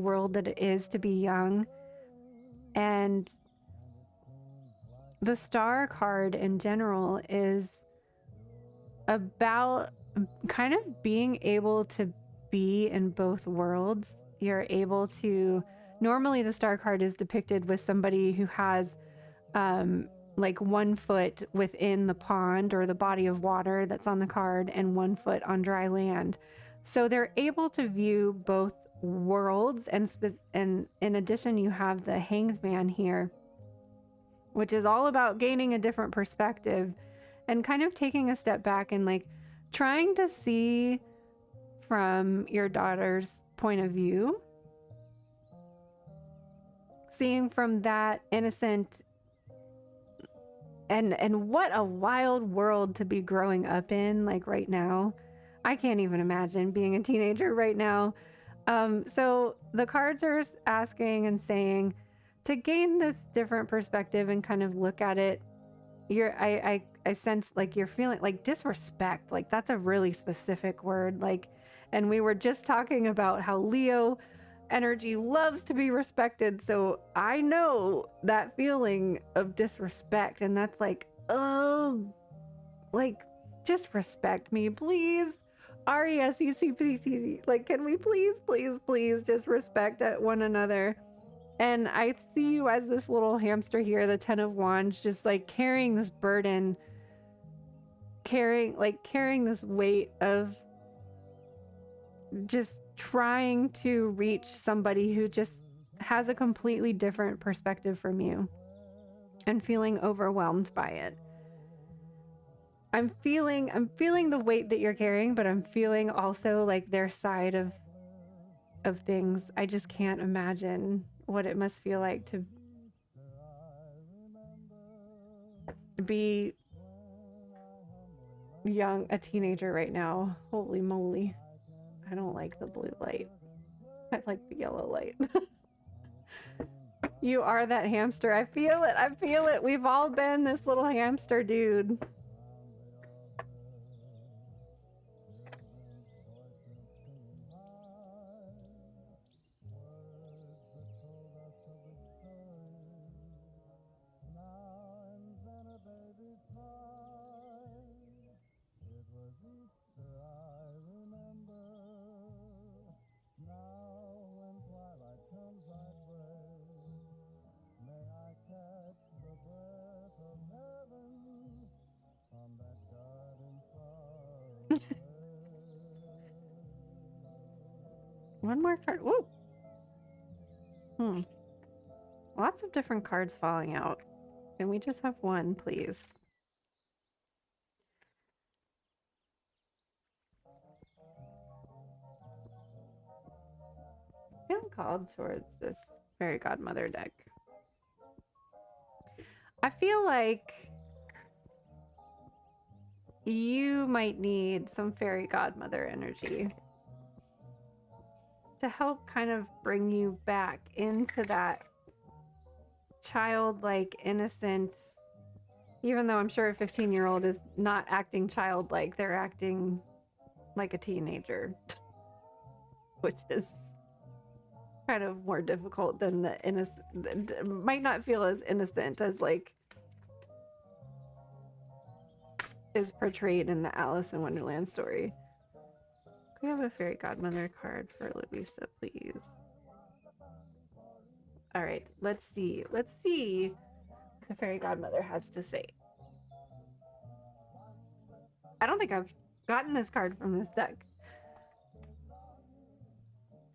world that it is to be young. And the star card in general is about kind of being able to be in both worlds. You're able to, normally the star card is depicted with somebody who has like 1 foot within the pond or the body of water that's on the card and 1 foot on dry land. So they're able to view both worlds, and in addition you have the Hanged Man here, which is all about gaining a different perspective and kind of taking a step back and like trying to see from your daughter's point of view, seeing from that innocent and what a wild world to be growing up in, like right now. I can't even imagine being a teenager right now. So the cards are asking and saying to gain this different perspective and kind of look at it. I sense like you're feeling like disrespect. Like that's a really specific word. Like, and we were just talking about how Leo energy loves to be respected. So I know that feeling of disrespect. And that's like, oh, like, just respect me, please. RESECPT. Like, can we please just respect one another? And I see you as this little hamster here, the 10 of Wands, just like carrying this burden, carrying this weight of just trying to reach somebody who just has a completely different perspective from you and feeling overwhelmed by it. I'm feeling the weight that you're carrying, but I'm feeling also like their side of things. I just can't imagine what it must feel like to be young, a teenager right now. Holy moly. I don't like the blue light. I like the yellow light. You are that hamster. I feel it. I feel it. We've all been this little hamster dude. One more card. Whoa. Lots of different cards falling out. Can we just have one, please? I feel called towards this fairy godmother deck. I feel like you might need some fairy godmother energy to help kind of bring you back into that childlike innocence. Even though I'm sure a 15-year-old is not acting childlike, they're acting like a teenager, which is kind of more difficult than the innocent. Might not feel as innocent as like is portrayed in the Alice in Wonderland story. Can we have a fairy godmother card for Louisa, please? All right, let's see. Let's see what the fairy godmother has to say. I don't think I've gotten this card from this deck.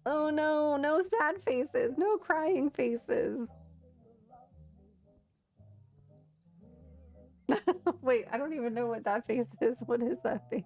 Oh no, no sad faces, no crying faces. Wait, I don't even know what that face is. What is that face?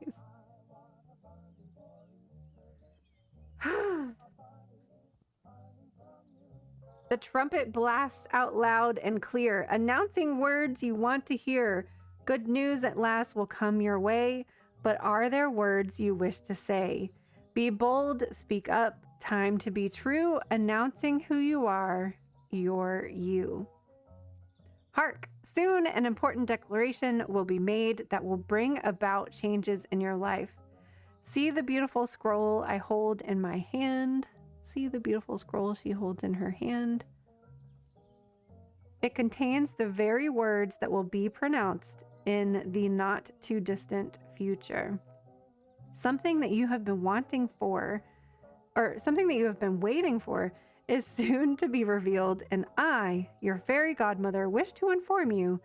The trumpet blasts out loud and clear, announcing words you want to hear. Good news at last will come your way, but are there words you wish to say? Be bold, speak up, time to be true, announcing who you are, you're you. Hark! Soon an important declaration will be made that will bring about changes in your life. See the beautiful scroll I hold in my hand. See the beautiful scroll she holds in her hand. It contains the very words that will be pronounced in the not too distant future. Something that you have been wanting for, or something that you have been waiting for, is soon to be revealed, and I, your fairy godmother, wish to inform you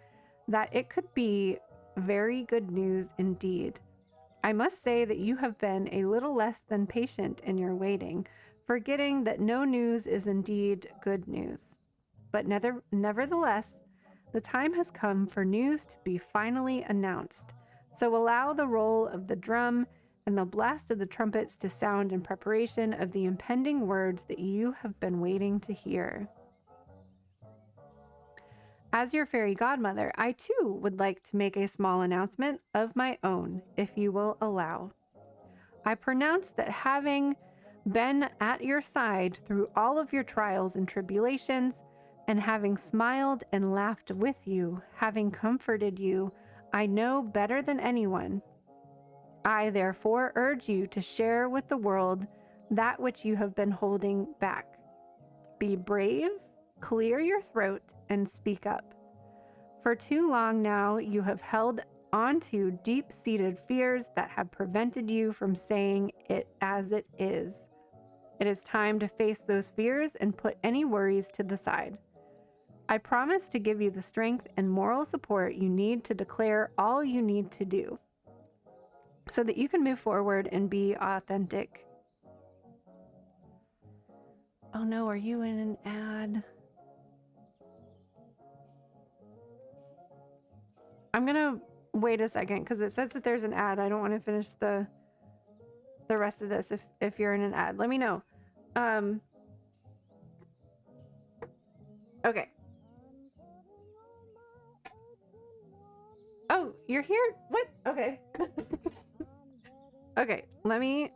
that it could be very good news indeed. I must say that you have been a little less than patient in your waiting, forgetting that no news is indeed good news. But nevertheless, the time has come for news to be finally announced. So allow the roll of the drum and the blast of the trumpets to sound in preparation of the impending words that you have been waiting to hear. As your fairy godmother, I too would like to make a small announcement of my own, if you will allow. I pronounce that having been at your side through all of your trials and tribulations, and having smiled and laughed with you, having comforted you, I know better than anyone. I therefore urge you to share with the world that which you have been holding back. Be brave, clear your throat, and speak up. For too long now, you have held onto deep-seated fears that have prevented you from saying it as it is. It is time to face those fears and put any worries to the side. I promise to give you the strength and moral support you need to declare all you need to do so that you can move forward and be authentic. Oh no, are you in an ad? I'm gonna wait a second because it says that there's an ad. I don't want to finish the rest of this if you're in an ad. Let me know. Okay. Oh, you're here? What? Okay. Okay, let me...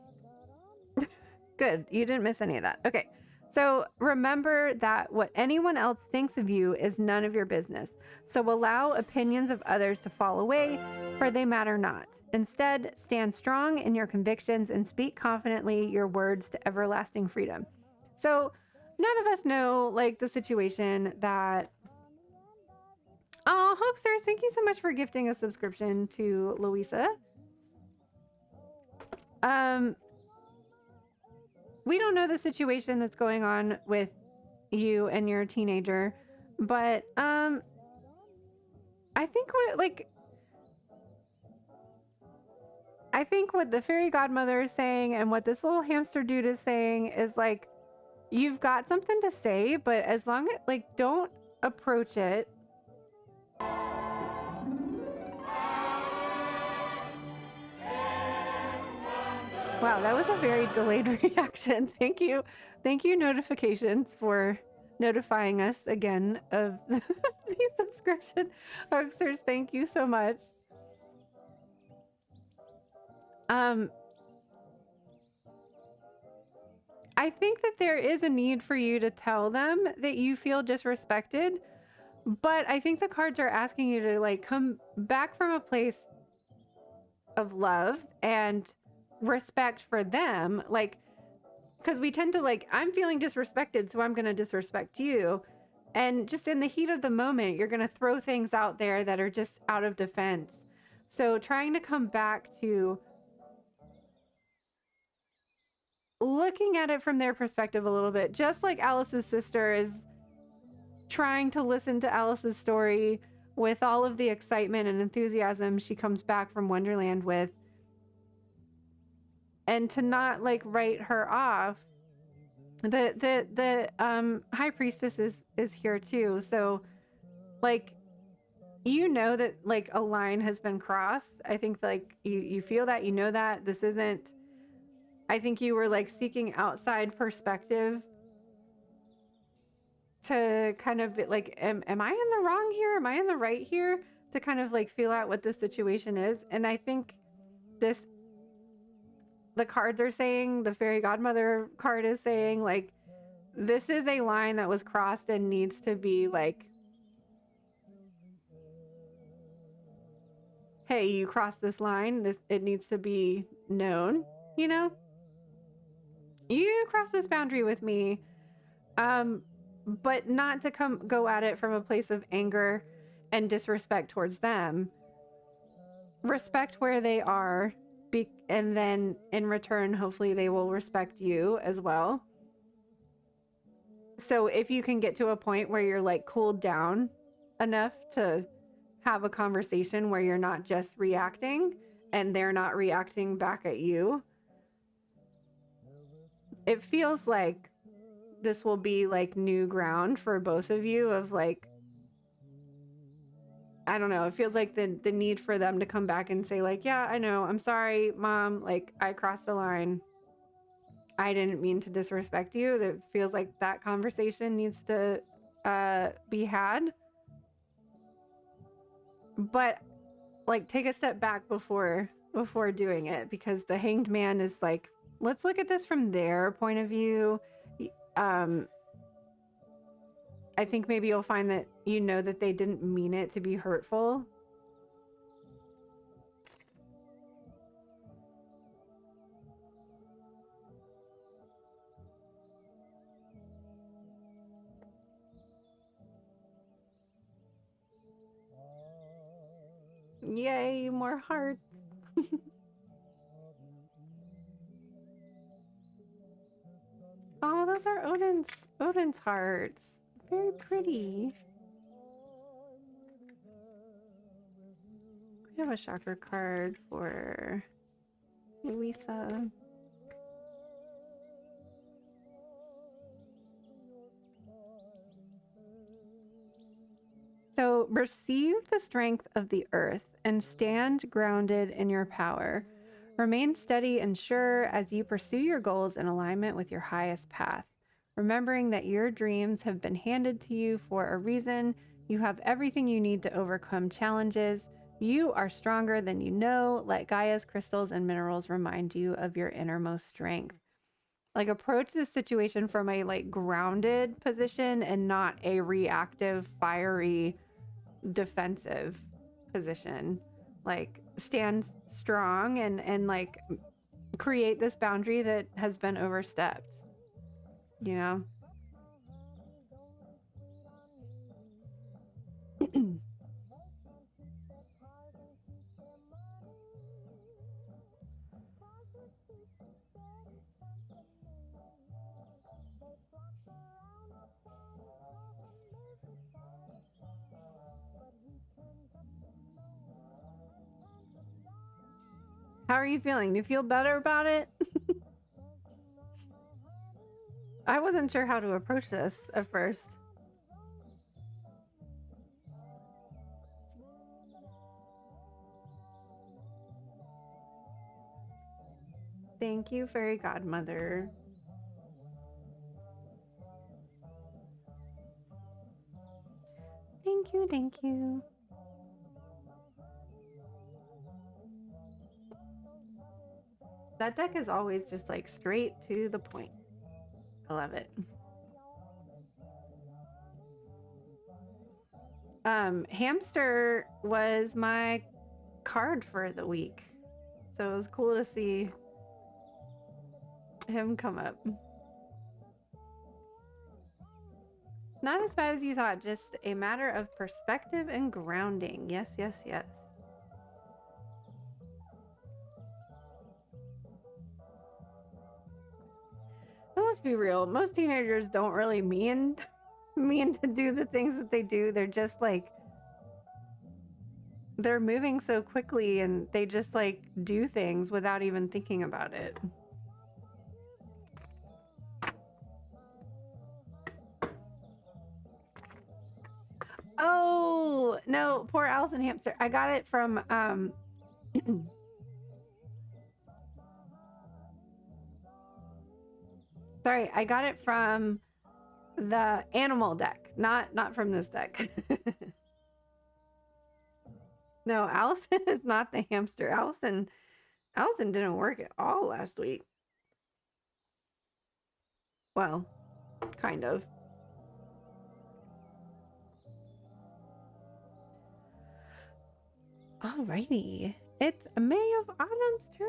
Good, you didn't miss any of that. Okay, so remember that what anyone else thinks of you is none of your business. So allow opinions of others to fall away, for they matter not. Instead, stand strong in your convictions and speak confidently your words to everlasting freedom. So none of us know, like, the situation that... Oh, Hoaxers, thank you so much for gifting a subscription to Louisa. We don't know the situation that's going on with you and your teenager, but I think what the fairy godmother is saying and what this little hamster dude is saying is like, you've got something to say, but as long as, like, don't approach it. Wow, that was a very delayed reaction. Thank you. Thank you, notifications, for notifying us again of the subscription. Hoaxers, thank you so much. I think that there is a need for you to tell them that you feel disrespected, but I think the cards are asking you to, like, come back from a place of love and respect for them, like, because we tend to, like, I'm feeling disrespected, so I'm going to disrespect you, and just in the heat of the moment you're going to throw things out there that are just out of defense. So trying to come back to looking at it from their perspective a little bit, just like Alice's sister is trying to listen to Alice's story with all of the excitement and enthusiasm she comes back from Wonderland with, and to not, like, write her off. The high priestess is here too, so, like, you know that, like, a line has been crossed. I think, like, you feel that, you know that this isn't, I think you were, like, seeking outside perspective to kind of be like, am I in the wrong here? Am I in the right here? To kind of, like, feel out what the situation is. And I think the cards are saying, the fairy godmother card is saying, like, this is a line that was crossed and needs to be, like, hey, you crossed this line. It needs to be known, you know? You crossed this boundary with me. But not to go at it from a place of anger and disrespect towards them. Respect where they are, and then in return, hopefully they will respect you as well. So if you can get to a point where you're, like, cooled down enough to have a conversation where you're not just reacting and they're not reacting back at you, it feels like this will be, like, new ground for both of you of, like, I don't know, it feels like the need for them to come back and say, like, yeah, I know, I'm sorry, Mom, like, I crossed the line. I didn't mean to disrespect you. It feels like that conversation needs to be had. But, like, take a step back before doing it, because the Hanged Man is like, let's look at this from their point of view. I think maybe you'll find that you know that they didn't mean it to be hurtful. Yay, more hearts. Oh, those are Odin's hearts. Very pretty. We have a chakra card for Louisa. So receive the strength of the earth and stand grounded in your power. Remain steady and sure as you pursue your goals in alignment with your highest path. Remembering that your dreams have been handed to you for a reason, you have everything you need to overcome challenges. You are stronger than you know. Let Gaia's crystals and minerals remind you of your innermost strength. Like, approach this situation from a like grounded position and not a reactive, fiery, defensive position. Like, stand strong and like create this boundary that has been overstepped, you know? How are you feeling? Do you feel better about it? I wasn't sure how to approach this at first. Thank you, Fairy Godmother. Thank you, thank you. That deck is always just like straight to the point. I love it. Hamster was my card for the week. So it was cool to see him come up. It's not as bad as you thought, just a matter of perspective and grounding. Yes, yes, yes. But let's be real, most teenagers don't really mean to do the things that they do. They're just like, they're moving so quickly and they just like do things without even thinking about it. Oh, no, poor Allison Hamster. I got it from sorry, I got it from the animal deck, not from this deck. No, Allison is not the hamster. Allison didn't work at all last week. Well, kind of. Alrighty. It's May of Autumn's turn.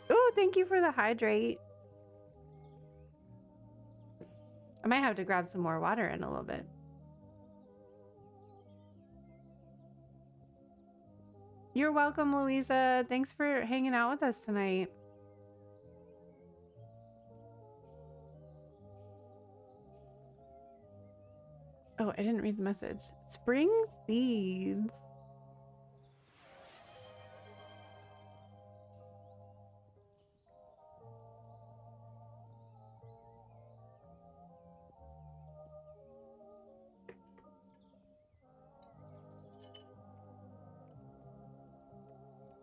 Oh, thank you for the hydrate. I might have to grab some more water in a little bit. You're welcome, Louisa. Thanks for hanging out with us tonight. Oh, I didn't read the message. Spring seeds.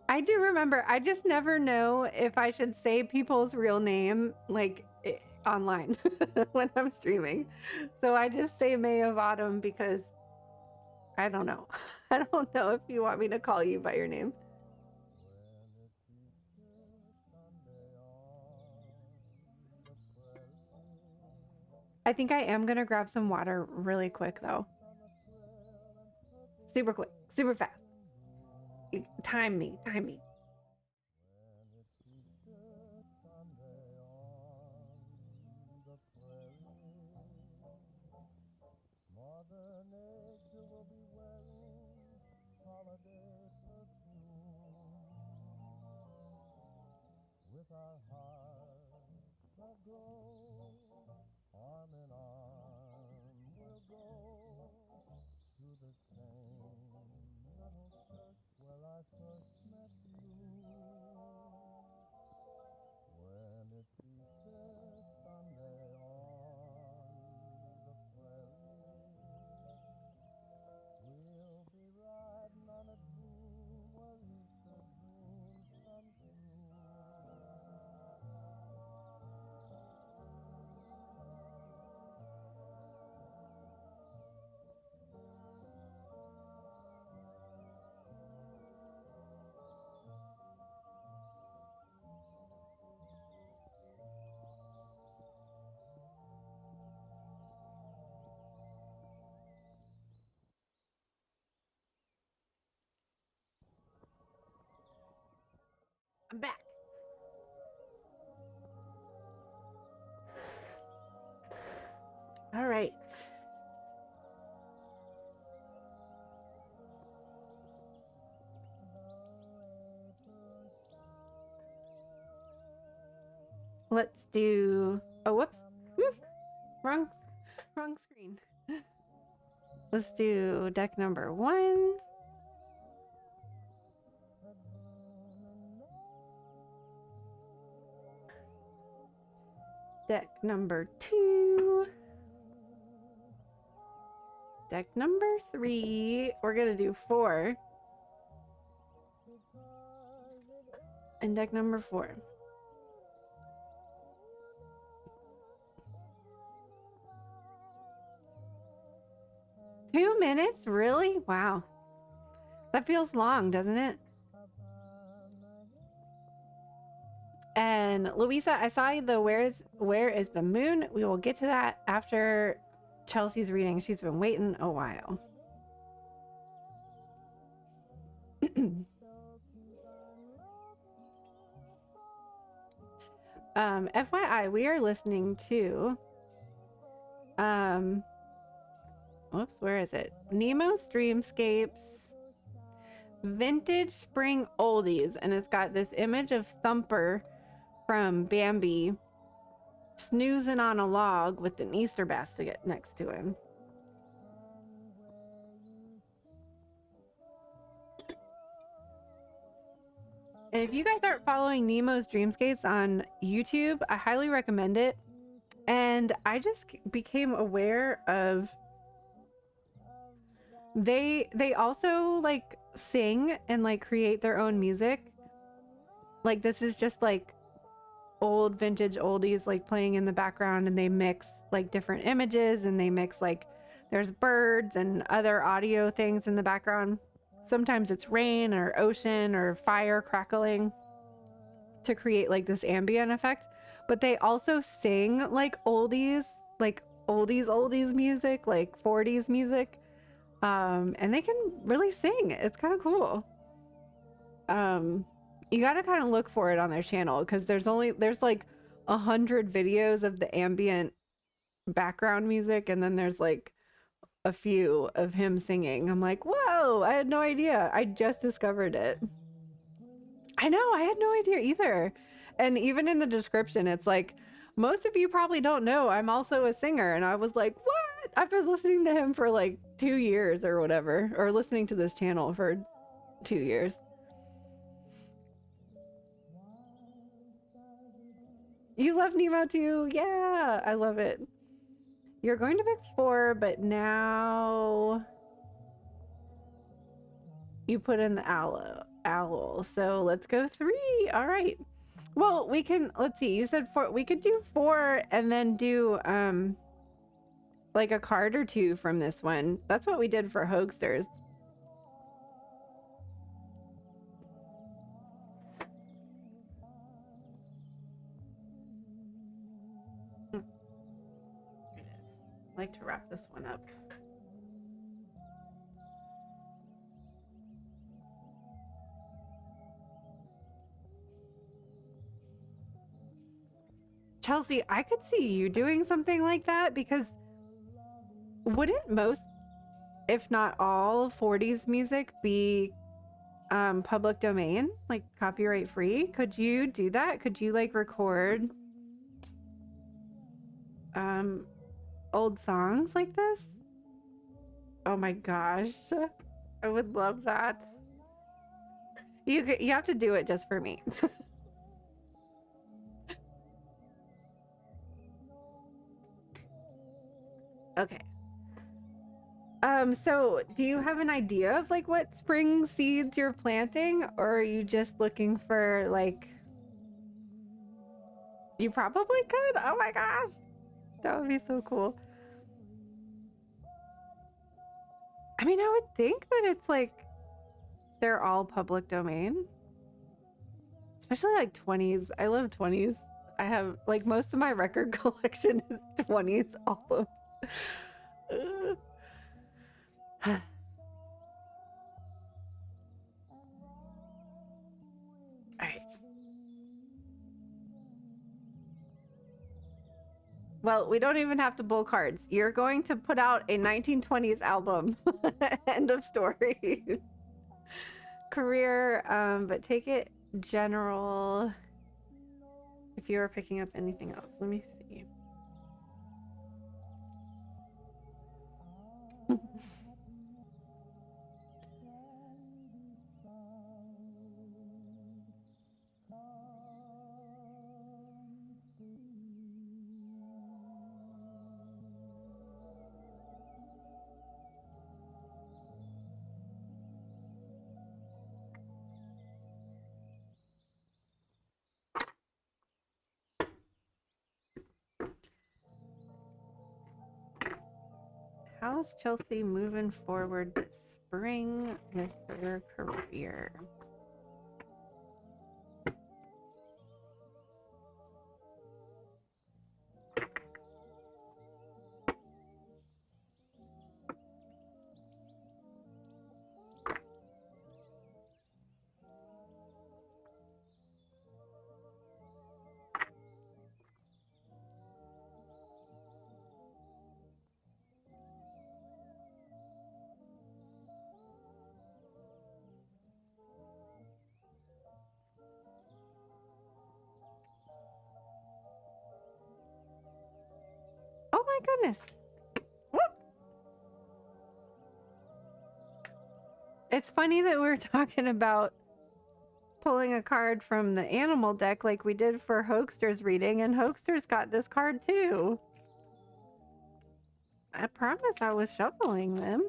I do remember. I just never know if I should say people's real name like online when I'm streaming. So I just say May of Autumn because I don't know. I don't know if you want me to call you by your name. I think I am going to grab some water really quick though. Super quick, super fast. Time me, time me. I'm back. All right. Let's do. Oh, whoops. Wrong screen. Let's do deck number 1. Deck number 2. Deck number 3. We're gonna do 4. And deck number 4. Two minutes? Really? Wow. That feels long, doesn't it? And Louisa, I saw the where is the moon? We will get to that after Chelsea's reading. She's been waiting a while. FYI, we are listening to whoops, where is it? Nemo's Dreamscapes Vintage Spring Oldies, and it's got this image of Thumper from Bambi snoozing on a log with an Easter basket next to him. And if you guys aren't following Nemo's Dreamscapes on YouTube, I highly recommend it. And I just became aware of they also like sing and like create their own music. Like this is just like old vintage oldies like playing in the background, and they mix like different images, and they mix like there's birds and other audio things in the background. Sometimes it's rain or ocean or fire crackling to create like this ambient effect. But they also sing like oldies music, like 40s music. And they can really sing. It's kind of cool. You gotta kind of look for it on their channel, because there's like 100 videos of the ambient background music, and then there's like a few of him singing. I'm like, whoa, I had no idea. I just discovered it. I know, I had no idea either. And even in the description, it's like, most of you probably don't know I'm also a singer. And I was like, what? I've been listening to him for like 2 years or whatever, or listening to this channel for 2 years. You love Nemo too? Yeah, I love it. You're going to pick 4, but now you put in the owl. So let's go 3. All right. Well, we can, let's see. You said 4. We could do 4 and then do like a card or 2 from this one. That's what we did for Hoagsters. I like to wrap this one up. Chelsea, I could see you doing something like that, because wouldn't most if not all 40s music be public domain, like copyright free? Could you do that? Could you like record old songs like this? Oh my gosh. I would love that. You have to do it just for me. Okay. So do you have an idea of like what spring seeds you're planting, or are you just looking for like... You probably could. Oh my gosh. That would be so cool. I mean, I would think that it's like they're all public domain. Especially like 20s. I love 20s. I have like most of my record collection is 20s albums. Alright. Well, we don't even have to pull cards. You're going to put out a 1920s album. End of story. Career, but take it general if you are picking up anything else. Let me see. How's Chelsea moving forward this spring with her career? Oh my goodness. Whoop. It's funny that we're talking about pulling a card from the animal deck like we did for Hoaxster's reading, and Hoaxster's got this card too. I promise I was shuffling them.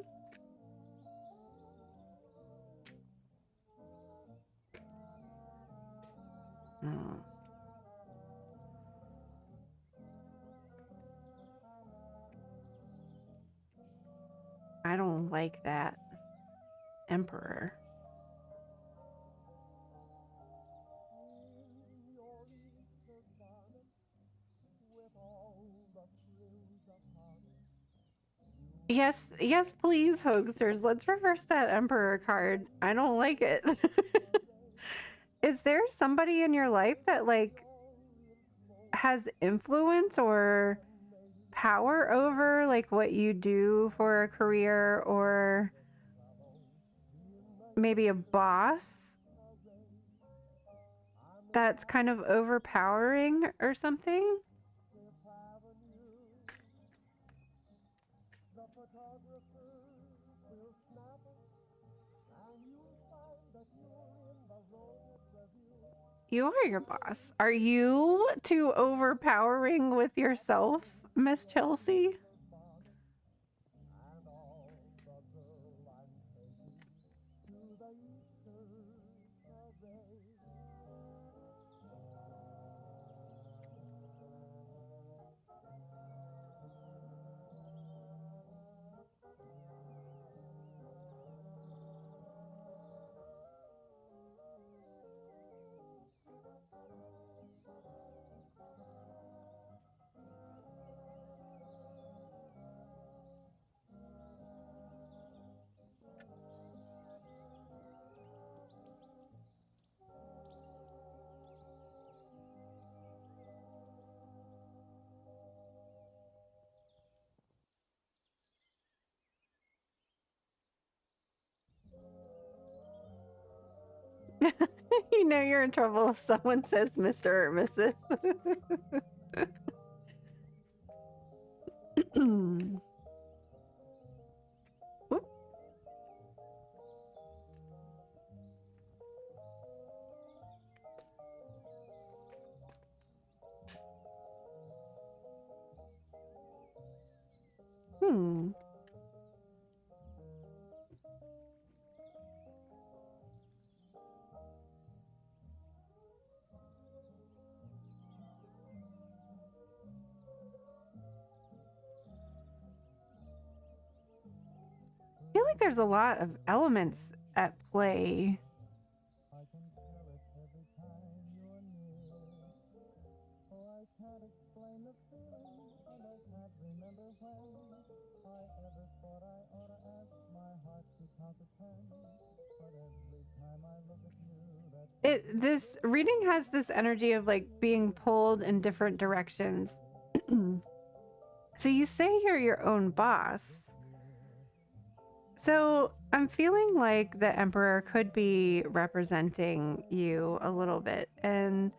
Oh. I don't like that. Emperor. Yes, yes, please, Hoaxsters. Let's reverse that Emperor card. I don't like it. Is there somebody in your life that like has influence or power over like what you do for a career, or maybe a boss that's kind of overpowering or something? You are your boss. Are you too overpowering with yourself, Miss Chelsea? You know you're in trouble if someone says Mr. or Mrs. Whoop. Hmm. I feel like there's a lot of elements at play. This reading has this energy of like being pulled in different directions. So you say you're your own boss. So I'm feeling like the Emperor could be representing you a little bit. And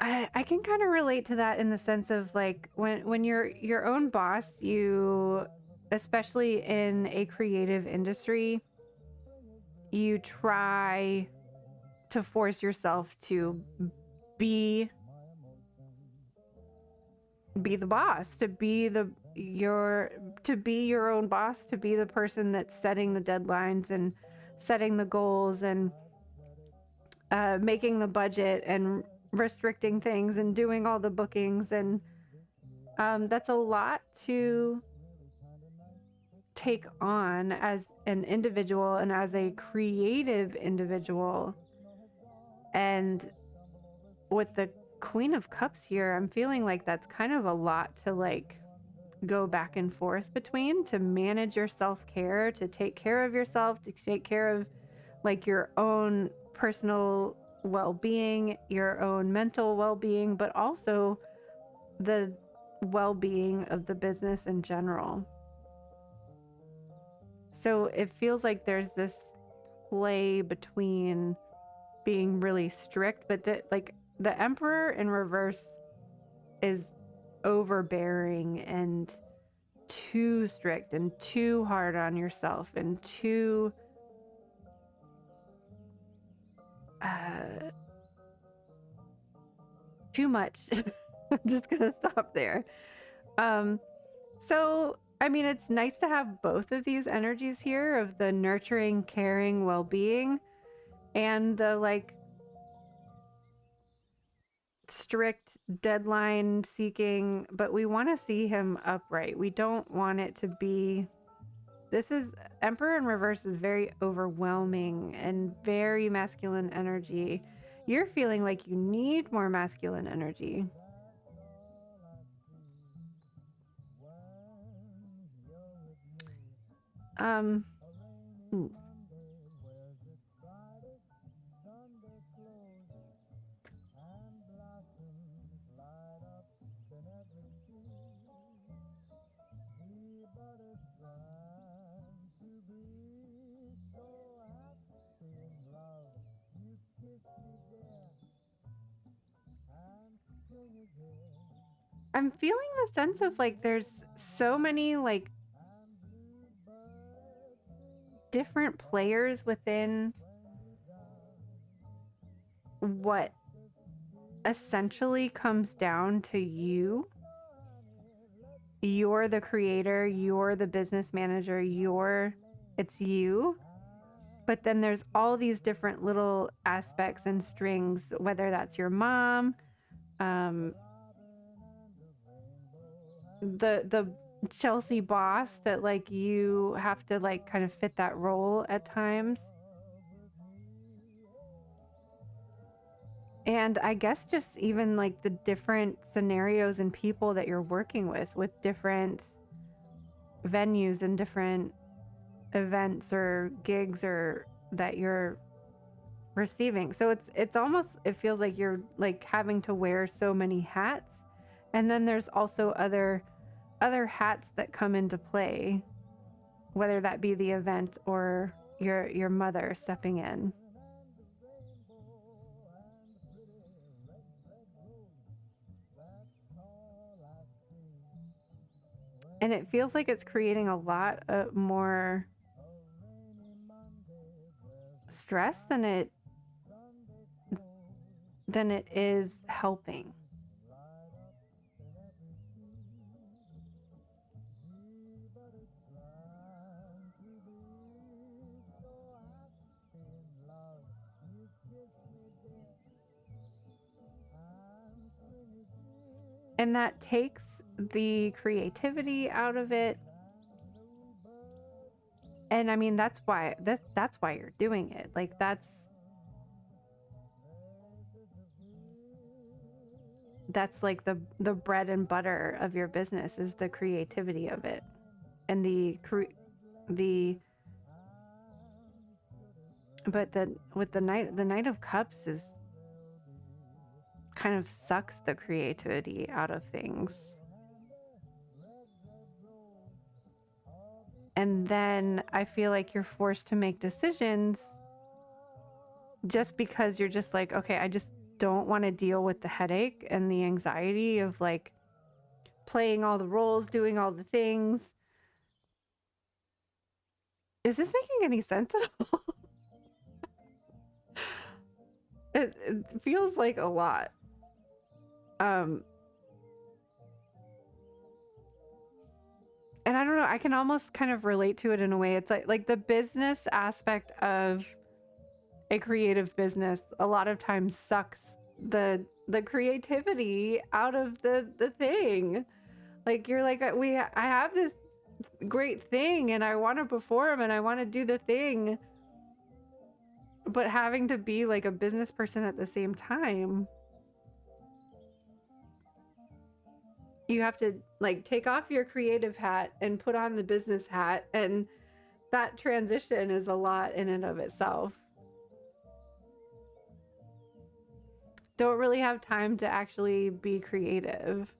I can kind of relate to that in the sense of like when you're your own boss, you, especially in a creative industry, you try to force yourself to be the boss, to be your own boss, to be the person that's setting the deadlines and setting the goals and making the budget and restricting things and doing all the bookings. And that's a lot to take on as an individual and as a creative individual. And with the Queen of Cups here, I'm feeling like that's kind of a lot to like go back and forth between, to manage your self-care, to take care of yourself, to take care of like your own personal well-being, your own mental well-being, but also the well-being of the business in general. So it feels like there's this play between being really strict, but the Emperor in reverse is overbearing and too strict and too hard on yourself and too much. I'm just gonna stop there. So I mean, it's nice to have both of these energies here of the nurturing, caring, well-being, and the like strict deadline seeking, but we want to see him upright. We don't want it to be, this is, Emperor in reverse is very overwhelming and very masculine energy. You're feeling like you need more masculine energy. Ooh. I'm feeling the sense of like there's so many like different players within what essentially comes down to you. You're the creator, you're the business manager, it's you. But then there's all these different little aspects and strings, whether that's your mom, the Chelsea boss that like you have to like kind of fit that role at times. And I guess just even like the different scenarios and people that you're working with different venues and different events or gigs or that you're receiving. So it's almost, it feels like you're like having to wear so many hats. And then there's also other hats that come into play, whether that be the event or your mother stepping in. And it feels like it's creating a lot more stress than it is helping. And that takes the creativity out of it. And I mean, that's why you're doing it. Like that's like the bread and butter of your business is the creativity of it. And with the Knight of Cups is kind of sucks the creativity out of things. And then I feel like you're forced to make decisions just because you're just like, okay, I just don't want to deal with the headache and the anxiety of like playing all the roles, doing all the things. Is this making any sense at all? It feels like a lot. And I don't know, I can almost kind of relate to it in a way. It's like the business aspect of a creative business a lot of times sucks the creativity out of the thing. Like you're like, I have this great thing and I want to perform and I want to do the thing, but having to be like a business person at the same time, you have to like take off your creative hat and put on the business hat, and that transition is a lot in and of itself. Don't really have time to actually be creative.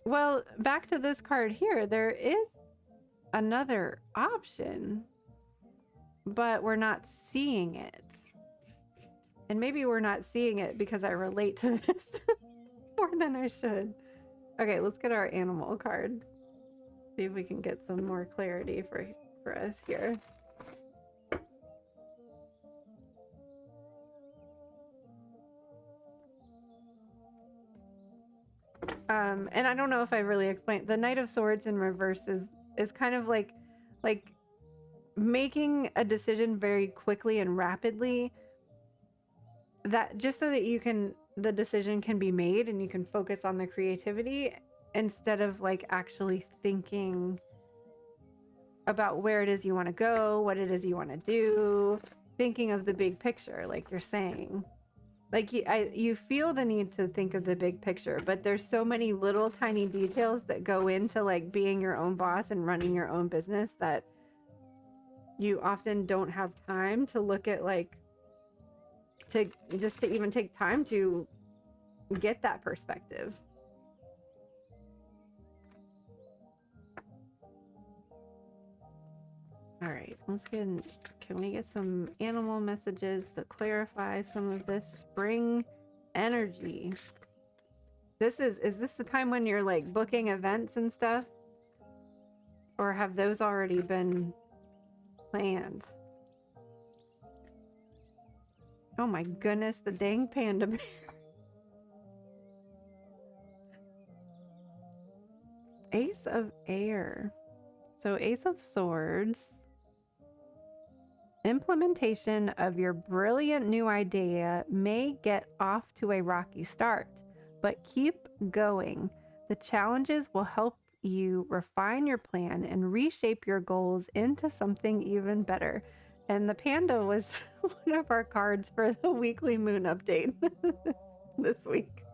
Well, back to this card here, there is another option, but we're not seeing it. And maybe we're not seeing it because I relate to this more than I should. Okay, let's get our animal card. See if we can get some more clarity for us here. And I don't know if I really explained. The Knight of Swords in reverse is kind of like making a decision very quickly and rapidly, that just so that the decision can be made and you can focus on the creativity instead of like actually thinking about where it is you want to go, what it is you want to do, thinking of the big picture, like you're saying. Like you feel the need to think of the big picture, but there's so many little tiny details that go into like being your own boss and running your own business that you often don't have time to look at, like, to even take time to get that perspective. All right, can we get some animal messages to clarify some of this spring energy? Is this the time when you're like booking events and stuff? Or have those already been planned? Oh my goodness, the dang panda bear. Ace of Air. So Ace of Swords. Implementation of your brilliant new idea may get off to a rocky start, but keep going. The challenges will help you refine your plan and reshape your goals into something even better. And the panda was one of our cards for the weekly moon update this week.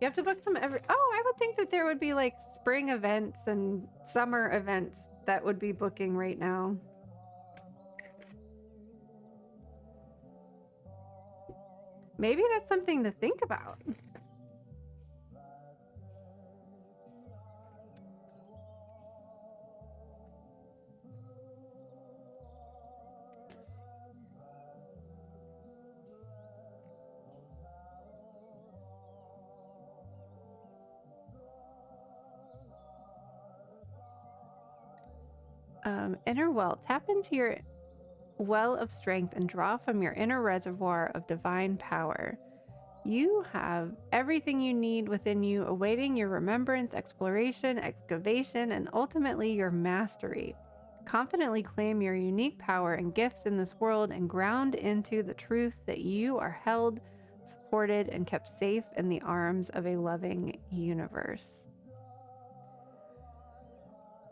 You have to book some I would think that there would be like spring events and summer events that would be booking right now. Maybe that's something to think about. Inner well. Tap into your well of strength and draw from your inner reservoir of divine power. You have everything you need within you, awaiting your remembrance, exploration, excavation, and ultimately your mastery. Confidently claim your unique power and gifts in this world and ground into the truth that you are held, supported, and kept safe in the arms of a loving universe.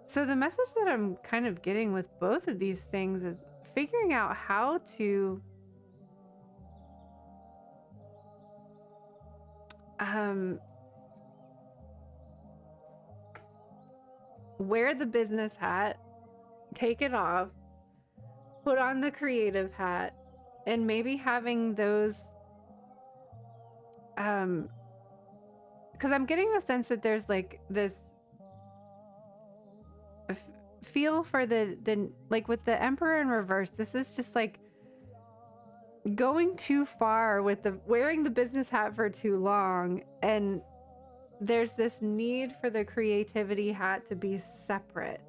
So the message that I'm kind of getting with both of these things is figuring out how to wear the business hat, take it off, put on the creative hat, and maybe having those because I'm getting the sense that there's like this feel for the like with the Emperor in reverse. This is just like going too far with the wearing the business hat for too long, and there's this need for the creativity hat to be separate,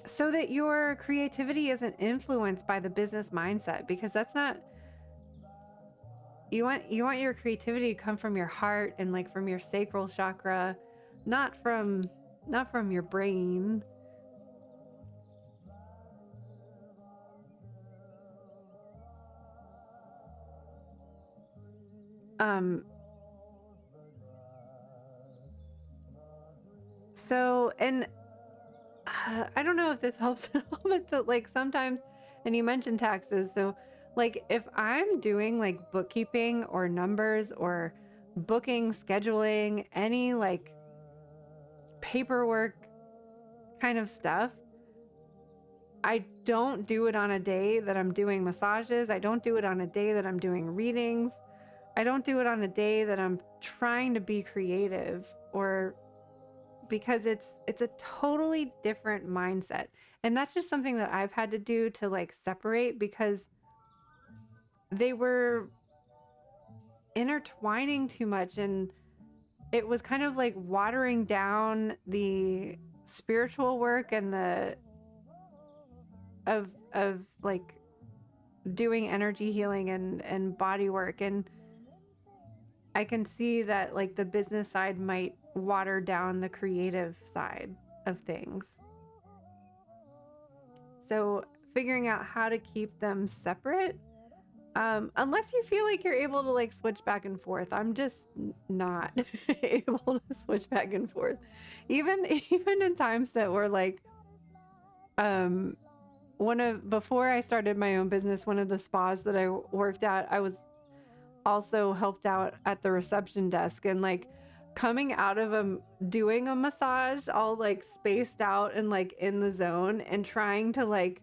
so that your creativity isn't influenced by the business mindset, because that's not, you want your creativity to come from your heart and like from your sacral chakra, not from your brain. So, and I don't know if this helps at all, but to, like, sometimes, and you mentioned taxes. So, like, if I'm doing like bookkeeping or numbers or booking, scheduling, any like paperwork kind of stuff, I don't do it on a day that I'm doing massages. I don't do it on a day that I'm doing readings. I don't do it on a day that I'm trying to be creative, or because it's a totally different mindset. And that's just something that I've had to do to like separate, because they were intertwining too much, and it was kind of like watering down the spiritual work and the of like doing energy healing and body work. And I can see that like the business side might water down the creative side of things. So figuring out how to keep them separate, unless you feel like you're able to like switch back and forth. I'm just not able to switch back and forth. Even in times that were like, before I started my own business, one of the spas that I worked at, I was also helped out at the reception desk, and like coming out of doing a massage all like spaced out and like in the zone, and trying to like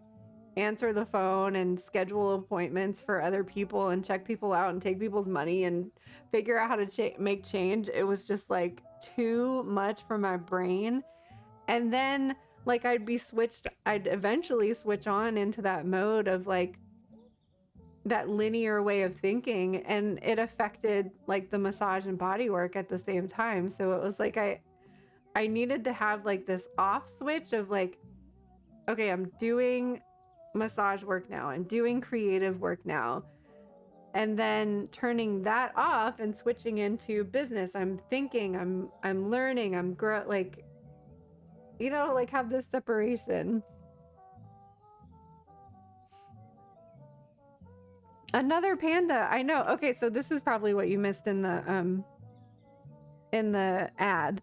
answer the phone and schedule appointments for other people and check people out and take people's money and figure out how to make change. It was just like too much for my brain. And then like I'd eventually switch on into that mode of like that linear way of thinking, and it affected like the massage and body work at the same time. So it was like I needed to have like this off switch of like, okay, I'm doing massage work now, I'm doing creative work now, and then turning that off and switching into business. I'm thinking, I'm learning, like, you know, like have this separation. Another panda. I know. Okay, so this is probably what you missed in the ad.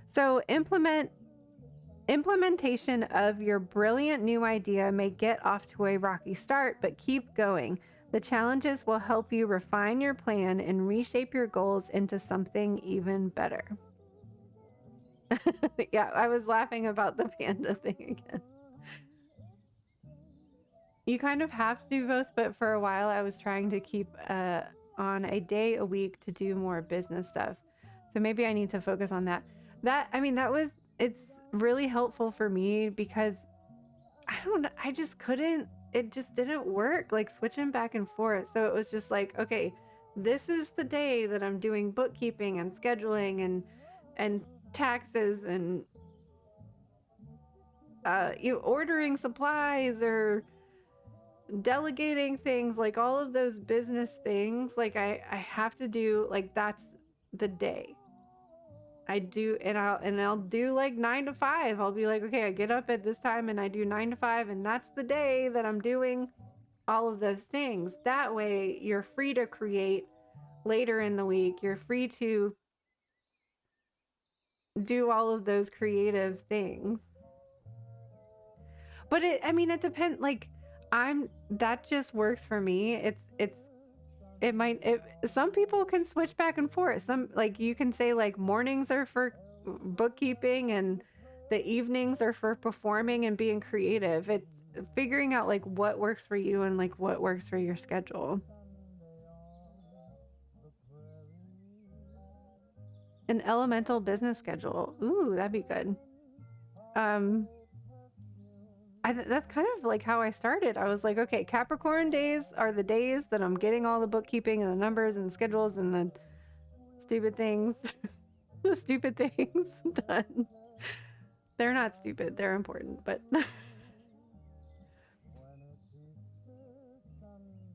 So implementation of your brilliant new idea may get off to a rocky start, but keep going. The challenges will help you refine your plan and reshape your goals into something even better. Yeah, I was laughing about the panda thing again. You kind of have to do both, but for a while I was trying to keep on a day a week to do more business stuff. So maybe I need to focus on that. It's really helpful for me, because I just couldn't, it just didn't work, like switching back and forth. So it was just like, okay, this is the day that I'm doing bookkeeping and scheduling and taxes and you ordering supplies or delegating things, like all of those business things, like I have to do, like that's the day. I do, and I'll do like 9 to 5. I'll be like, okay, I get up at this time and I do 9 to 5, and that's the day that I'm doing all of those things. That way you're free to create later in the week. You're free to do all of those creative things. But it depends, like that just works for me. Some people can switch back and forth. Some, like, you can say like mornings are for bookkeeping and the evenings are for performing and being creative. It's figuring out like what works for you and like what works for your schedule. An elemental business schedule. Ooh, that'd be good. That's kind of like how I started. I was like, okay, Capricorn days are the days that I'm getting all the bookkeeping and the numbers and the schedules and the stupid things, the stupid things done. They're not stupid. They're important, but.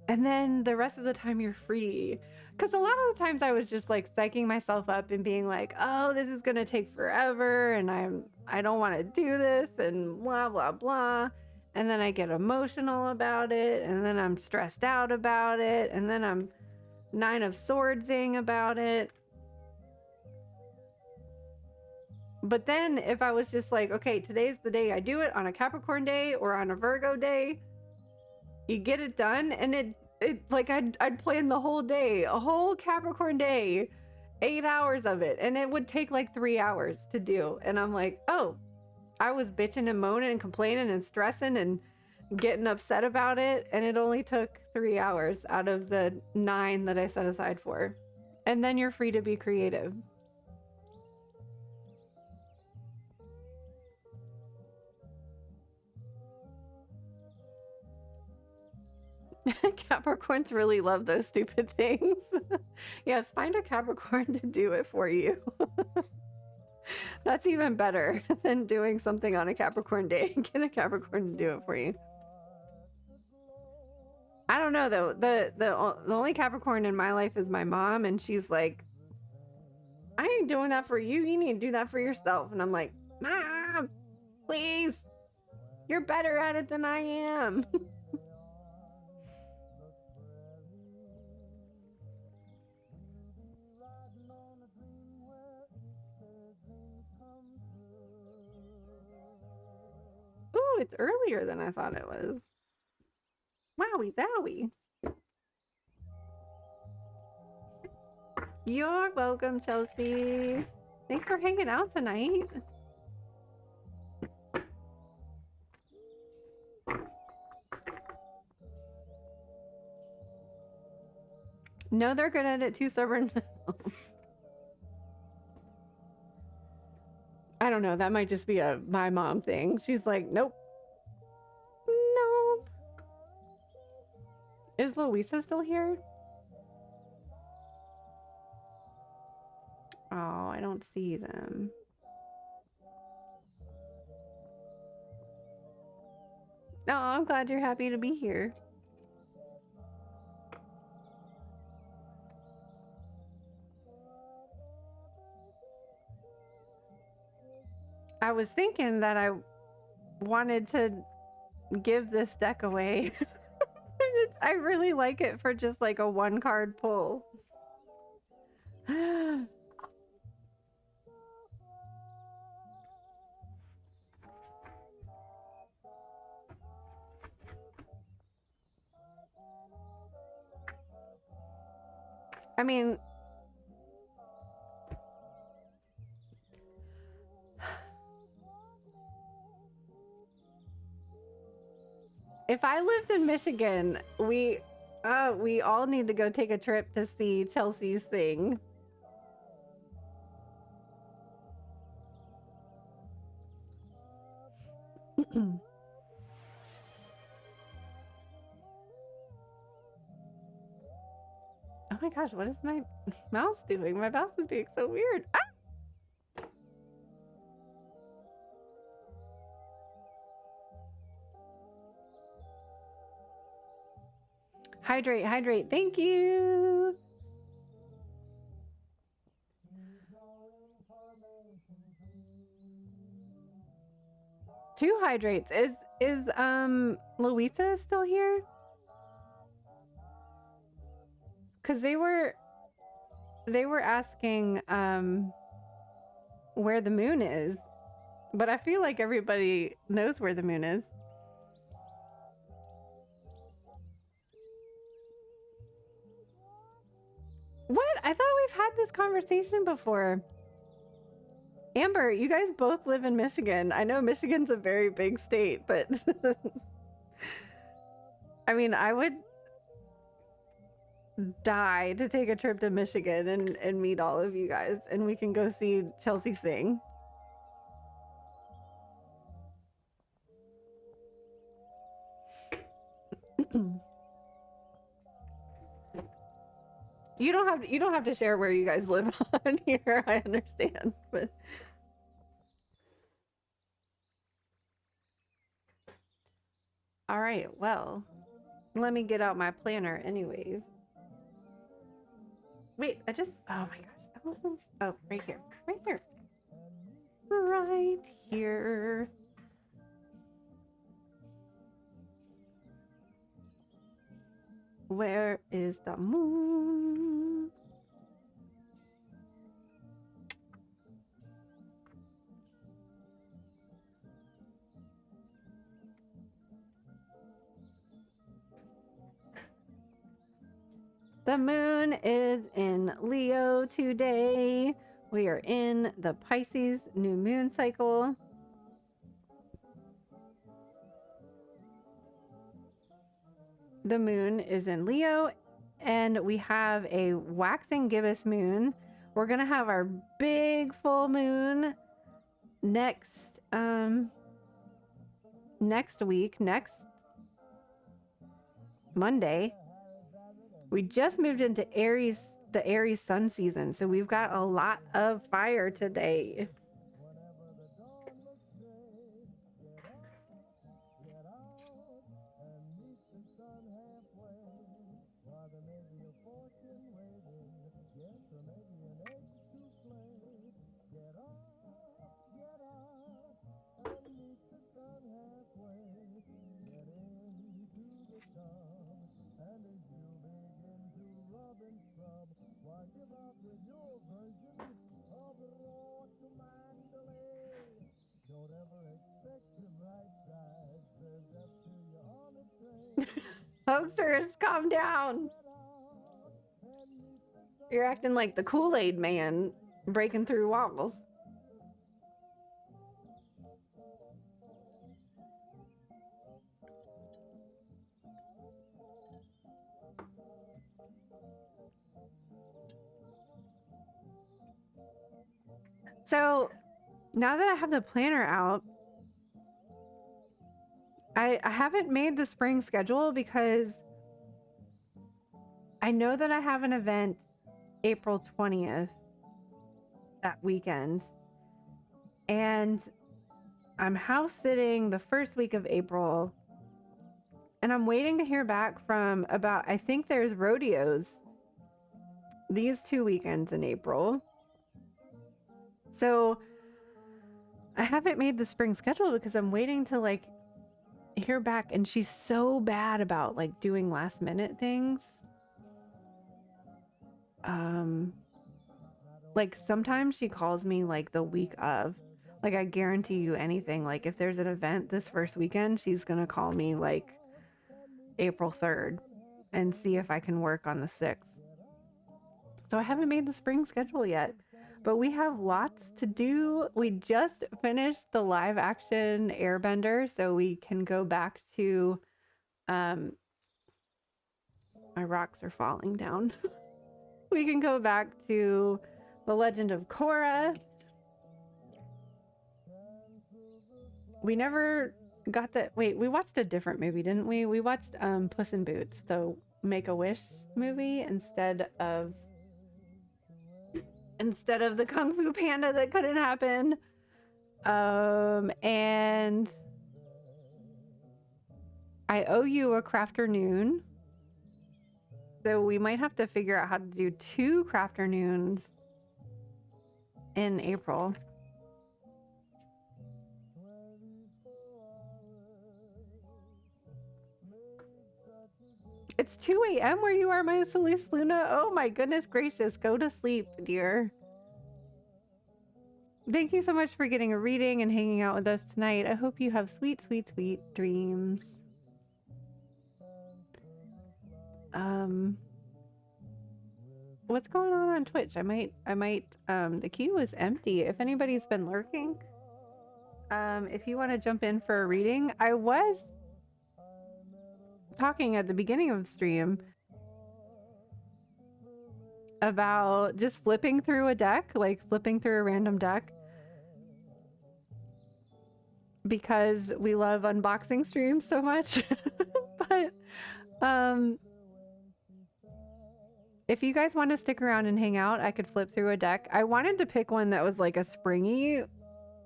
And then the rest of the time you're free. Because a lot of the times I was just like psyching myself up and being like, oh, this is going to take forever and I don't want to do this and blah, blah, blah. And then I get emotional about it, and then I'm stressed out about it, and then I'm 9 of Swordsing about it. But then if I was just like, okay, today's the day I do it, on a Capricorn day or on a Virgo day, you get it done, and it like I'd plan the whole day, a whole Capricorn day, 8 hours of it, and it would take like 3 hours to do. And I'm like, oh, I was bitching and moaning and complaining and stressing and getting upset about it, and it only took 3 hours out of the 9 that I set aside for. And then you're free to be creative. Capricorns really love those stupid things. Yes, find a Capricorn to do it for you. That's even better than doing something on a Capricorn day. Get a Capricorn to do it for you. I don't know though. The only Capricorn in my life is my mom, and she's like, I ain't doing that for you. You need to do that for yourself. And I'm like, Mom, please. You're better at it than I am. Ooh, it's earlier than I thought it was. Wowie zowie. You're welcome, Chelsea. Thanks for hanging out tonight. No, they're good at it too, stubborn. I don't know. That might just be a my mom thing. She's like, nope. Nope. Is Louisa still here? Oh, I don't see them. Oh, I'm glad you're happy to be here. I was thinking that I wanted to give this deck away. I really like it for just like a 1-card pull. I mean, if I lived in Michigan, we all need to go take a trip to see Chelsea sing. Oh my gosh, what is my mouse doing? My mouse is being so weird. Ah! Hydrate, hydrate. Thank you. Two hydrates. Is Louisa still here? Cause they were asking where the moon is, but I feel like everybody knows where the moon is. What? I thought we've had this conversation before. Amber, you guys both live in Michigan. I know Michigan's a very big state, but I mean, I would die to take a trip to Michigan and meet all of you guys, and we can go see Chelsea sing. You don't have to share where you guys live on here. I understand, but all right. Well, let me get out my planner, anyways. Wait, oh my gosh, I wasn't. Oh, right here, right here, right here. Where is the moon? The moon is in Leo today. We are in the Pisces new moon cycle. The moon is in Leo, and we have a waxing gibbous moon. We're gonna have our big full moon next week, next Monday. We just moved into Aries, the Aries sun season, so we've got a lot of fire today. Hoaxers, calm down. You're acting like the Kool-Aid man breaking through walls. So now that I have the planner out, I haven't made the spring schedule because I know that I have an event April 20th that weekend, and I'm house sitting the first week of April, and I'm waiting to hear back from about, I think there's rodeos these 2 weekends in April. So I haven't made the spring schedule because I'm waiting to like hear back, and she's so bad about like doing last minute things. Like sometimes she calls me like the week of, like I guarantee you anything, like if there's an event this first weekend, she's gonna call me like April 3rd and see if I can work on the 6th. So I haven't made the spring schedule yet, but we have lots to do. We just finished the live action Airbender, so we can go back to my rocks are falling down. We can go back to The Legend of Korra. We never got that. Wait, we watched a different movie, didn't we? We watched Puss in Boots, the Make-A-Wish movie, instead of the Kung Fu Panda that couldn't happen. And I owe you a Crafternoon. So we might have to figure out how to do 2 crafternoons in April. It's 2 a.m. where you are, my Solis Luna. Oh my goodness gracious. Go to sleep, dear. Thank you so much for getting a reading and hanging out with us tonight. I hope you have sweet, sweet, sweet dreams. What's going on Twitch? I might, the queue is empty. If anybody's been lurking, if you want to jump in for a reading, I was talking at the beginning of the stream about just flipping through a deck, like flipping through a random deck, because we love unboxing streams so much. But if you guys want to stick around and hang out, I could flip through a deck. I wanted to pick one that was like a springy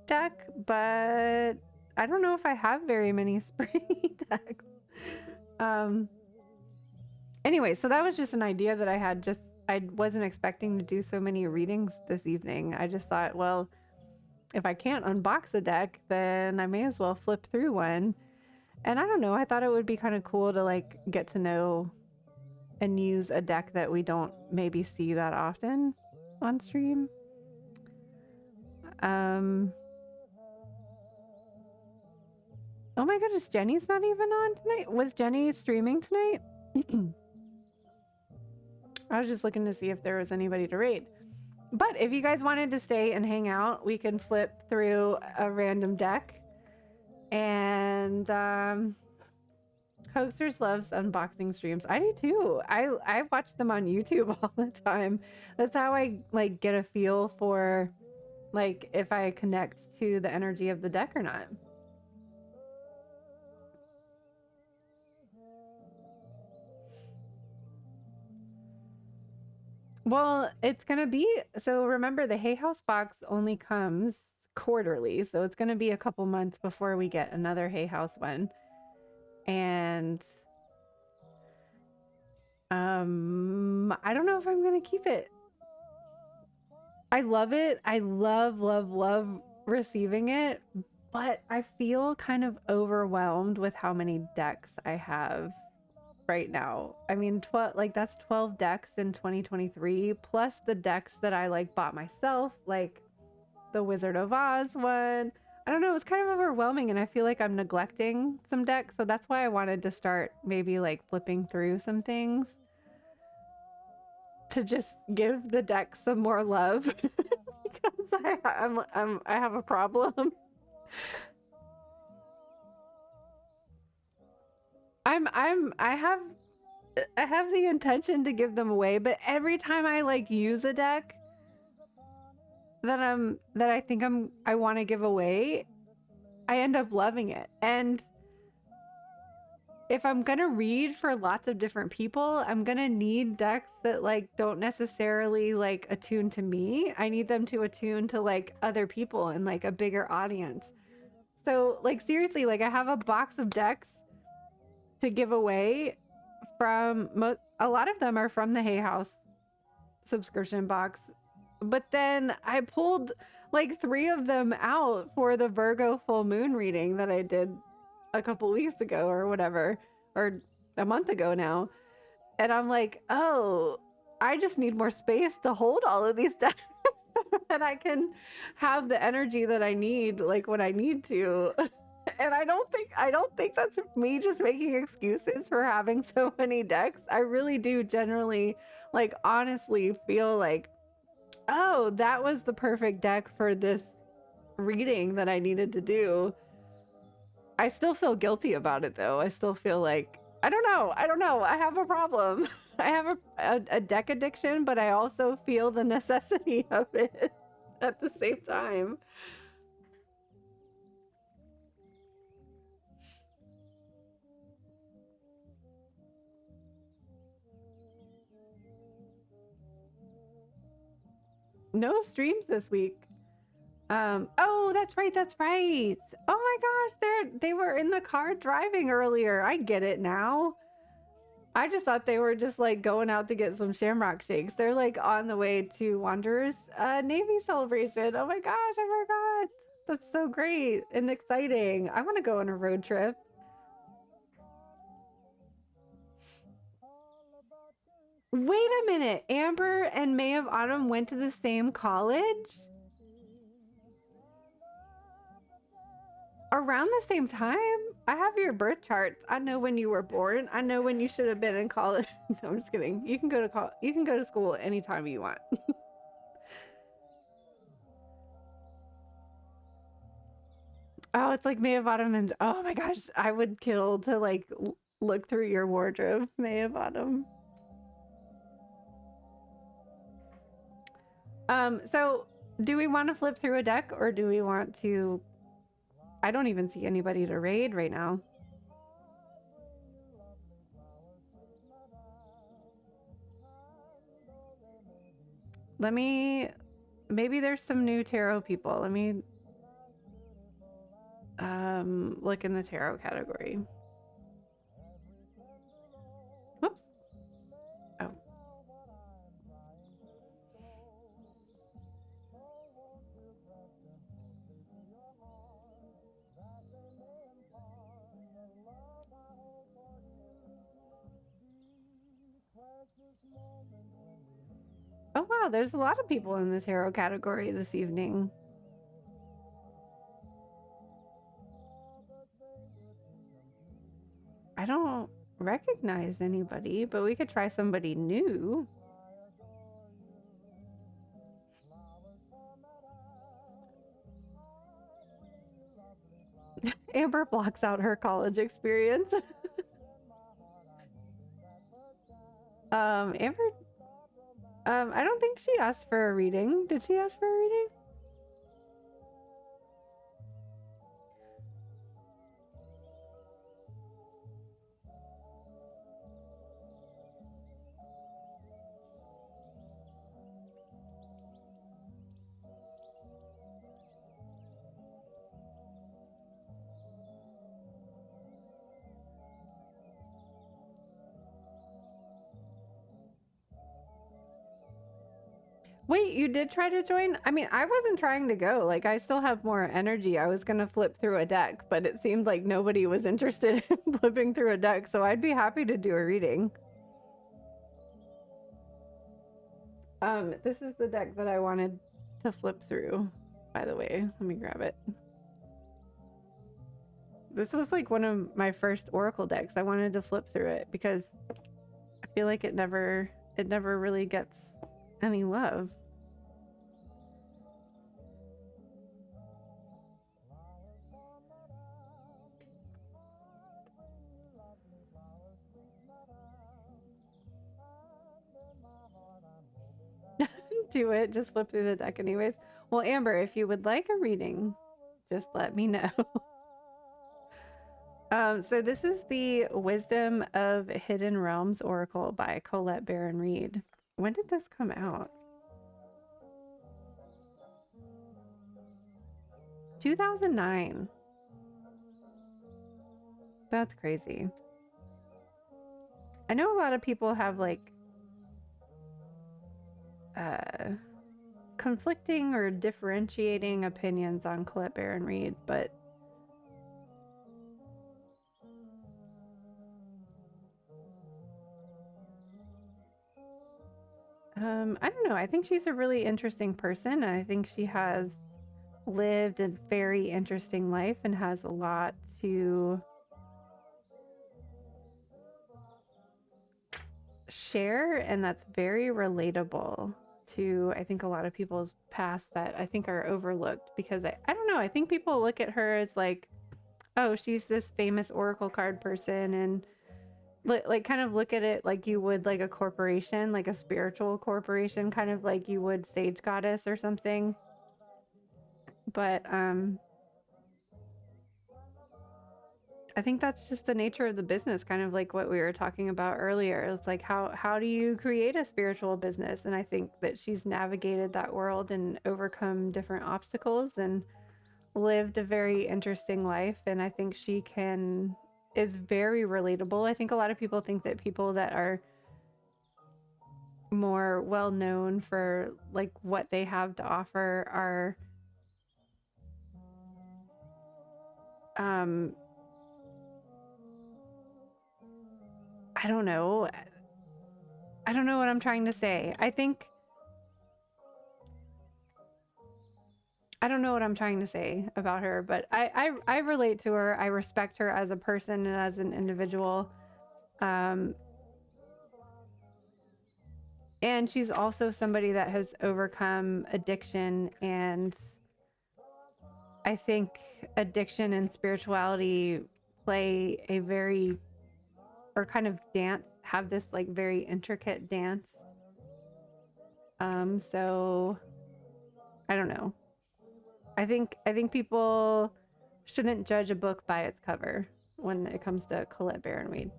deck, but I don't know if I have very many springy decks. Anyway, so that was just an idea that I had. I wasn't expecting to do so many readings this evening. I just thought, well, if I can't unbox a deck, then I may as well flip through one. And I don't know, I thought it would be kind of cool to like get to know and use a deck that we don't maybe see that often on stream. Oh my goodness, Jenny's not even on tonight. Was Jenny streaming tonight? I was just looking to see if there was anybody to raid. But if you guys wanted to stay and hang out, we can flip through a random deck. And Hoaxers loves unboxing streams. I do too. I watch them on YouTube all the time. That's how I like get a feel for like if I connect to the energy of the deck or not. Well, it's going to be, so remember the Hay House box only comes quarterly. So it's going to be a couple months before we get another Hay House one. And I don't know if I'm going to keep it. I love it. I love, love, love receiving it, but I feel kind of overwhelmed with how many decks I have right now. I mean, that's 12 decks in 2023 plus the decks that I like bought myself, like the Wizard of Oz one. I don't know, it's kind of overwhelming and I feel like I'm neglecting some decks, so that's why I wanted to start maybe like flipping through some things to just give the deck some more love because I have a problem. I have the intention to give them away, but every time I like use a deck that I think I want to give away, I end up loving it. And if I'm gonna read for lots of different people, I'm gonna need decks that like don't necessarily like attune to me. I need them to attune to like other people and like a bigger audience. So like seriously, like I have a box of decks to give away from a lot of them are from the Hay House subscription box, but then I pulled like 3 of them out for the Virgo full moon reading that I did a couple weeks ago or whatever, or a month ago now. And I'm like, oh, I just need more space to hold all of these decks so that I can have the energy that I need like when I need to. And I don't think that's me just making excuses for having so many decks. I really do generally, like, honestly feel like, oh, that was the perfect deck for this reading that I needed to do. I still feel guilty about it though. I still feel like, I don't know. I have a problem. I have a deck addiction, but I also feel the necessity of it at the same time. No streams this week. Oh, that's right. Oh my gosh, they were in the car driving earlier. I get it now. I just thought they were just like going out to get some shamrock shakes. They're like on the way to Wanderers Navy celebration. Oh my gosh, I forgot. That's so great and exciting. I want to go on a road trip. Wait a minute. Amber and May of Autumn went to the same college? Around the same time? I have your birth charts. I know when you were born. I know when you should have been in college. No, I'm just kidding. You can go to you can go to school anytime you want. Oh, it's like May of Autumn and oh my gosh, I would kill to like look through your wardrobe, May of Autumn. So do we want to flip through a deck or do we want to I don't even see anybody to raid right now. Let me maybe there's some new tarot people. Let me look in the tarot category. Whoops. Oh. Oh wow, there's a lot of people in the tarot category this evening. I don't recognize anybody, but we could try somebody new. Amber blocks out her college experience. Amber, I don't think she asked for a reading. Did she ask for a reading? Wait, you did try to join? I mean, I wasn't trying to go. Like, I still have more energy. I was going to flip through a deck, but it seemed like nobody was interested in flipping through a deck, so I'd be happy to do a reading. This is the deck that I wanted to flip through, by the way. Let me grab it. This was like one of my first Oracle decks. I wanted to flip through it because I feel like it never really gets any love. Do it, just flip through the deck anyways. Well, Amber, if you would like a reading, just let me know. So this is the Wisdom of Hidden Realms Oracle by Colette Baron Reed. When did this come out? 2009. That's crazy. I know a lot of people have like conflicting or differentiating opinions on Colette Baron Reed, but I don't know. I think she's a really interesting person, and I think she has lived a very interesting life and has a lot to share, and that's very relatable to I think a lot of people's past that I think are overlooked because I don't know. I think people look at her as like, oh, she's this famous Oracle card person and like kind of look at it like you would like a corporation, like a spiritual corporation, kind of like you would Sage Goddess or something. But I think that's just the nature of the business, kind of like what we were talking about earlier. It was like how do you create a spiritual business? And I think that she's navigated that world and overcome different obstacles and lived a very interesting life. And I think she can is very relatable. I think a lot of people think that people that are more well known for like what they have to offer are I don't know. I don't know what I'm trying to say. I don't know what I'm trying to say about her, but I relate to her. I respect her as a person and as an individual. Um, and she's also somebody that has overcome addiction, and I think addiction and spirituality play a very, or kind of dance, have this like very intricate dance. So I don't know. I think people shouldn't judge a book by its cover when it comes to Colette Baron-Weed.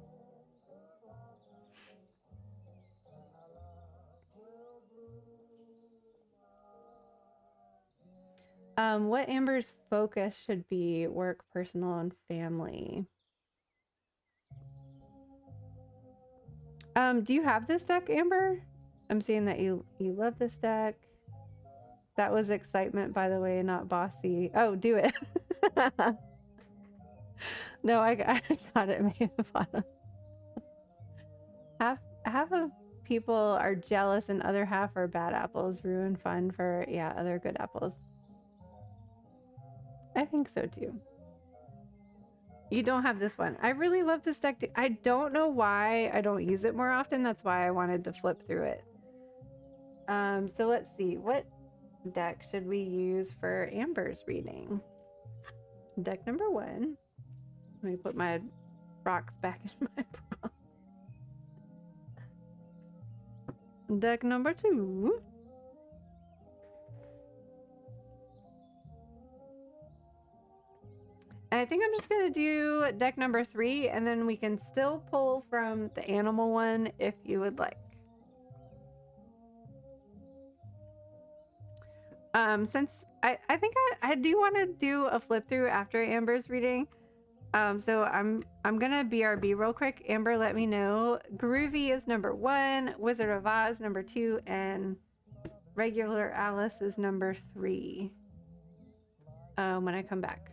What Amber's focus should be: work, personal, and family. Do you have this deck, Amber? I'm seeing that you love this deck. That was excitement, by the way, not bossy. Oh, do it. No, I got it, made fun. Half of people are jealous and other half are bad apples. Ruin fun for other good apples. I think so too. You don't have this one. I really love this deck too. I don't know why I don't use it more often. That's why I wanted to flip through it. So let's see. What deck should we use for Amber's reading? Deck number 1. Let me put my rocks back in my bra. Deck number 2. And I think I'm just going to do deck number 3, and then we can still pull from the animal one if you would like. Since I think I do want to do a flip through after Amber's reading. So I'm gonna BRB real quick. Amber, let me know. Groovy is number 1, Wizard of Oz number 2, and regular Alice is number 3. When I come back.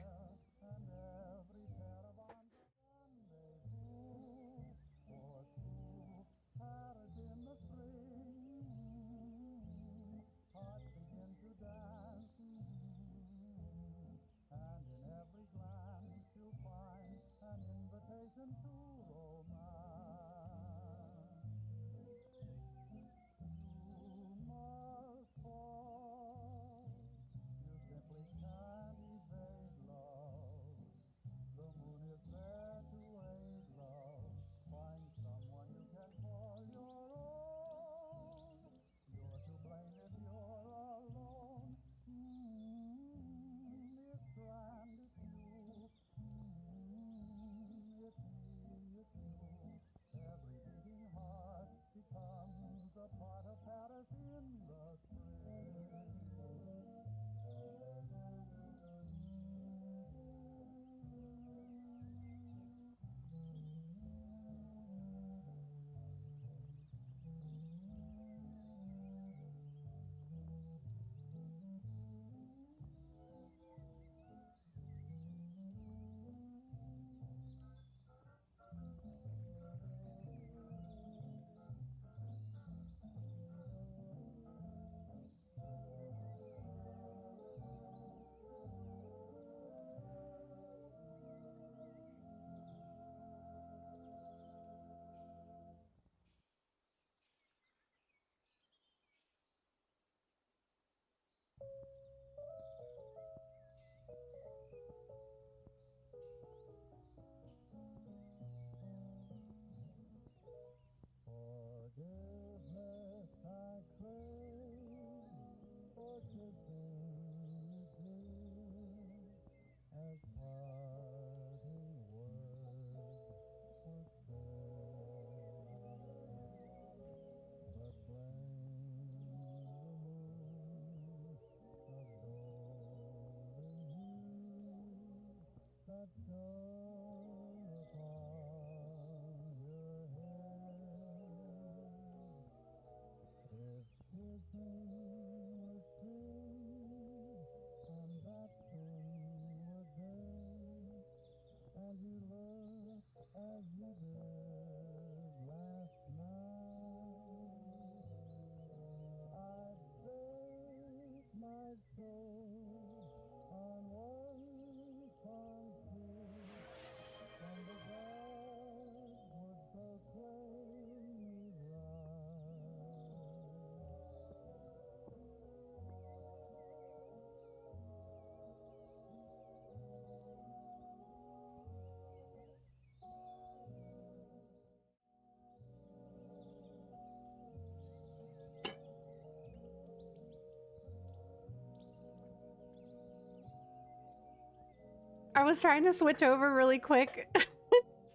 I was trying to switch over really quick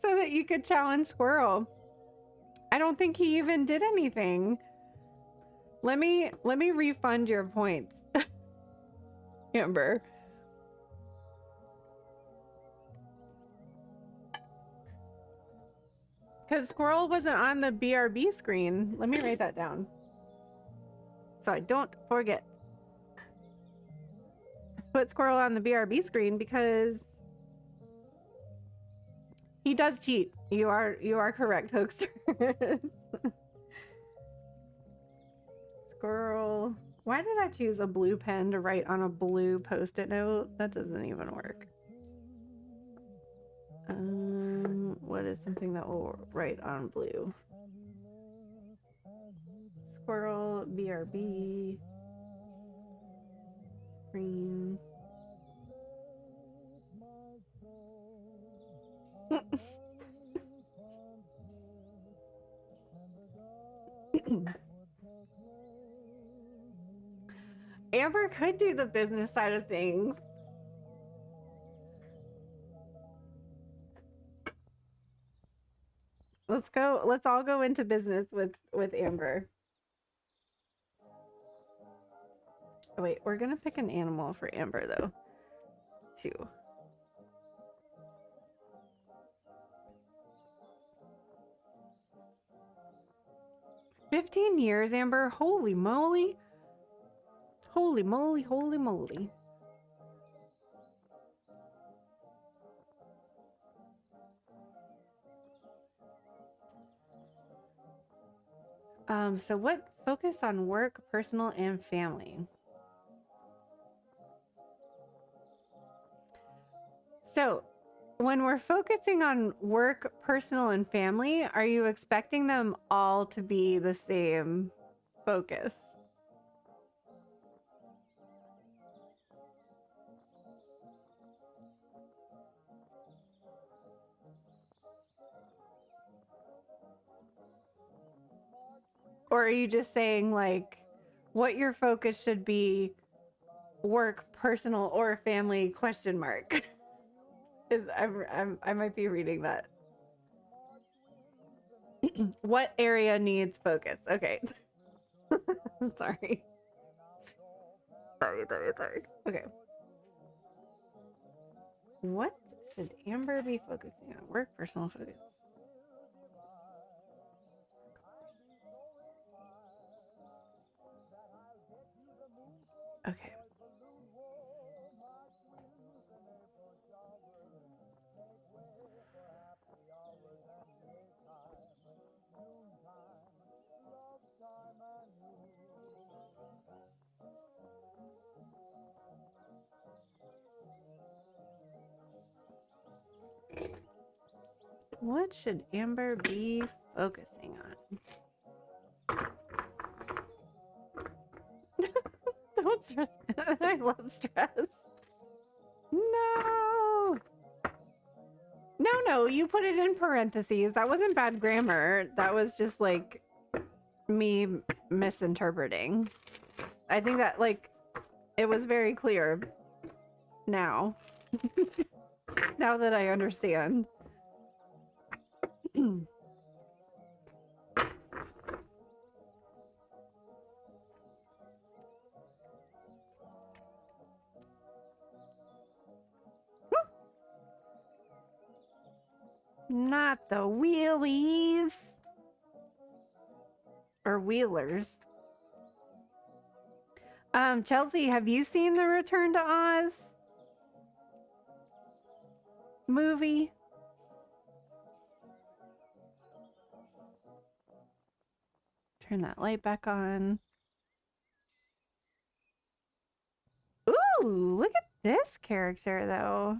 so that you could challenge Squirrel. I don't think he even did anything. Let me refund your points, Amber. Because Squirrel wasn't on the BRB screen. Let me write that down so I don't forget. Put Squirrel on the BRB screen because he does cheat. You are correct, Hoaxer. Squirrel. Why did I choose a blue pen to write on a blue post-it note? That doesn't even work. What is something that will write on blue? Squirrel, BRB, green. Amber could do the business side of things. Let's go. Let's all go into business with Amber. Oh, wait, we're gonna pick an animal for Amber though, too. "15 years, Amber. Holy moly! Holy moly! Holy moly!" So what focus on work, personal, and family? So when we're focusing on work, personal, and family, are you expecting them all to be the same focus? Or are you just saying like what your focus should be, work, personal, or family question mark? Is I might be reading that. What area needs focus? Okay. Sorry. Sorry. Okay. What should Amber be focusing on? Work, personal, focus. Okay. What should Amber be focusing on? Don't stress. I love stress. No. No, you put it in parentheses. That wasn't bad grammar. That was just like me misinterpreting. I think that like it was very clear now. Now that I understand. Not the wheelies. Or wheelers. Chelsea, have you seen the Return to Oz movie? Turn that light back on. Ooh, look at this character, though.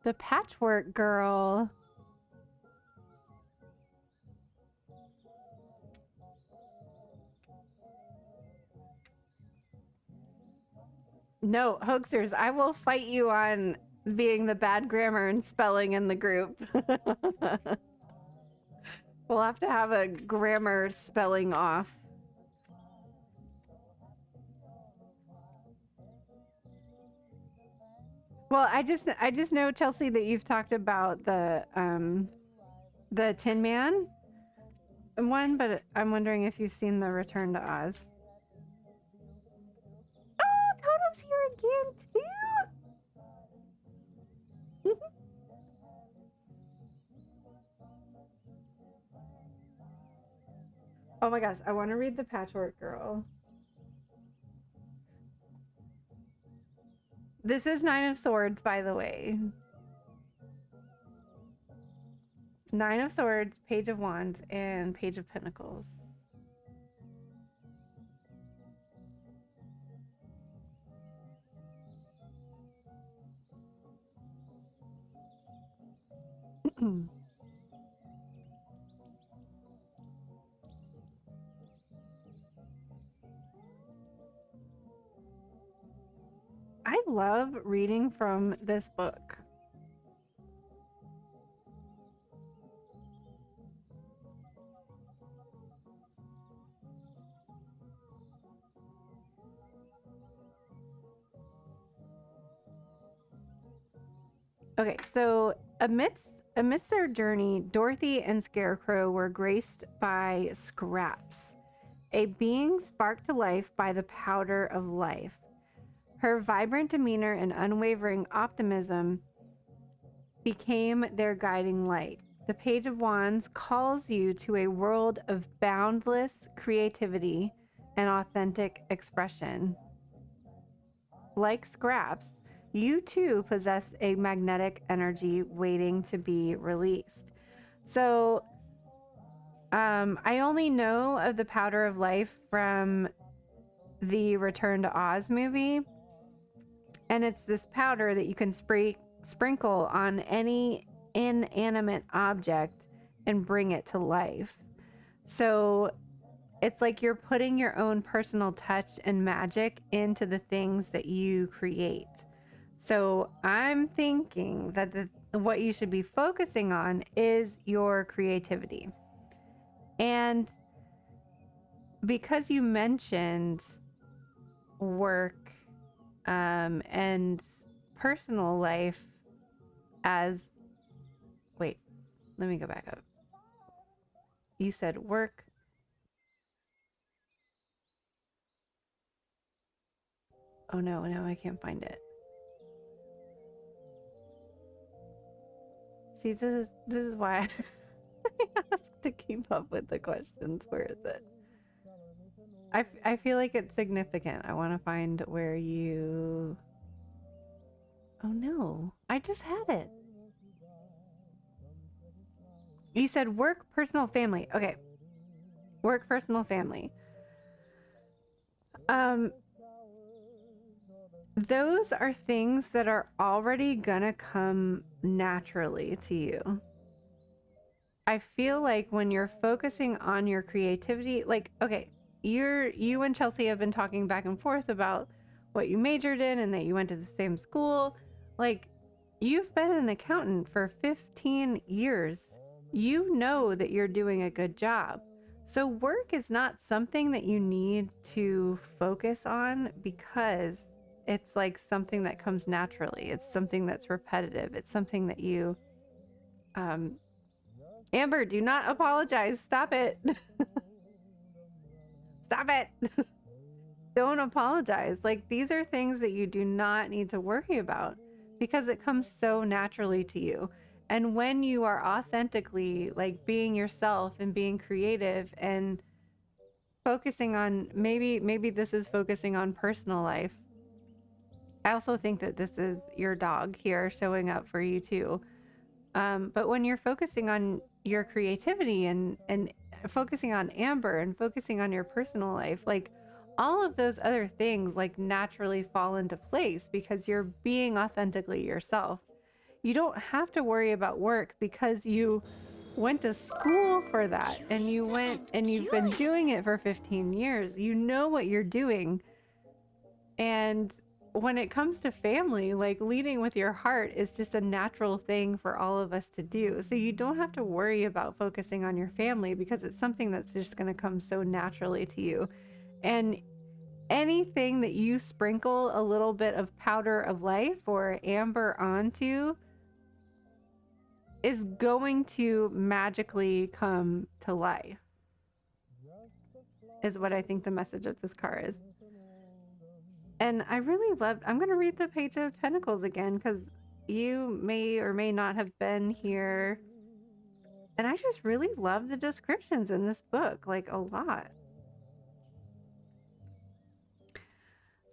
The patchwork girl. No, hoaxers, I will fight you on being the bad grammar and spelling in the group. We'll have to have a grammar spelling off. Well, I just know, Chelsea, that you've talked about the Tin Man one, but I'm wondering if you've seen the Return to Oz. Oh, Totem's here again too. Oh my gosh, I want to read the Patchwork Girl. This is Nine of Swords, by the way. Nine of Swords, Page of Wands, and Page of Pentacles. I love reading from this book. Okay, so amidst their journey, Dorothy and Scarecrow were graced by Scraps, a being sparked to life by the powder of life. Her vibrant demeanor and unwavering optimism became their guiding light. The Page of Wands calls you to a world of boundless creativity and authentic expression. Like Scraps, you too possess a magnetic energy waiting to be released. So, I only know of the Powder of Life from the Return to Oz movie. And it's this powder that you can sprinkle on any inanimate object and bring it to life. So it's like you're putting your own personal touch and magic into the things that you create. So I'm thinking that what you should be focusing on is your creativity. And because you mentioned work and personal life as... Wait, let me go back up. You said work. Oh no, I can't find it. See, this is why I ask to keep up with the questions. Where is it? I feel like it's significant. I want to find where you... Oh no, I just had it. You said work, personal, family. Okay. Work, personal, family. Those are things that are already gonna come naturally to you. I feel like when you're focusing on your creativity, like, okay, you and Chelsea have been talking back and forth about what you majored in and that you went to the same school. Like, you've been an accountant for 15 years. You know that you're doing a good job. So work is not something that you need to focus on because it's like something that comes naturally. It's something that's repetitive. It's something that you... Amber, do not apologize. Stop it. Stop it. Don't apologize. Like, these are things that you do not need to worry about because it comes so naturally to you. And when you are authentically like being yourself and being creative and focusing on, maybe this is focusing on personal life. I also think that this is your dog here showing up for you too. But when you're focusing on your creativity and focusing on Amber and focusing on your personal life, like all of those other things like naturally fall into place because you're being authentically yourself. You don't have to worry about work because you went to school for that and you went and you've been doing it for 15 years. You know what you're doing. And when it comes to family, like leading with your heart is just a natural thing for all of us to do. So you don't have to worry about focusing on your family because it's something that's just going to come so naturally to you. And anything that you sprinkle a little bit of powder of life or amber onto is going to magically come to life, is what I think the message of this card is. And I really loved, I'm going to read the Page of Pentacles again because you may or may not have been here. And I just really love the descriptions in this book, like a lot.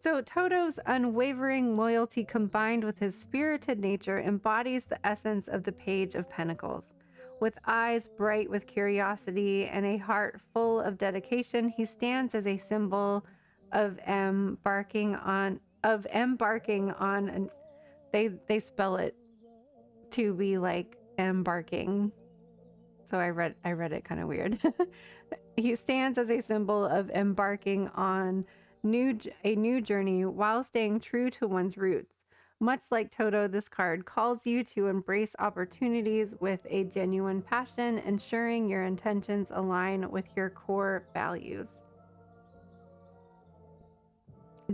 So Toto's unwavering loyalty combined with his spirited nature embodies the essence of the Page of Pentacles. With eyes bright with curiosity and a heart full of dedication, he stands as a symbol of embarking on an, they spell it to be like embarking. So I read it kind of weird. He stands as a symbol of embarking on a new journey while staying true to one's roots. Much like Toto, this card calls you to embrace opportunities with a genuine passion, ensuring your intentions align with your core values.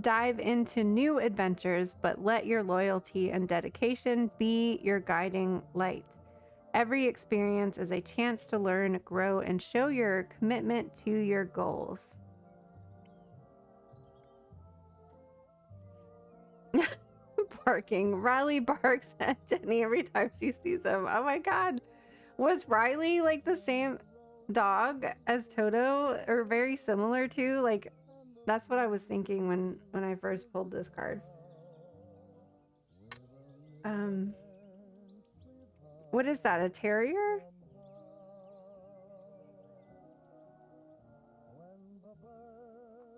Dive into new adventures, but let your loyalty and dedication be your guiding light. Every experience is a chance to learn, grow, and show your commitment to your goals. Barking. Riley barks at Jenny every time she sees him. Oh my god. Was Riley like the same dog as Toto or very similar to? Like, that's what I was thinking when I first pulled this card. What is that? A terrier?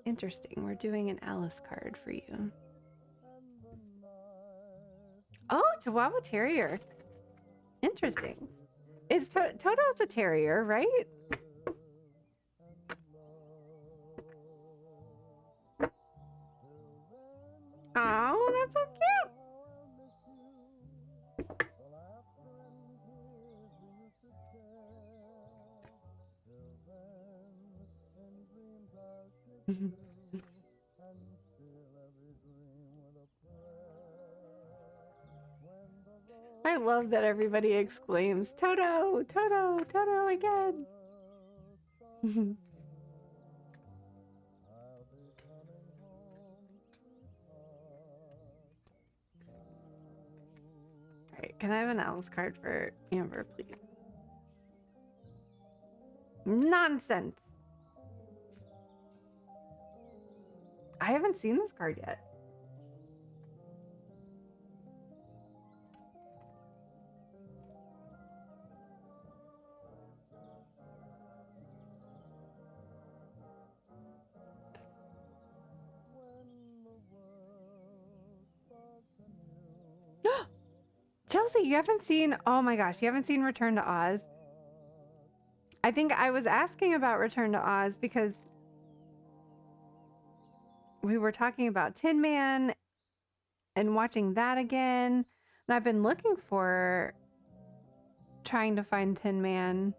Interesting. We're doing an Alice card for you. Oh, Chihuahua Terrier. Interesting. Is Toto's a terrier, right? Oh, that's so cute. I love that everybody exclaims, Toto, Toto, Toto again. Alright, can I have an Alice card for Amber, please? Nonsense! I haven't seen this card yet. Chelsea, you haven't seen, oh my gosh, you haven't seen Return to Oz? I think I was asking about Return to Oz because we were talking about Tin Man and watching that again. And I've been looking for trying to find Tin Man.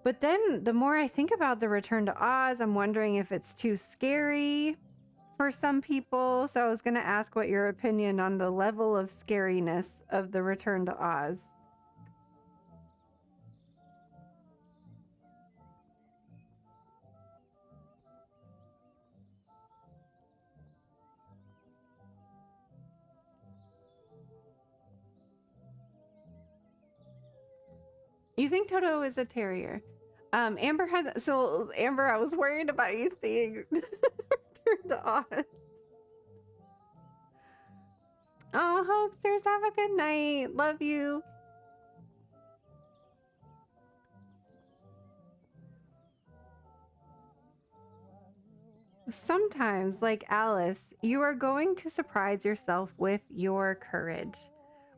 But then the more I think about the Return to Oz, I'm wondering if it's too scary for some people. So I was going to ask what your opinion on the level of scariness of the Return to Oz. You think Toto is a terrier? Amber has, so Amber, I was worried about you seeing Return to Oz. Oh, Hopesters, have a good night. Love you. Sometimes, like Alice, you are going to surprise yourself with your courage.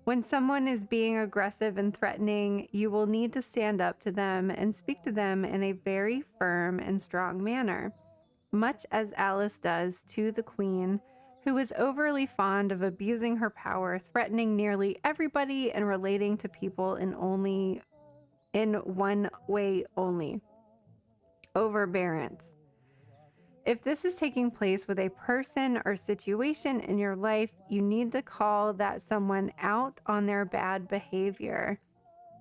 When someone is being aggressive and threatening, you will need to stand up to them and speak to them in a very firm and strong manner, much as Alice does to the Queen, who is overly fond of abusing her power, threatening nearly everybody and relating to people in one way only, overbearance. If this is taking place with a person or situation in your life, you need to call that someone out on their bad behavior.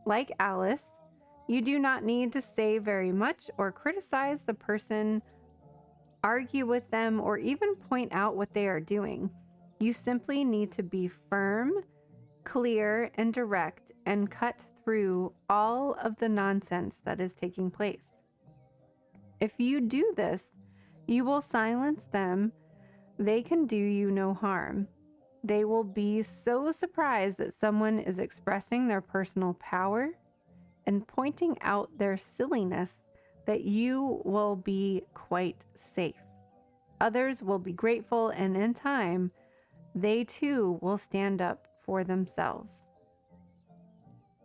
Like Alice, you do not need to say very much or criticize the person, argue with them, or even point out what they are doing. You simply need to be firm, clear, and direct and cut through all of the nonsense that is taking place. If you do this, you will silence them. They can do you no harm. They will be so surprised that someone is expressing their personal power and pointing out their silliness that you will be quite safe. Others will be grateful, and in time, they too will stand up for themselves.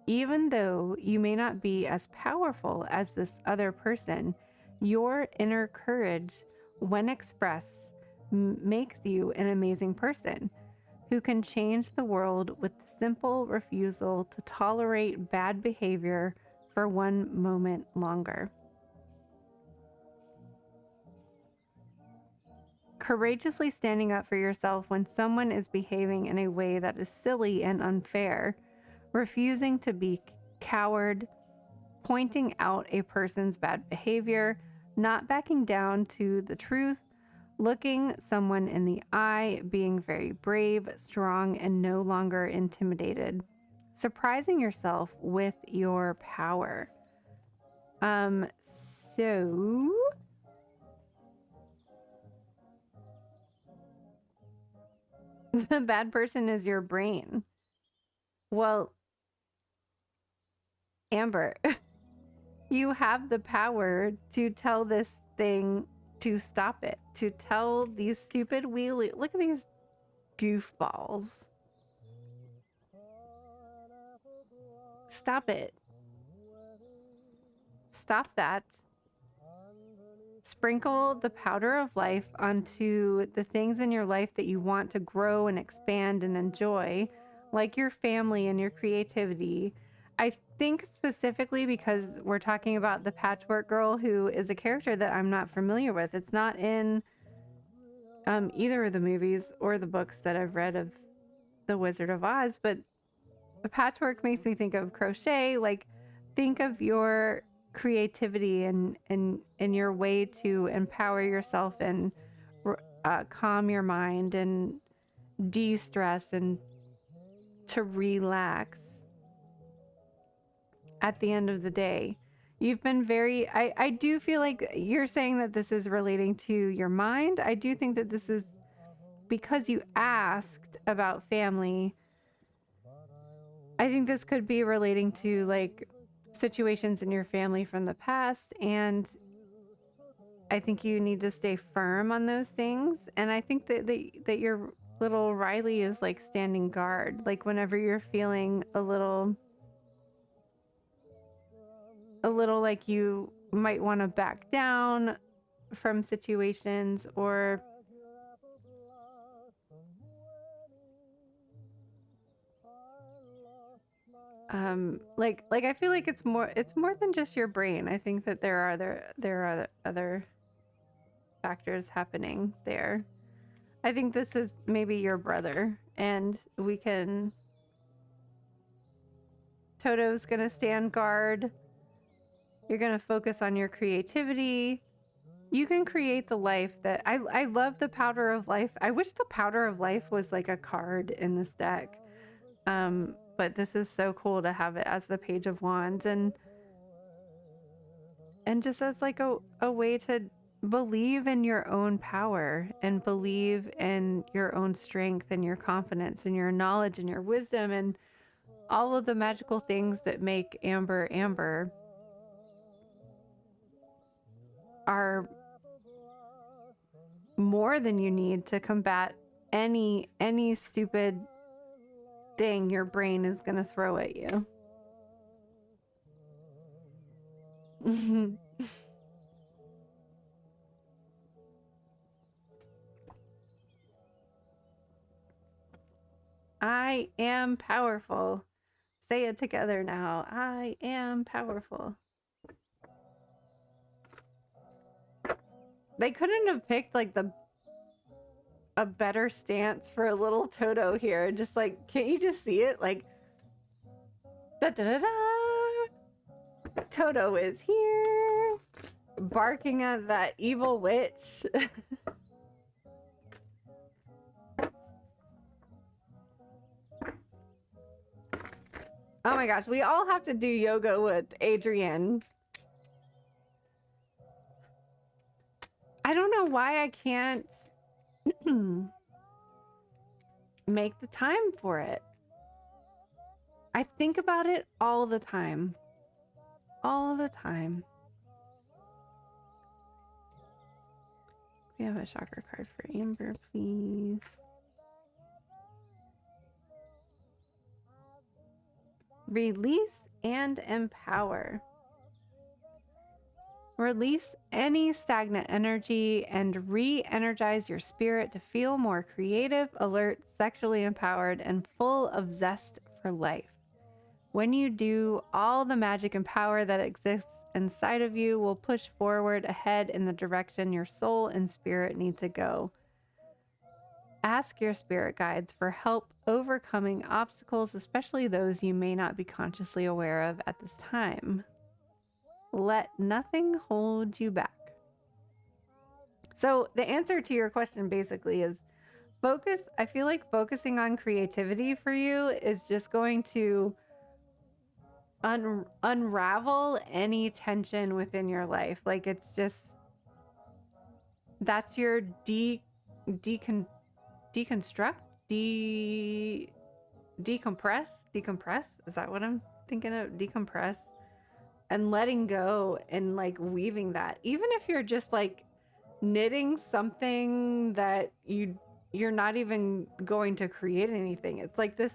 Even though you may not be as powerful as this other person, your inner courage, when expressed, makes you an amazing person who can change the world with the simple refusal to tolerate bad behavior for one moment longer. Courageously standing up for yourself when someone is behaving in a way that is silly and unfair, refusing to be coward, pointing out a person's bad behavior, not backing down to the truth, looking someone in the eye, being very brave, strong, and no longer intimidated. Surprising yourself with your power. So the bad person is your brain. Well, Amber, you have the power to tell this thing to stop it, to tell these stupid wheelie. Look at these goofballs. Stop it. Stop that. Sprinkle the powder of life onto the things in your life that you want to grow and expand and enjoy, like your family and your creativity. I think specifically because we're talking about the patchwork girl, who is a character that I'm not familiar with. It's not in either of the movies or the books that I've read of The Wizard of Oz, but the patchwork makes me think of crochet. Like, think of your creativity and your way to empower yourself and calm your mind and de-stress and to relax at the end of the day. You've been very, I do feel like you're saying that this is relating to your mind. I do think that this is because you asked about family. I think this could be relating to like situations in your family from the past, and I think you need to stay firm on those things. And I think that your little Riley is like standing guard, like whenever you're feeling a little like you might want to back down from situations, or like I feel like it's more than just your brain. I think that there are other factors happening there. I think this is maybe your brother, and Toto's gonna stand guard. You're gonna focus on your creativity. You can create the life that I love the powder of life. I wish the powder of life was like a card in this deck. But this is so cool to have it as the Page of Wands, and just as like a way to believe in your own power and believe in your own strength and your confidence and your knowledge and your wisdom and all of the magical things that make Amber Amber are more than you need to combat any stupid thing your brain is gonna throw at you. I am powerful. Say it together now. I am powerful. They couldn't have picked like a better stance for a little Toto here. Just like, can't you just see it? Like, da da da da. Toto is here, barking at that evil witch. Oh my gosh, we all have to do yoga with Adrienne. I don't know why I can't make the time for it. I think about it all the time. All the time. We have a chakra card for Amber, please. Release and empower. Release any stagnant energy and re-energize your spirit to feel more creative, alert, sexually empowered, and full of zest for life. When you do, all the magic and power that exists inside of you will push forward ahead in the direction your soul and spirit need to go. Ask your spirit guides for help overcoming obstacles, especially those you may not be consciously aware of at this time. Let nothing hold you back. So the answer to your question basically is focus. I feel like focusing on creativity for you is just going to unravel any tension within your life. Like it's just, that's your deconstruct, decompress. Is that what I'm thinking of? Decompress and letting go and like weaving that. Even if you're just like knitting something that you're not even going to create anything. It's like this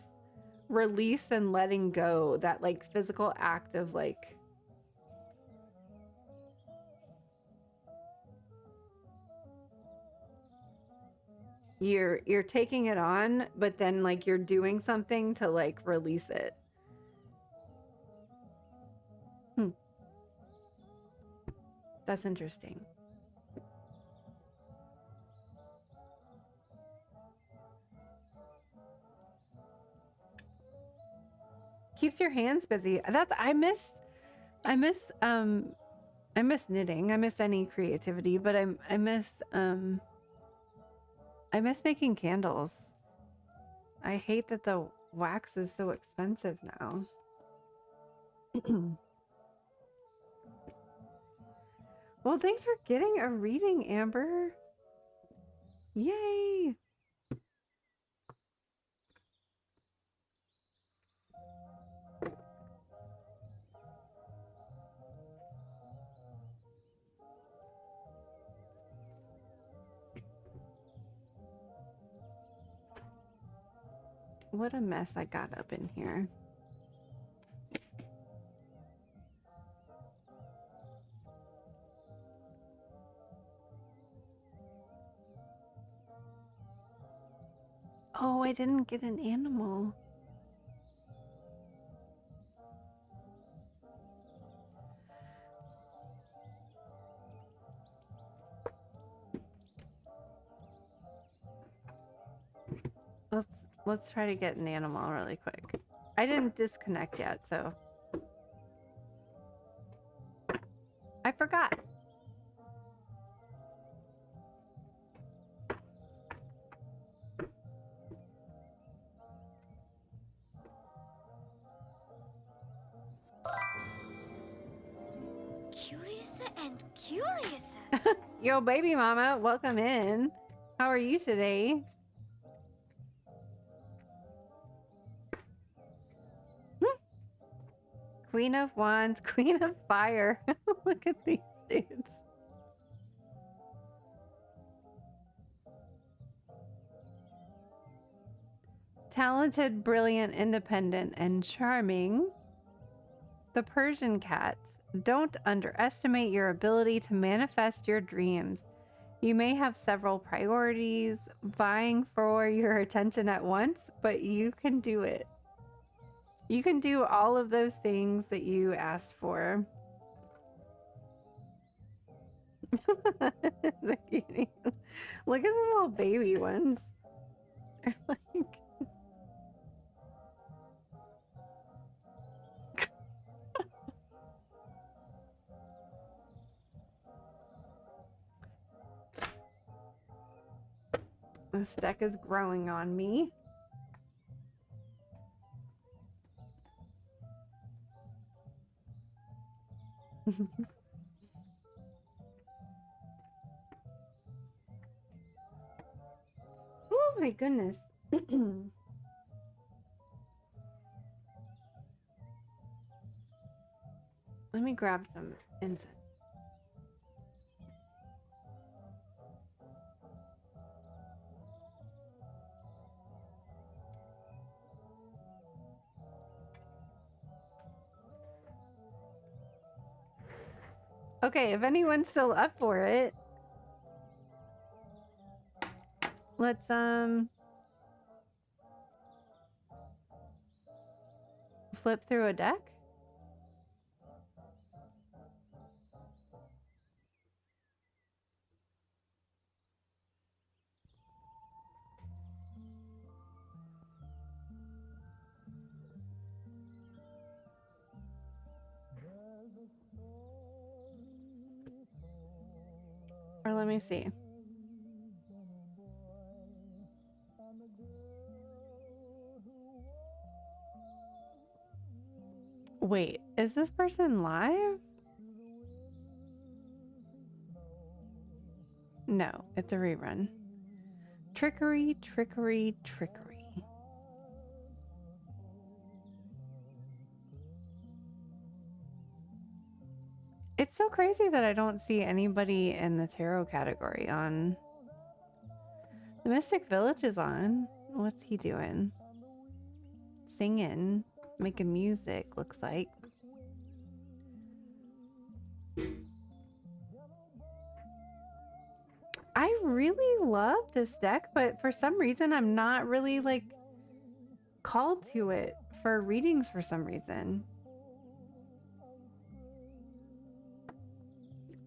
release and letting go, that like physical act of like you're taking it on, but then like you're doing something to like release it. That's interesting. Keeps your hands busy. That's I miss knitting. I miss any creativity, but I miss making candles. I hate that the wax is so expensive now. Well, thanks for getting a reading, Amber. Yay! What a mess I got up in here. Oh, I didn't get an animal. Let's try to get an animal really quick. I didn't disconnect yet, so I forgot. Curiouser and curiouser. Yo, baby mama, welcome in. How are you today? Queen of Wands, Queen of Fire. Look at these dudes. Talented, brilliant, independent, and charming. The Persian cat. Don't underestimate your ability to manifest your dreams. You may have several priorities vying for your attention at once, but you can do it. You can do all of those things that you asked for. The cutie. Look at the little baby ones. They're like... This deck is growing on me. Oh my goodness. Let me grab some incense. Okay, if anyone's still up for it, let's flip through a deck. Or let me see. Wait, is this person live? No, it's a rerun. Trickery, trickery, trickery. It's so crazy that I don't see anybody in the tarot category on. The Mystic Village is on. What's he doing? Singing, making music, looks like. I really love this deck, but for some reason I'm not really like called to it for readings for some reason.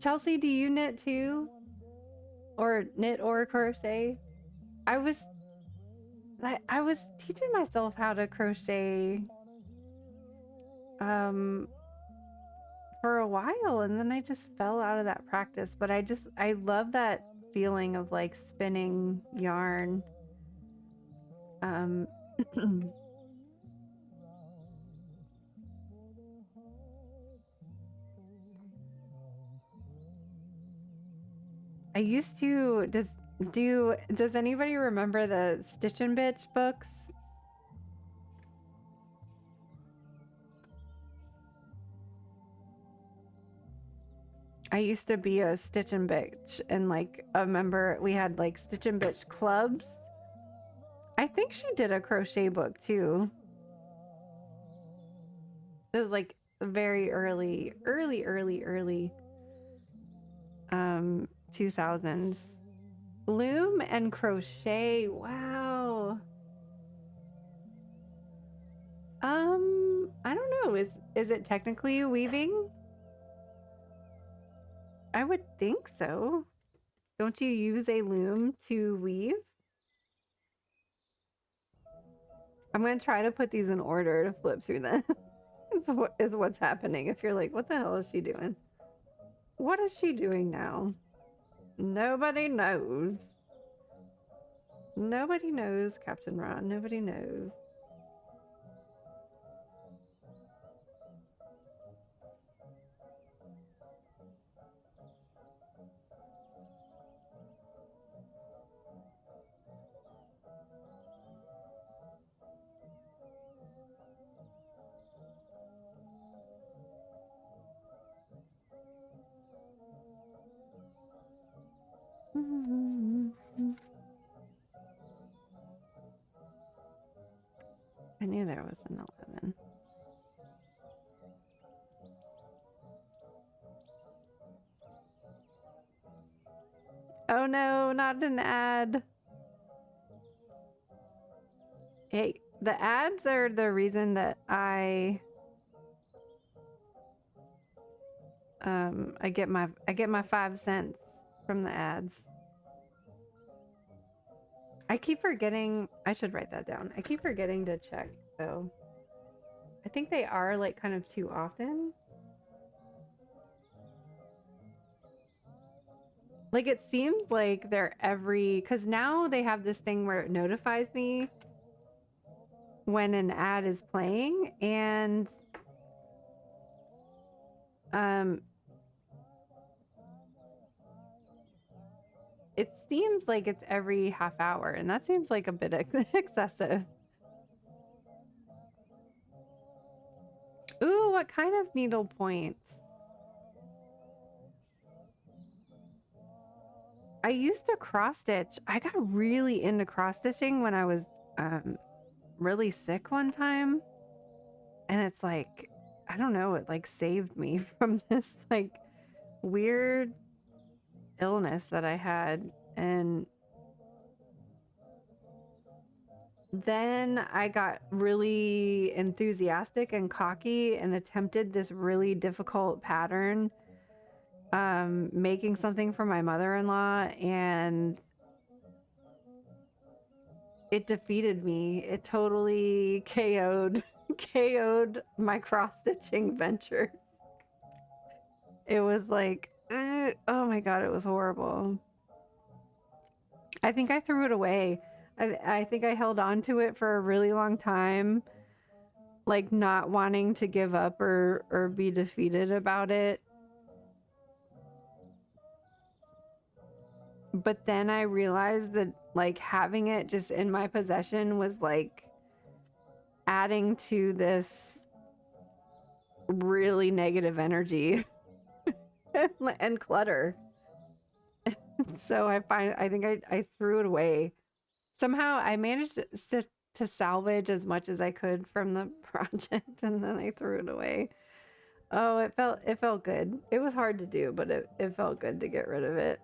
Chelsea, do you knit too? Or knit or crochet? I was teaching myself how to crochet for a while, and then I just fell out of that practice, but I love that feeling of like spinning yarn. I used to does anybody remember the Stitch and Bitch books? I used to be a Stitch and Bitch and like a member. We had like Stitch and Bitch clubs. I think she did a crochet book too. It was like very early 2000s. Loom and crochet. Wow. I don't know. Is it technically weaving? I would think so. Don't you use a loom to weave? I'm gonna try to put these in order to flip through them. is what's happening. If you're like, what the hell is she doing? What is she doing now? Nobody knows. Nobody knows, Captain Ron. Nobody knows. knew there was an 11. Oh no, not an ad. Hey, the ads are the reason that I get my 5 cents from the ads. I keep forgetting, I should write that down. I keep forgetting to check though. I think they are like kind of too often. Like it seems like they're cuz now they have this thing where it notifies me when an ad is playing, and it seems like it's every half hour, and that seems like a bit excessive. Ooh, what kind of needle points? I used to cross stitch. I got really into cross stitching when I was really sick one time. And it's like, I don't know, it like saved me from this like weird illness that I had. And then I got really enthusiastic and cocky and attempted this really difficult pattern, making something for my mother-in-law, and it defeated me. It totally KO'd my cross-stitching venture. It was like, oh my god, it was horrible. I think I threw it away. I think I held on to it for a really long time, like not wanting to give up or be defeated about it. But then I realized that like having it just in my possession was like adding to this really negative energy and clutter. So I think I threw it away. Somehow I managed to salvage as much as I could from the project, and then I threw it away. Oh, it felt good. It was hard to do, but it felt good to get rid of it.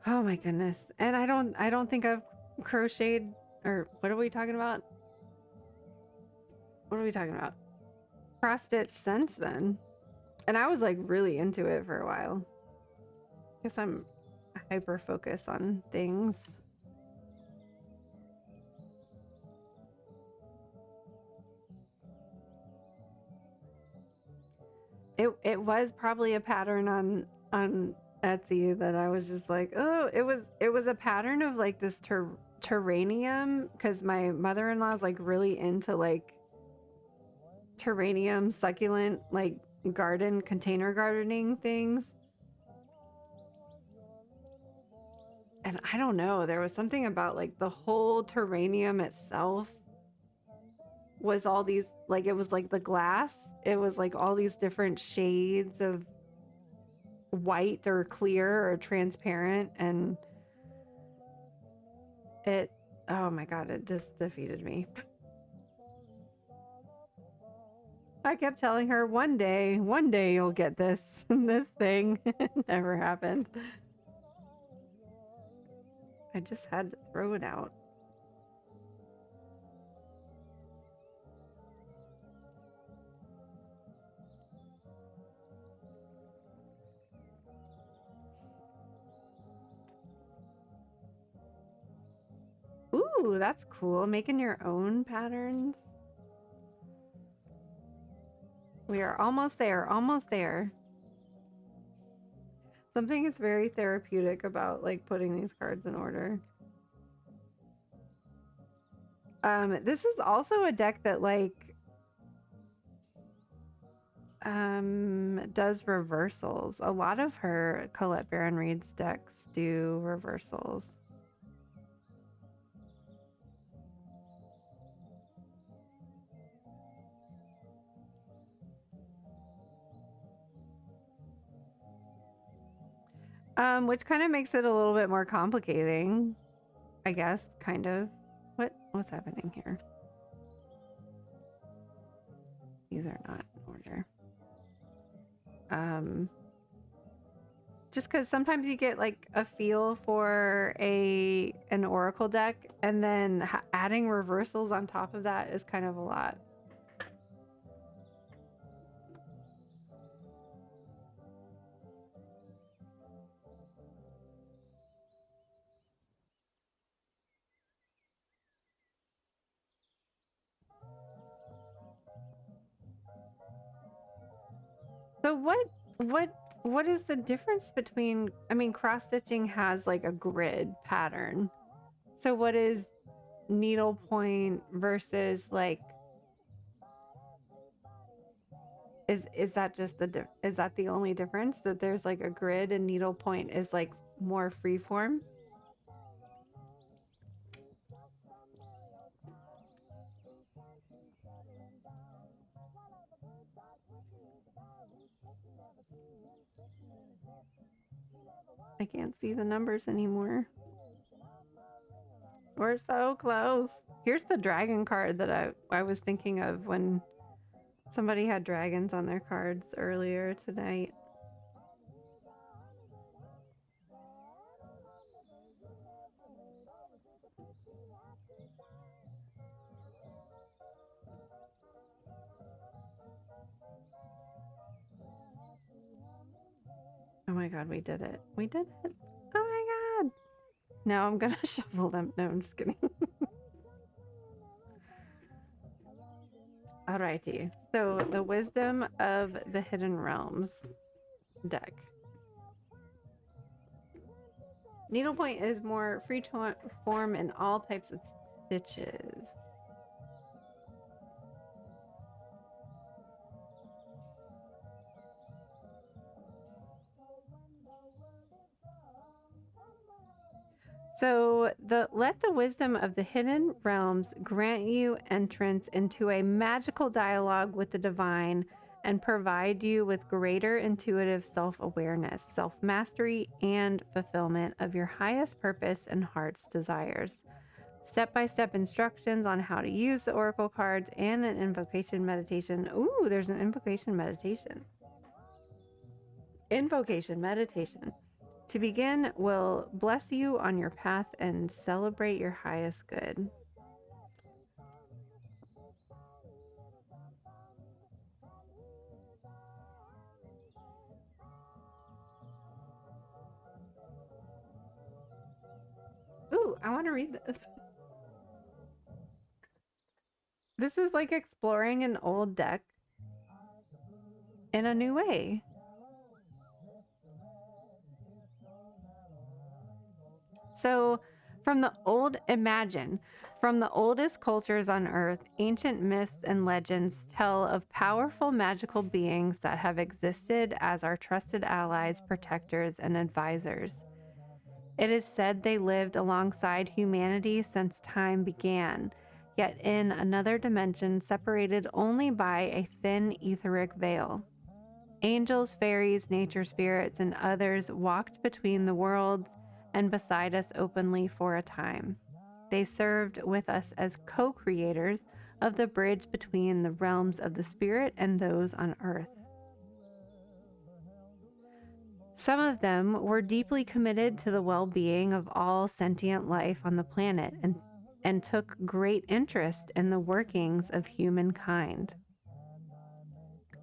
Oh my goodness. And I don't think I've crocheted, or what are we talking about? What are we talking about? Cross stitch since then. And I was like really into it for a while. Guess I'm hyper focused on things. It was probably a pattern on Etsy that I was just like, oh, it was a pattern of like this terranium, because my mother-in-law is like really into like terranium succulent like container gardening things. And I don't know, there was something about like the whole terranium itself was all these, like, it was like the glass, it was like all these different shades of white or clear or transparent, and it, oh my god, it just defeated me. I kept telling her one day you'll get this this thing. It never happened. I just had to throw it out. Ooh, that's cool. Making your own patterns. We are almost there, almost there. Something is very therapeutic about like putting these cards in order. This is also a deck that like does reversals. A lot of her Colette Baron Reed's decks do reversals. Which kind of makes it a little bit more complicating, I guess, kind of. What's happening here? These are not in order. Just because sometimes you get like a feel for an oracle deck, and then adding reversals on top of that is kind of a lot. So what is the difference between, I mean, cross stitching has like a grid pattern. So what is needlepoint versus like, is that just is that the only difference, that there's like a grid and needlepoint is like more freeform? I can't see the numbers anymore. We're so close. Here's the dragon card that I was thinking of when somebody had dragons on their cards earlier tonight. Oh my god, we did it. We did it. Oh my god. Now I'm gonna shuffle them. No, I'm just kidding. Alrighty. So the Wisdom of the Hidden Realms deck. Needlepoint is more free form in all types of stitches. So let the wisdom of the hidden realms grant you entrance into a magical dialogue with the divine and provide you with greater intuitive self-awareness, self-mastery, and fulfillment of your highest purpose and heart's desires. Step-by-step instructions on how to use the oracle cards and an invocation meditation. Ooh, there's an invocation meditation. Invocation meditation. To begin, will bless you on your path and celebrate your highest good. Ooh, I want to read this. This is like exploring an old deck in a new way. So, from the oldest cultures on Earth, ancient myths and legends tell of powerful magical beings that have existed as our trusted allies, protectors, and advisors. It is said they lived alongside humanity since time began, yet in another dimension separated only by a thin etheric veil. Angels, fairies, nature spirits, and others walked between the worlds and beside us openly for a time. They served with us as co-creators of the bridge between the realms of the spirit and those on earth. Some of them were deeply committed to the well-being of all sentient life on the planet and took great interest in the workings of humankind.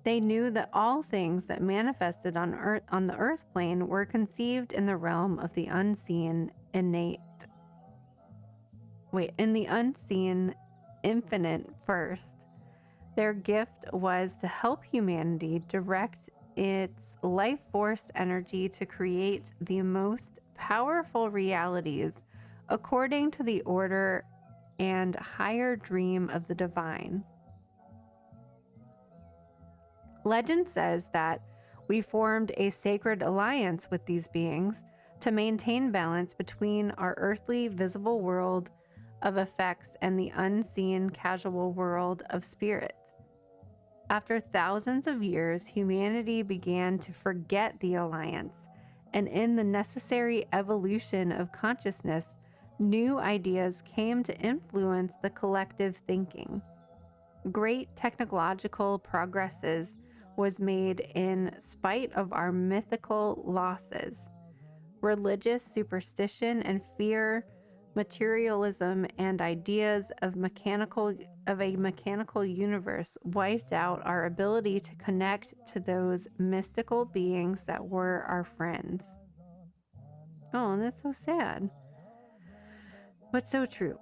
They knew that all things that manifested on the earth plane were conceived in the realm of the unseen infinite first. Their gift was to help humanity direct its life force energy to create the most powerful realities according to the order and higher dream of the divine. Legend says that we formed a sacred alliance with these beings to maintain balance between our earthly visible world of effects and the unseen casual world of spirit. After thousands of years, humanity began to forget the alliance, and in the necessary evolution of consciousness, New ideas came to influence the collective thinking. Great technological progresses was made in spite of our mythical losses. Religious superstition and fear, materialism, and ideas of a mechanical universe wiped out our ability to connect to those mystical beings that were our friends. Oh, and that's so sad, but so true.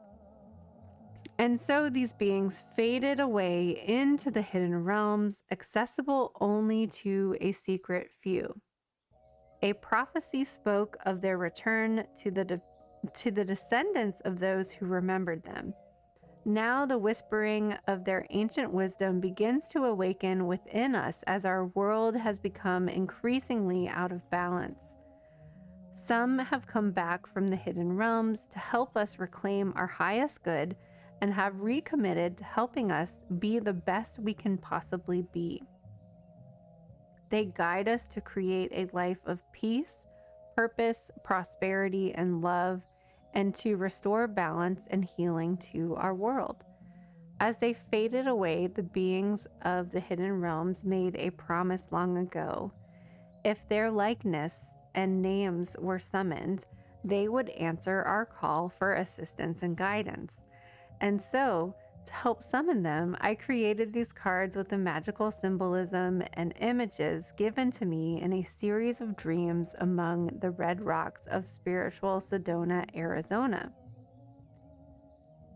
And so these beings faded away into the hidden realms, accessible only to a secret few. A prophecy spoke of their return to the descendants of those who remembered them. Now the whispering of their ancient wisdom begins to awaken within us as our world has become increasingly out of balance. Some have come back from the hidden realms to help us reclaim our highest good and have recommitted to helping us be the best we can possibly be. They guide us to create a life of peace, purpose, prosperity, and love, and to restore balance and healing to our world. As they faded away, the beings of the hidden realms made a promise long ago. If their likeness and names were summoned, they would answer our call for assistance and guidance. And so, to help summon them, I created these cards with the magical symbolism and images given to me in a series of dreams among the red rocks of spiritual Sedona, Arizona.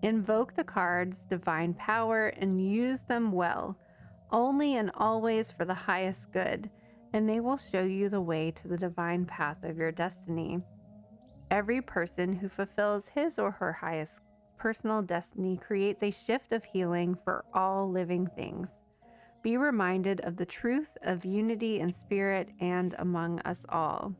Invoke the cards' divine power and use them well, only and always for the highest good, and they will show you the way to the divine path of your destiny. Every person who fulfills his or her highest personal destiny creates a shift of healing for all living things. Be reminded of the truth of unity in spirit and among us all.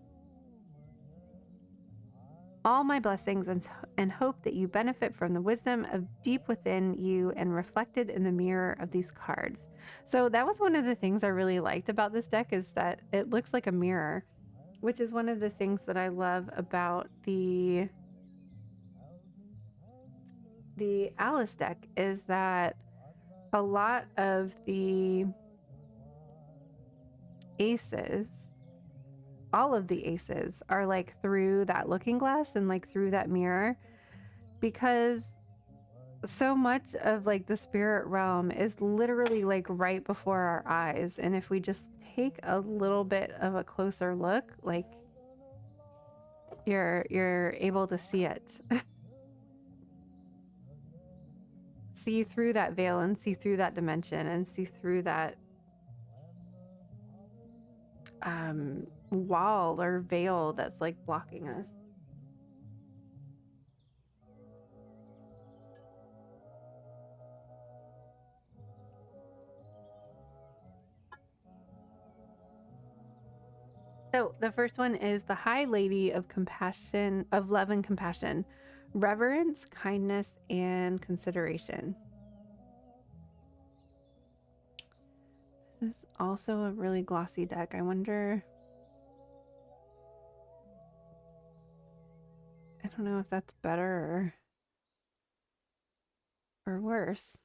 All my blessings and hope that you benefit from the wisdom of deep within you and reflected in the mirror of these cards. So that was one of the things I really liked about this deck, is that it looks like a mirror, which is one of the things that I love about the Alice deck, is that a lot of the aces, all of the aces, are like through that looking glass and like through that mirror, because so much of like the spirit realm is literally like right before our eyes, and if we just take a little bit of a closer look, like you're able to see it. See through that veil and see through that dimension and see through that wall or veil that's like blocking us. So the first one is the High Lady of Compassion, of Love and Compassion, reverence, kindness, and consideration. This is also a really glossy deck. I wonder, I don't know if that's better or worse.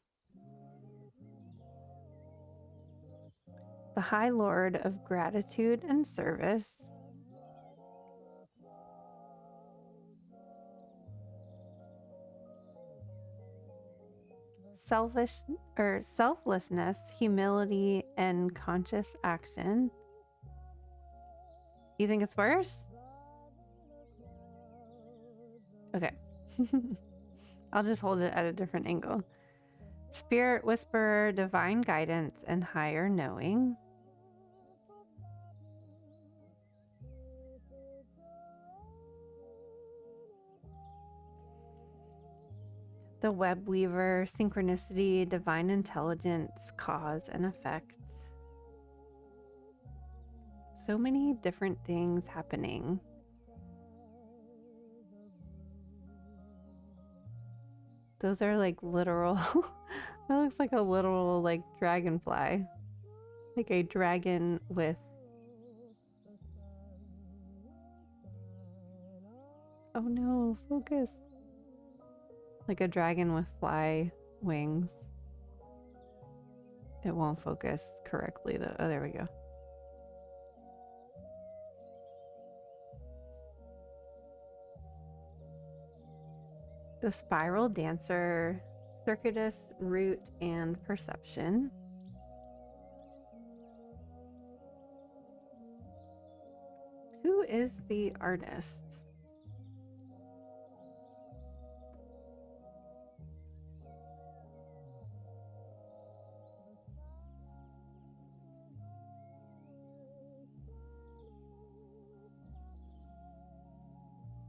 The High Lord of Gratitude and Service. Selflessness, humility, and conscious action. You think it's worse? Okay. I'll just hold it at a different angle. Spirit Whisperer, divine guidance, and higher knowing. The Web Weaver, synchronicity, divine intelligence, cause and effect. So many different things happening. Those are like literal. That looks like a literal like dragonfly. Like a dragon with... Oh no, focus. Like a dragon with fly wings. It won't focus correctly though. Oh, there we go. The spiral dancer, circuitous, root, and perception. Who is the artist?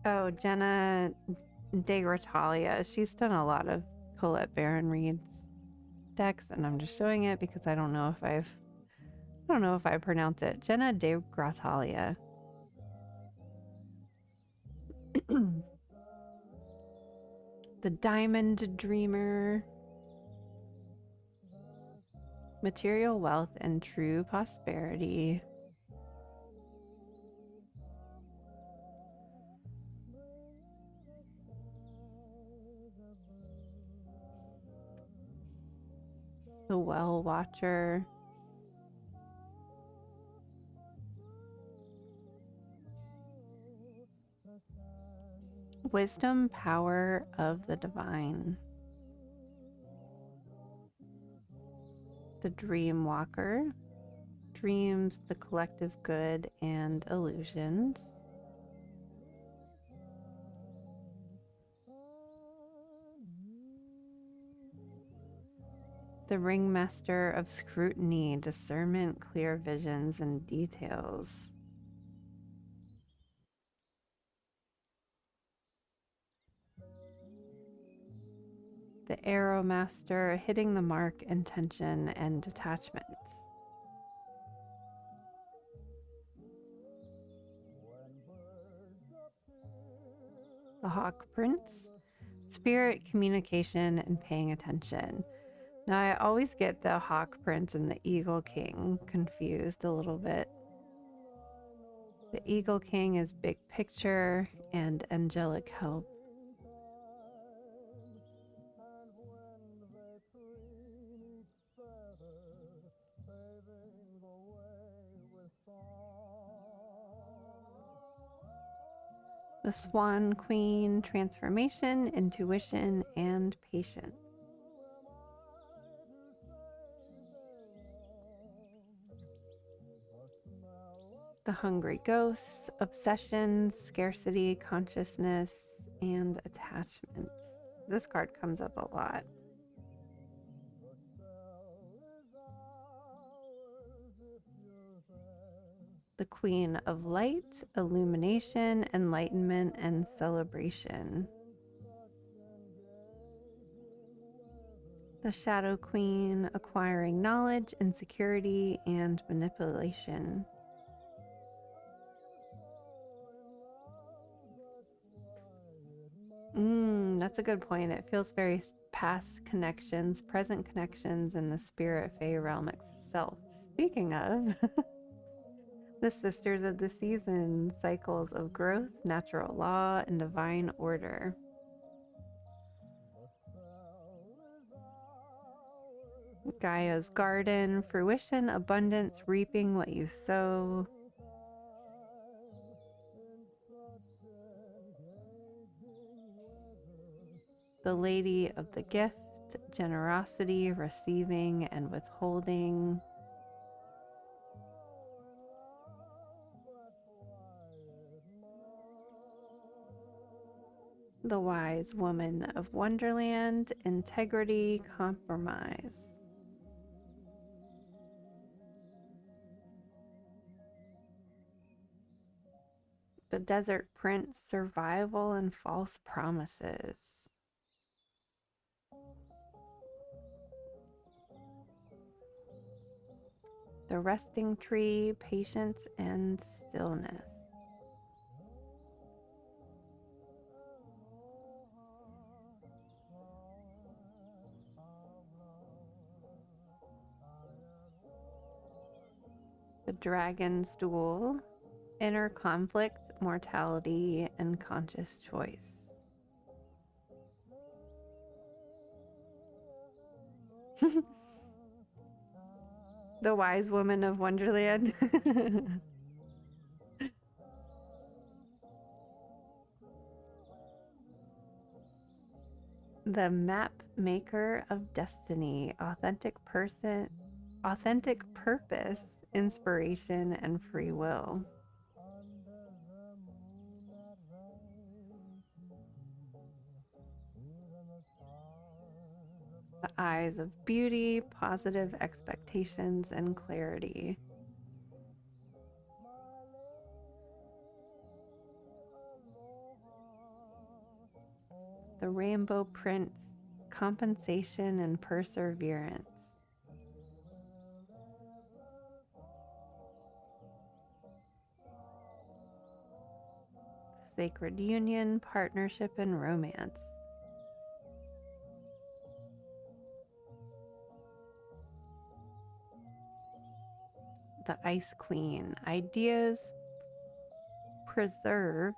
Oh, Jenna De Gratalia. She's done a lot of Colette Baron Reed's decks, and I'm just showing it because I don't know if I pronounce it. Jenna De Gratalia. The Diamond Dreamer. Material wealth and true prosperity. The Well Watcher. Wisdom, power of the divine. The Dream Walker. Dreams, the collective good, and illusions. The Ringmaster of Scrutiny, discernment, clear visions, and details. The Arrow Master, hitting the mark, intention, and detachments. The Hawk Prince, spirit, communication, and paying attention. Now, I always get the Hawk Prince and the Eagle King confused a little bit. The Eagle King is big picture and angelic help. The Swan Queen, transformation, intuition, and patience. The Hungry Ghosts, obsessions, scarcity, consciousness, and attachments. This card comes up a lot. The Queen of Light, illumination, enlightenment, and celebration. The Shadow Queen, acquiring knowledge, insecurity, and manipulation. That's a good point. It feels very past connections, present connections, and the spirit Fey realm itself. Speaking of, the Sisters of the Season, cycles of growth, natural law, and divine order. Gaia's Garden, fruition, abundance, reaping what you sow. The Lady of the Gift, generosity, receiving, and withholding. The Wise Woman of Wonderland, integrity, compromise. The Desert Prince, survival and false promises. The Resting Tree, patience and stillness. The Dragon's Duel, inner conflict, mortality, and conscious choice. The wise woman of Wonderland. The map maker of destiny, authentic purpose, inspiration, and free will. The eyes of beauty, positive expectations, and clarity. The rainbow prince, compensation and perseverance. Sacred union, partnership, and romance. The Ice Queen, ideas preserved,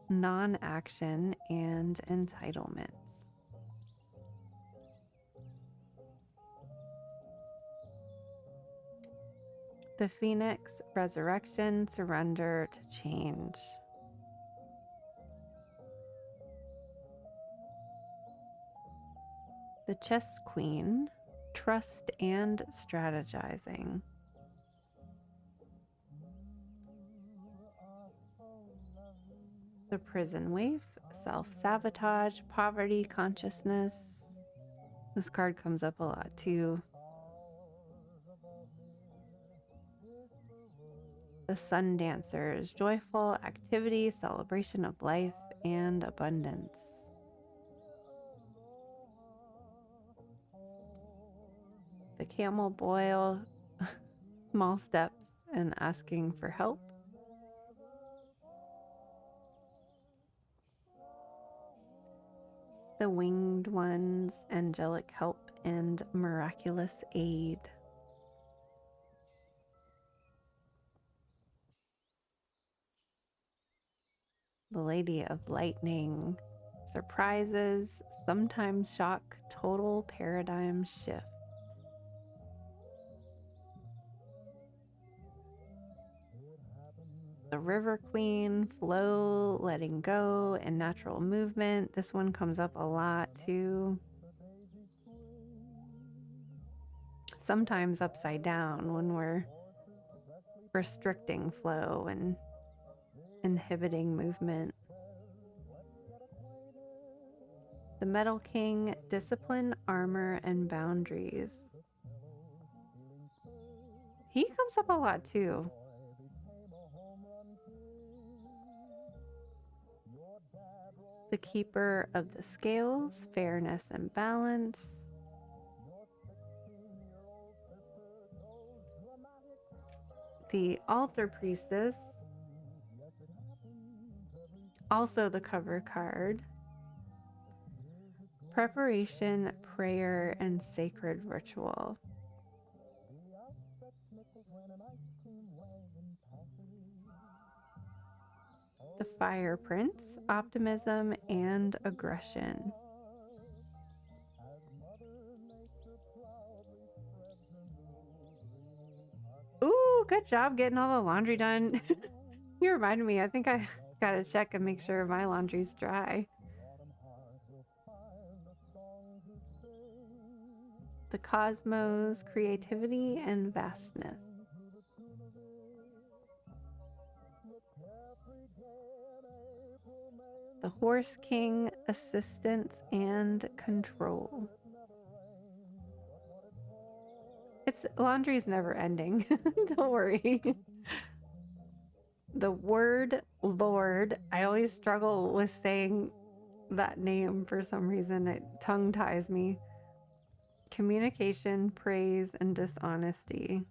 non-action, and entitlements. The Phoenix, resurrection, surrender to change. The Chess Queen, trust and strategizing. The Prison Waif, self-sabotage, poverty consciousness. This card comes up a lot too. The Sun Dancers, joyful activity, celebration of life, and abundance. The Camel Boil, small steps and asking for help. The Winged Ones, angelic help and miraculous aid. The Lady of Lightning, surprises, sometimes shock, total paradigm shift. The River Queen, flow, letting go, and natural movement. This one comes up a lot too. Sometimes upside down when we're restricting flow and inhibiting movement. The Metal King, discipline, armor, and boundaries. He comes up a lot too. The Keeper of the Scales, fairness and balance. The Altar Priestess, also the cover card. Preparation, prayer, and sacred ritual. The Fire Prince, optimism and aggression. Ooh, good job getting all the laundry done. You reminded me, I think I gotta check and make sure my laundry's dry. The Cosmos, creativity and vastness. The Horse King, assistance and control. Laundry's never ending. Don't worry. The word Lord, I always struggle with saying that name for some reason. It tongue ties me. Communication, praise, and dishonesty.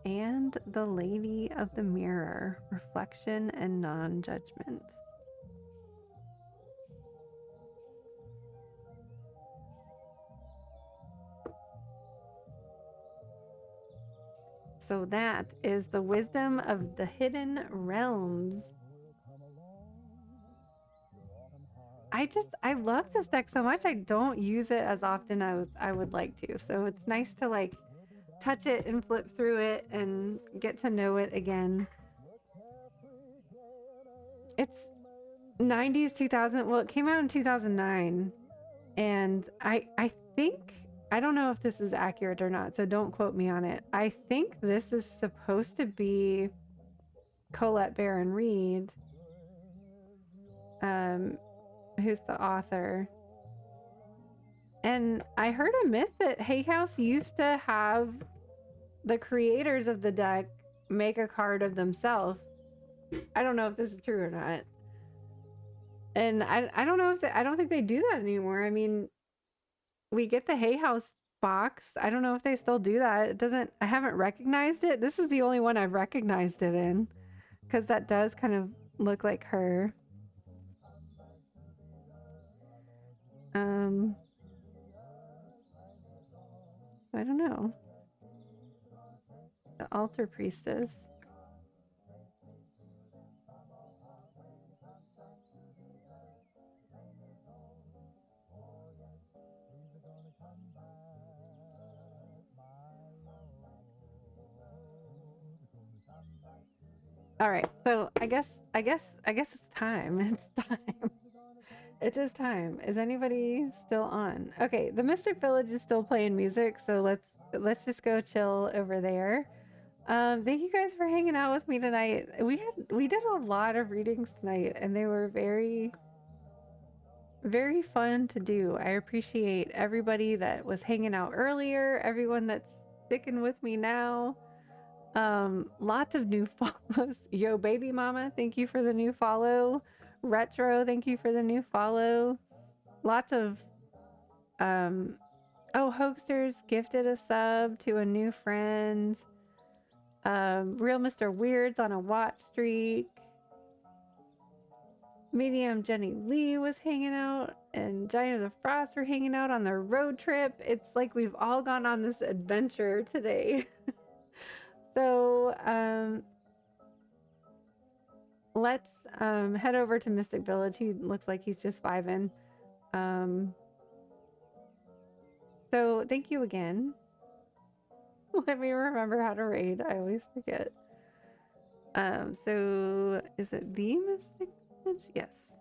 And the Lady of the Mirror, reflection and non-judgment. So that is the wisdom of the hidden realms. I love this deck so much. I don't use it as often as I would like to. So it's nice to like touch it and flip through it and get to know it again. It's 90s, 2000. Well, it came out in 2009. And I think, I don't know if this is accurate or not, so don't quote me on it. I think this is supposed to be Colette Baron Reed, who's the author. And I heard a myth that Hay House used to have the creators of the deck make a card of themselves. I don't know if this is true or not. And I don't know if I don't think they do that anymore. I mean, we get the Hay House box. I don't know if they still do that. It doesn't, I haven't recognized it. This is the only one I've recognized it in, because that does kind of look like her. I don't know. The Altar Priestess. All right, so I guess it's time. It's time. It is time. Is anybody still on? Okay, the Mystic Village is still playing music, so let's just go chill over there. Thank you guys for hanging out with me tonight. We did a lot of readings tonight, and they were very, very fun to do. I appreciate everybody that was hanging out earlier, everyone that's sticking with me now. Lots of new follows. Yo baby mama, thank you for the new follow. Retro, thank you for the new follow. Lots of oh, Hoaxers gifted a sub to a new friend. Real Mr. Weird's on a watch streak. Medium Jenny Lee was hanging out, and Giant of the Frost were hanging out on their road trip. It's like we've all gone on this adventure today. So let's head over to Mystic Village. He looks like he's just vibing. So thank you again. Let me remember how to raid. I always forget. So is it the Mystic Village? Yes.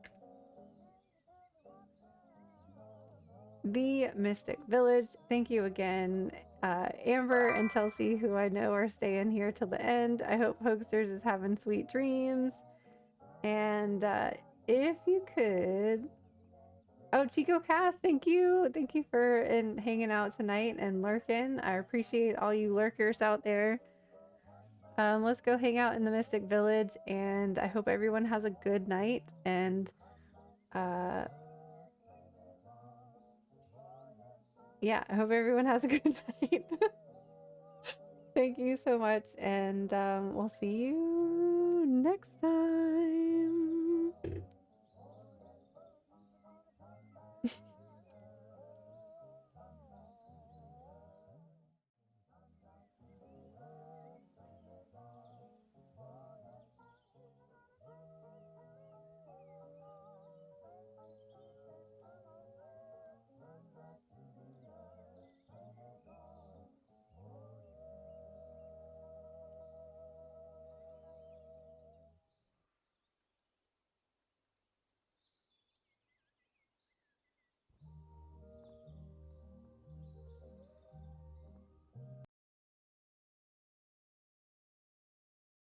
The Mystic Village. Thank you again, Amber and Chelsea, who I know are staying here till the end. I hope Hoaxers is having sweet dreams. And if you could... Oh, Chico Cath, thank you. Thank you for hanging out tonight and lurking. I appreciate all you lurkers out there. Let's go hang out in the Mystic Village, and I hope everyone has a good night. And yeah, I hope everyone has a good night. Thank you so much, and we'll see you next time.